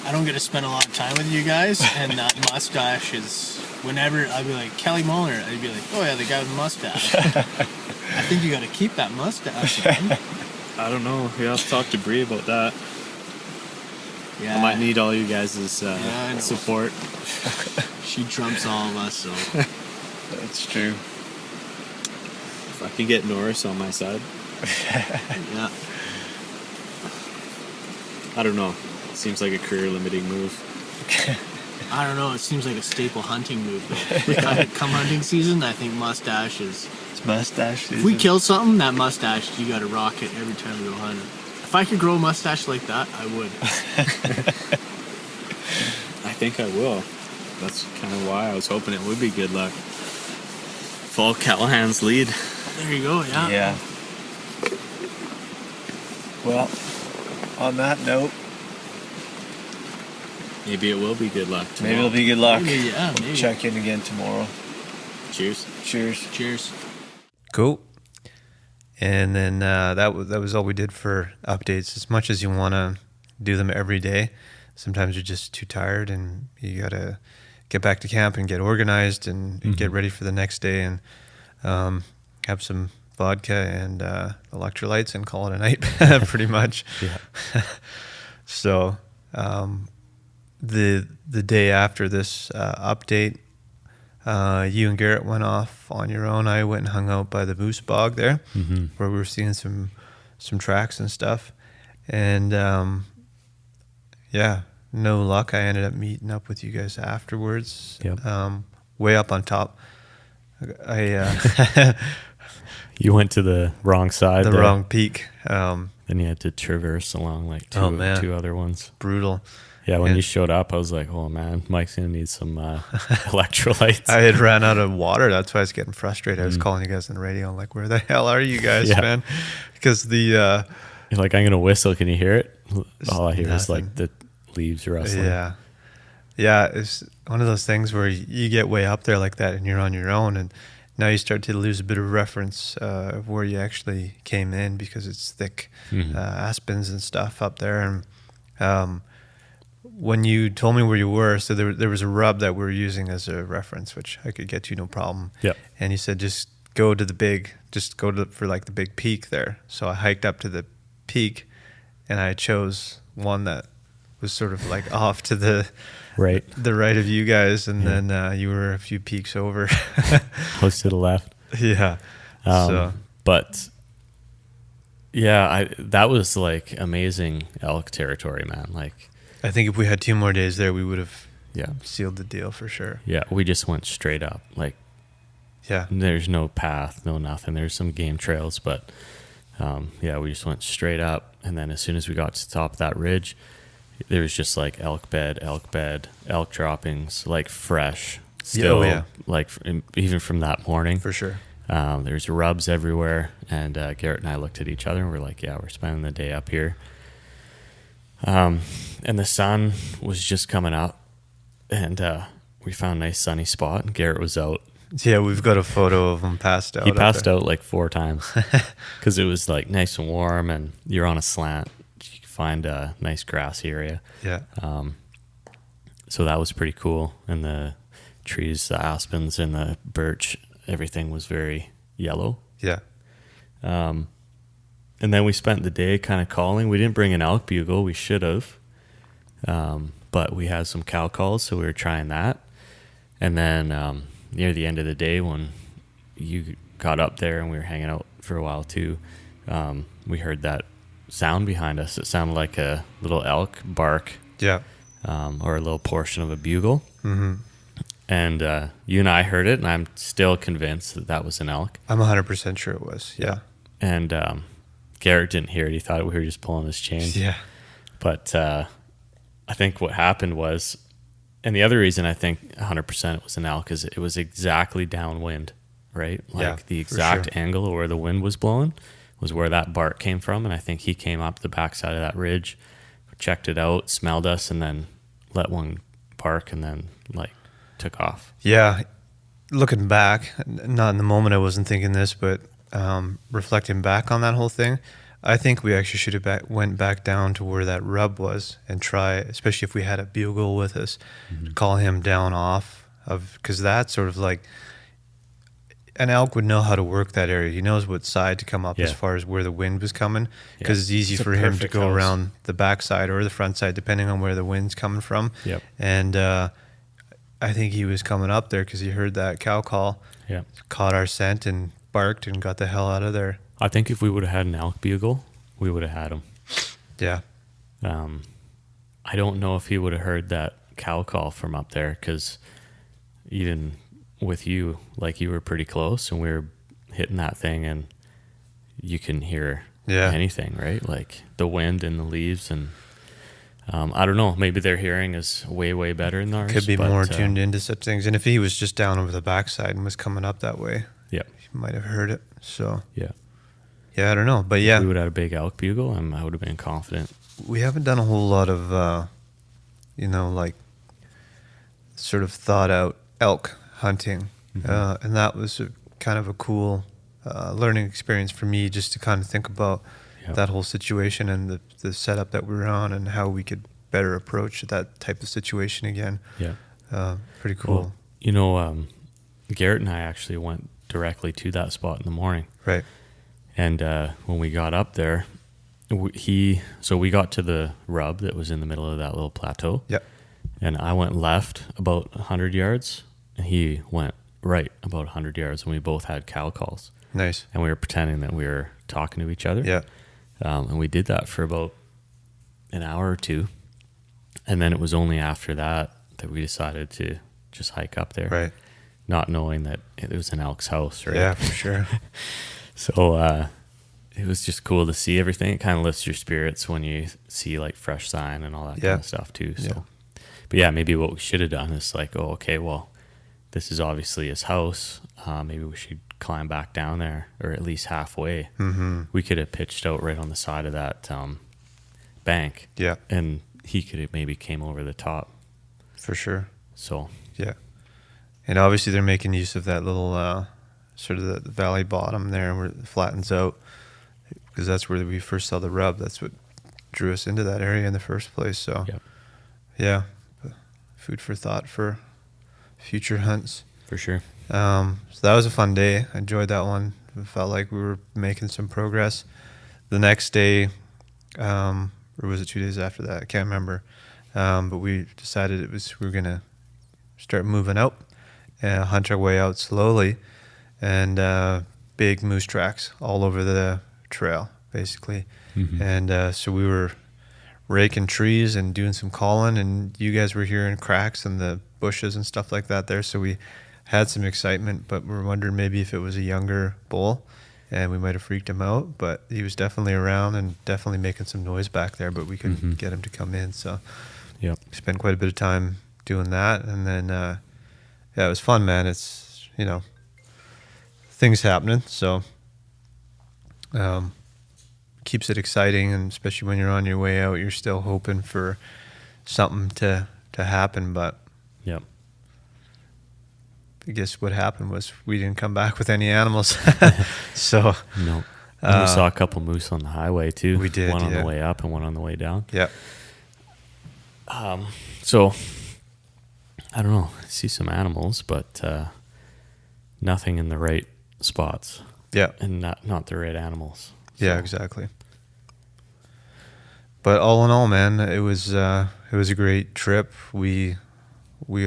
I don't get to spend a lot of time with you guys, and that mustache is. Whenever I'd be like Kelly Muller, I'd be like, oh yeah, the guy with the mustache. I think you got to keep that mustache. Man. I don't know. You have to talk to Bree about that. Yeah. I might need all you guys' I know. support. She trumps all of us, so. That's true. If I can get Norris on my side. Yeah. I don't know. It seems like a career-limiting move. I don't know. It seems like a staple hunting move, though. Come hunting season, I think mustache is. It's mustache. If we kill something, that mustache, you got to rock it every time we go hunting. If I could grow a mustache like that, I would. I think I will. That's kind of why I was hoping it would be good luck. Follow Callahan's lead. There you go. Yeah. Yeah. Well, on that note, Maybe it will be good luck tomorrow. maybe it'll be good luck. Maybe, yeah, We'll maybe. check in again tomorrow. Cheers. Cheers. Cheers. Cool. And then that was all we did for updates. As much as you want to do them every day, sometimes you're just too tired and you got to get back to camp and get organized and get ready for the next day and have some vodka and electrolytes and call it a night, pretty much. Yeah. So the day after this update, you and Garrett went off on your own. I went and hung out by the Moose Bog there, where we were seeing some tracks and stuff. And yeah, no luck. I ended up meeting up with you guys afterwards. Yep. Way up on top. I You went to the wrong side. the there. wrong peak. Then you had to traverse along like Oh, man. two other ones. Brutal. Yeah, when Yeah. you showed up, I was like, oh man, Mike's going to need some electrolytes. I had ran out of water. That's why I was getting frustrated. I was calling you guys on the radio. I'm like, where the hell are you guys, Yeah. man? Because the You're like, I'm going to whistle. Can you hear it? All I hear is nothing. like the leaves rustling. yeah, it's one of those things where you get way up there like that and you're on your own, and now you start to lose a bit of reference of where you actually came in because it's thick aspens and stuff up there. And when you told me where you were, so there was a rub that we were using as a reference, which I could get to no problem. Yep. And you said just go to for like the big peak there. So I hiked up to the peak, and I chose one that was sort of like off to the Right. right of you guys, and then you were a few peaks over. Close to the left. Yeah. So But yeah, that was like amazing elk territory, man. Like, I think if we had 2 more days there, we would have yeah. sealed the deal for sure. Yeah, we just went straight up. Like, Yeah. there's no path, no nothing. There's some game trails, but yeah, we just went straight up. And then as soon as we got to the top of that ridge, there was just like elk bed, elk droppings, like fresh. Still, yeah. like even from that morning. For sure. There's rubs everywhere. And Garrett and I looked at each other and we're like, yeah, we're spending the day up here. And the sun was just coming up, and we found a nice sunny spot, and Garrett was out. Yeah, we've got a photo of him passed out. He up passed there. out like 4 times because it was like nice and warm, and you're on a slant. You can find a nice grassy area. Yeah. So that was pretty cool. And the trees, the aspens and the birch, everything was very yellow. Yeah. And then we spent the day kind of calling. We didn't bring an elk bugle. We should have. But we had some cow calls, so we were trying that. And then near the end of the day, when you got up there and we were hanging out for a while too, we heard that sound behind us. It sounded like a little elk bark, Yeah. or a little portion of a bugle. Mm-hmm. And you and I heard it, and I'm still convinced that that was an elk. I'm 100% sure it was. Yeah. And Garrett didn't hear it. He thought we were just pulling his chain. Yeah. But I think what happened was, and the other reason I think 100% it was an elk is it was exactly downwind, right? Like Yeah, the for exact sure. angle of where the wind was blowing was where that bark came from. And I think he came up the backside of that ridge, checked it out, smelled us, and then let one bark and then like took off. Yeah. Looking back, not in the moment I wasn't thinking this, but reflecting back on that whole thing, I think we actually should have went back down to where that rub was and try, especially if we had a bugle with us, to call him down off of, because that's sort of like, an elk would know how to work that area. He knows what side to come up as Yeah. far as where the wind was coming, because Yeah. it's easy It's a for him to perfect go house. around the backside or the front side, depending on where the wind's coming from. Yep. And I think he was coming up there because he heard that cow call, Yeah. caught our scent and barked and got the hell out of there. I think if we would have had an elk bugle, we would have had him. Yeah. I don't know if he would have heard that cow call from up there, because even with you, like you were pretty close and we were hitting that thing and you can hear Yeah. anything, right? Like the wind and the leaves. And I don't know, maybe their hearing is way, way better than ours. Could be but, more tuned into such things. And if he was just down over the backside and was coming up that way, Yeah. he might have heard it. So, Yeah. yeah, I don't know. But If yeah, we would have had a big elk bugle, I would have been confident. we haven't done a whole lot of, like sort of thought out elk hunting. And that was kind of a cool learning experience for me, just to kind of think about Yeah. that whole situation and the setup that we were on and how we could better approach that type of situation again. Yeah. Pretty cool. Well, Garrett and I actually went directly to that spot in the morning. Right. And when we got up there, we got to the rub that was in the middle of that little plateau. Yep. And I went left about 100 yards, and he went right about 100 yards, and we both had cow calls. Nice. And we were pretending that we were talking to each other. Yeah. And we did that for about an hour or two. And then it was only after that we decided to just hike up there. Right. Not knowing that it was an elk's house, right? Yeah, for sure. So it was just cool to see everything. It kind of lifts your spirits when you see like fresh sign and all that Yeah. kind of stuff too. So, Yeah. but yeah, maybe what we should have done is like, oh, okay, well, this is obviously his house. Maybe we should climb back down there, or at least halfway. Mm-hmm. We could have pitched out right on the side of that bank, Yeah, and he could have maybe came over the top. for sure. So Yeah. And obviously they're making use of that little sort of the valley bottom there where it flattens out, because that's where we first saw the rub. That's what drew us into that area in the first place. So Yep. yeah, food for thought for future hunts. for sure. So that was a fun day. I enjoyed that one. It felt like we were making some progress. The next day, or was it 2 days after that? I can't remember. But we decided we were gonna start moving out and hunt our way out slowly, and big moose tracks all over the trail, basically. Mhm. And so we were raking trees and doing some calling, and you guys were hearing cracks in the bushes and stuff like that there. So we had some excitement, but we were wondering maybe if it was a younger bull and we might have freaked him out. But he was definitely around and definitely making some noise back there, but we couldn't Mhm. get him to come in. So Yep. spent quite a bit of time doing that. And then, yeah, it was fun, man. It's, things happening. So keeps it exciting, and especially when you're on your way out, you're still hoping for something to happen. But Yep. I guess what happened was we didn't come back with any animals. So No. And we saw a couple moose on the highway too. we did, One on yeah. the way up and one on the way down. yeah, So I don't know. I see some animals, but nothing in the right spots, yeah, and not the right animals. yeah, So, exactly. But all in all, man, it was a great trip. We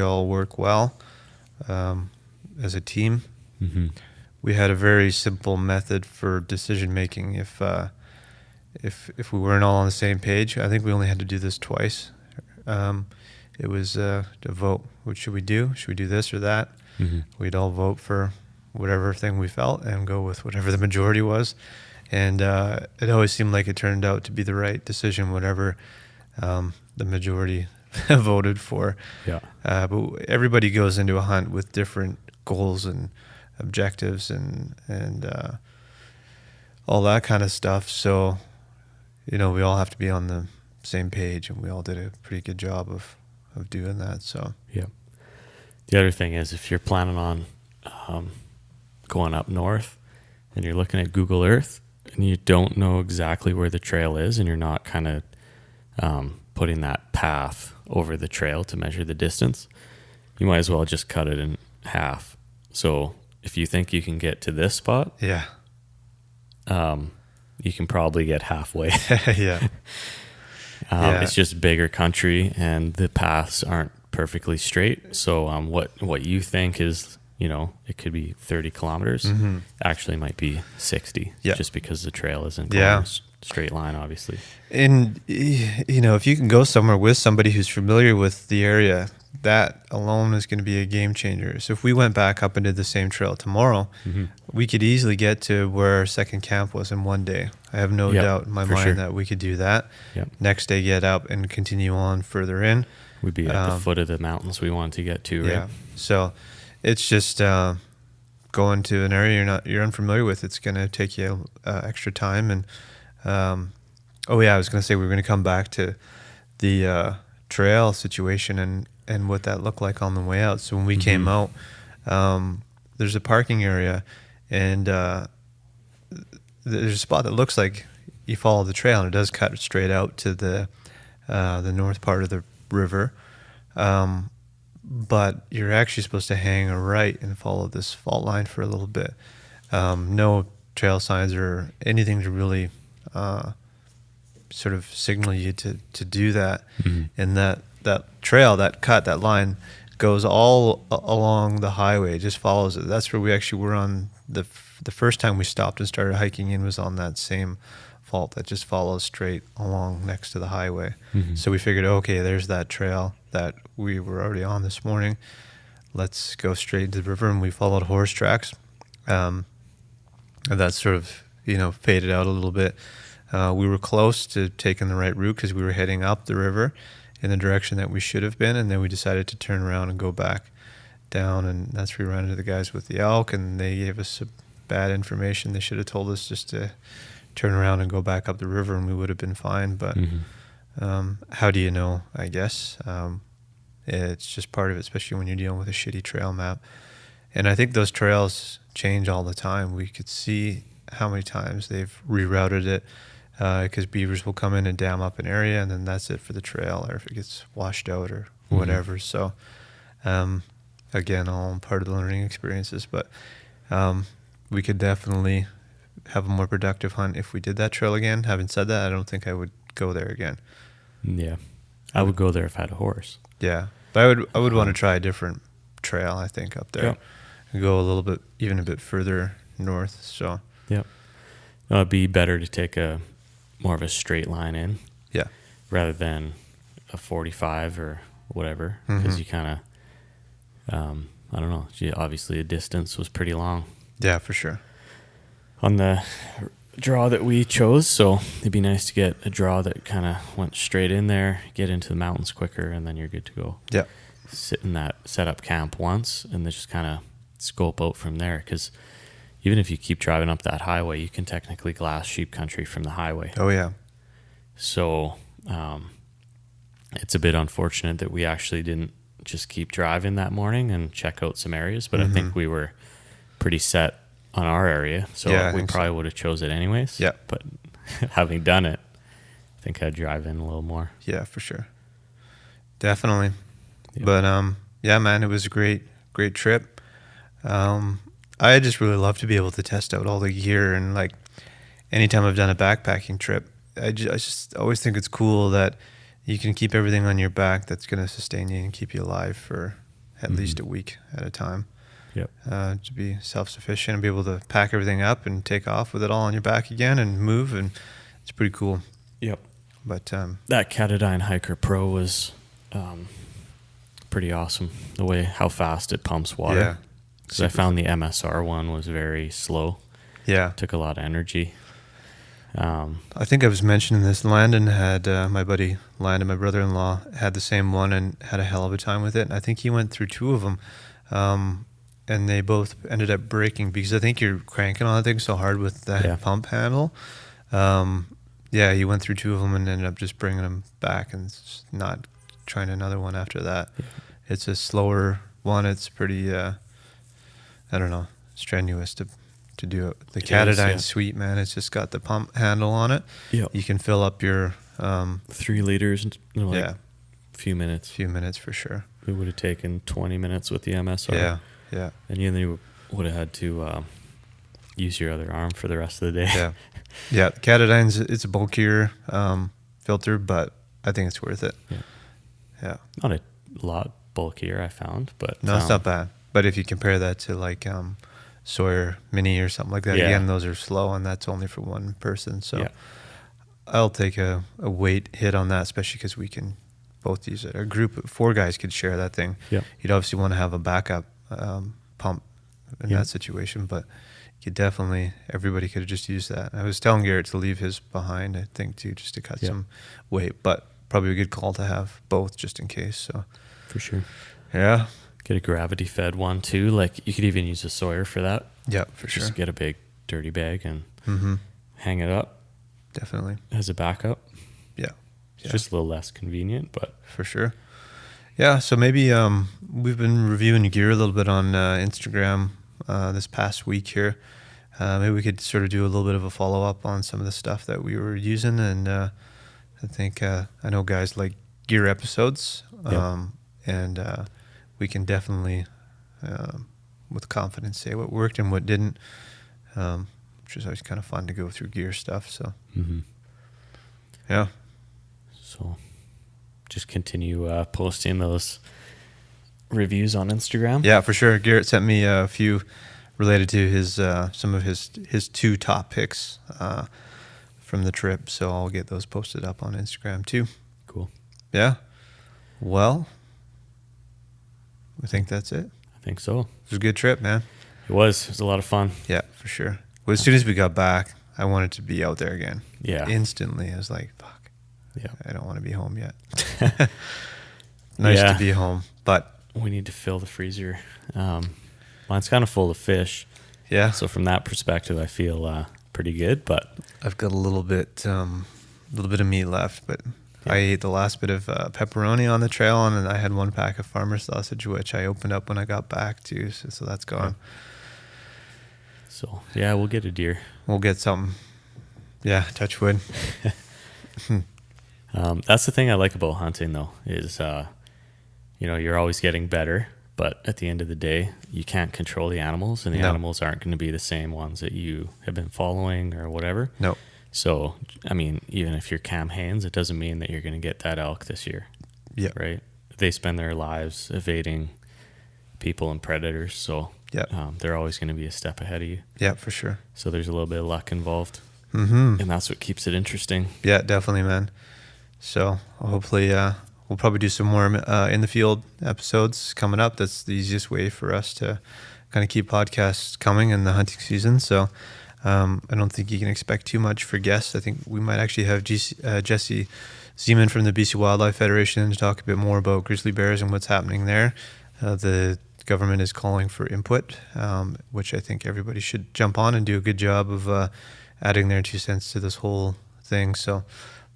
all work well as a team. Mm-hmm. We had a very simple method for decision making. If we weren't all on the same page, I think we only had to do this twice. It was to vote. What should we do? Should we do this or that? Mm-hmm. We'd all vote for whatever thing we felt and go with whatever the majority was. And it always seemed like it turned out to be the right decision, whatever the majority voted for. Yeah. But everybody goes into a hunt with different goals and objectives and all that kind of stuff. So, we all have to be on the same page, and we all did a pretty good job of doing that. So, Yeah. The other thing is, if you're planning on going up north and you're looking at Google Earth and you don't know exactly where the trail is, and you're not kind of putting that path over the trail to measure the distance, you might as well just cut it in half. So if you think you can get to this spot, yeah. You can probably get halfway. Yeah. Yeah. It's just bigger country, and the paths aren't perfectly straight. So what you think is, it could be 30 kilometers, actually might be 60, Yeah. just because the trail isn't going Yeah. a straight line, obviously. And, if you can go somewhere with somebody who's familiar with the area, that alone is going to be a game changer. So if we went back up and did the same trail tomorrow, we could easily get to where our second camp was in one day. I have no Yep, doubt in my for mind sure. that we could do that. Yep. Next day, get up and continue on further in. We'd be at the foot of the mountains we want to get to, right? Yeah. So it's just going to an area you're unfamiliar with. It's going to take you extra time. And I was going to say we were going to come back to the trail situation and what that looked like on the way out. So when we came out, there's a parking area, and there's a spot that looks like you follow the trail, and it does cut straight out to the north part of the river. But you're actually supposed to hang a right and follow this fault line for a little bit. No trail signs or anything to really sort of signal you to do that. And that trail, that line goes all along the highway. It just follows it. That's where we actually were on the first time we stopped and started hiking in, was on that same fault that just follows straight along next to the highway. So we figured, okay, there's that trail that we were already on this morning. Let's go straight to the river, and we followed horse tracks. And that sort of, faded out a little bit. We were close to taking the right route because we were heading up the river in the direction that we should have been, and then we decided to turn around and go back down, and that's where we ran into the guys with the elk, and they gave us some bad information. They should have told us just to turn around and go back up the river, and we would have been fine. But how do you know, I guess? It's just part of it, especially when you're dealing with a shitty trail map. And I think those trails change all the time. We could see how many times they've rerouted it, because beavers will come in and dam up an area, and then that's it for the trail, or if it gets washed out or whatever. So again, all part of the learning experiences, but we could definitely have a more productive hunt if we did that trail again. Having said that, I don't think I would go there again. Yeah. I would go there if I had a horse. Yeah, but I would want to try a different trail, I think, up there. Yeah. And go even a bit further north. So Yep. No, it'd be better to take more of a straight line in, yeah, rather than a 45 or whatever, because you kind of, I don't know, obviously the distance was pretty long yeah, for sure. on the draw that we chose, so it'd be nice to get a draw that kind of went straight in there, get into the mountains quicker, and then you're good to go. Yeah, Set up camp once, and then just kind of scope out from there, because even if you keep driving up that highway, you can technically glass sheep country from the highway. oh yeah, So it's a bit unfortunate that we actually didn't just keep driving that morning and check out some areas, but I think we were pretty set on our area, so Yeah, I we think probably so. would have chose it anyways. Yeah. But having done it, I think I'd drive in a little more. yeah, for sure, definitely. Yeah. But yeah, man, it was a great trip. I just really love to be able to test out all the gear, and like anytime I've done a backpacking trip, I just always think it's cool that you can keep everything on your back that's going to sustain you and keep you alive for at least a week at a time. Yep. To be self-sufficient and be able to pack everything up and take off with it all on your back again and move, and it's pretty cool. Yep. But That Katadyn Hiker Pro was pretty awesome. The way how fast it pumps water. Yeah. Because I found the MSR one was very slow. yeah, Took a lot of energy. I think I was mentioning this. Landon had my buddy Landon, my brother-in-law, had the same one and had a hell of a time with it. And I think he went through 2 of them, and they both ended up breaking because I think you're cranking on the thing so hard with the pump handle. Yeah, he went through 2 of them and ended up just bringing them back and not trying another one after that. Yeah. It's a slower one. It's pretty, I don't know, strenuous to do it. The Katadyn's sweet, man. It's just got the pump handle on it. Yep. You can fill up your 3 liters in like a few minutes. few minutes for sure. It would have taken 20 minutes with the MSR. Yeah, yeah. And you would have had to use your other arm for the rest of the day. Yeah. Yeah, Katadyn's, it's a bulkier filter, but I think it's worth it. Yeah. Yeah. Not a lot bulkier, I found, but No, it's not bad. But if you compare that to like Sawyer Mini or something like that, again, those are slow, and that's only for one person. So I'll take a weight hit on that, especially because we can both use it. A group of 4 guys could share that thing. Yeah. You'd obviously want to have a backup pump in that situation, but you definitely, everybody could have just used that. I was telling Garrett to leave his behind, I think, too, just to cut some weight, but probably a good call to have both just in case. So for sure. Yeah. Get a gravity fed one too. Like you could even use a Sawyer for that. Yeah, for sure. Just get a big dirty bag and hang it up. Definitely. As a backup. Yeah. It's just a little less convenient, but for sure. Yeah, so maybe we've been reviewing gear a little bit on Instagram this past week here. Maybe we could sort of do a little bit of a follow-up on some of the stuff that we were using. And I think I know guys like gear episodes. And we can definitely, with confidence, say what worked and what didn't, which is always kind of fun to go through gear stuff. So, yeah. So just continue posting those reviews on Instagram. Yeah, for sure. Garrett sent me a few related to his some of his 2 top picks from the trip. So I'll get those posted up on Instagram too. Cool. Yeah. Well, I think that's it. I think so. It was a good trip, man. It was a lot of fun. Yeah, for sure. Well, as soon as we got back, I wanted to be out there again. Yeah. Instantly. I was like, fuck. Yeah. I don't want to be home yet. Nice to be home, but we need to fill the freezer. Mine's kind of full of fish. Yeah. So from that perspective, I feel pretty good, but I've got a little bit of meat left, but I ate the last bit of pepperoni on the trail, and then I had 1 pack of farmer sausage, which I opened up when I got back too. So that's gone. So yeah, we'll get a deer. We'll get something. Yeah, touch wood. That's the thing I like about hunting, though, is you're always getting better, but at the end of the day, you can't control the animals, and the animals aren't going to be the same ones that you have been following or whatever. No. So, I mean, even if you're Cam Hanes, it doesn't mean that you're going to get that elk this year. Yeah. Right? They spend their lives evading people and predators, so they're always going to be a step ahead of you. Yeah, for sure. So there's a little bit of luck involved, and that's what keeps it interesting. Yeah, definitely, man. So hopefully we'll probably do some more in the field episodes coming up. That's the easiest way for us to kind of keep podcasts coming in the hunting season. So I don't think you can expect too much for guests. I think we might actually have Jesse Zeman from the BC Wildlife Federation to talk a bit more about grizzly bears and what's happening there. The government is calling for input, which I think everybody should jump on and do a good job of adding their 2 cents to this whole thing. So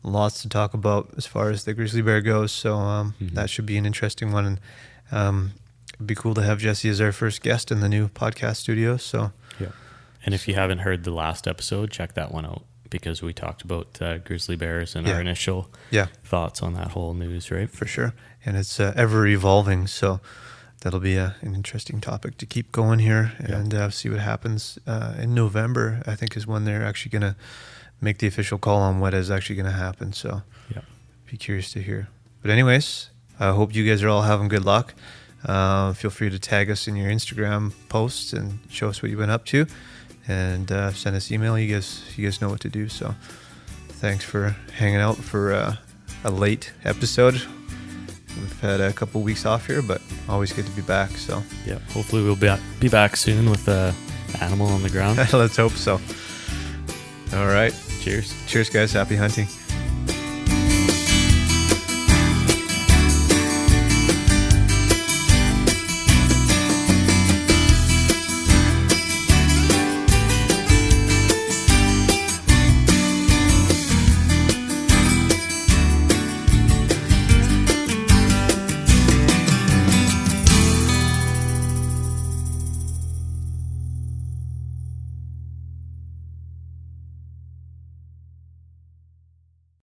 lots to talk about as far as the grizzly bear goes. So that should be an interesting one. And it'd be cool to have Jesse as our first guest in the new podcast studio. So yeah. And if you haven't heard the last episode, check that one out, because we talked about grizzly bears and our initial thoughts on that whole news, right? For sure. And it's ever evolving. So that'll be an interesting topic to keep going here and see what happens in November, I think, is when they're actually going to make the official call on what is actually going to happen. So Yeah. be curious to hear. But anyways, I hope you guys are all having good luck. Feel free to tag us in your Instagram posts and show us what you've been up to, and send us email. You guys know what to do. So thanks for hanging out for a late episode. We've had a couple weeks off here, but always good to be back. So Yeah. Hopefully we'll be back soon with a animal on the ground. let's hope so. All right. Cheers. Cheers, guys. Happy hunting.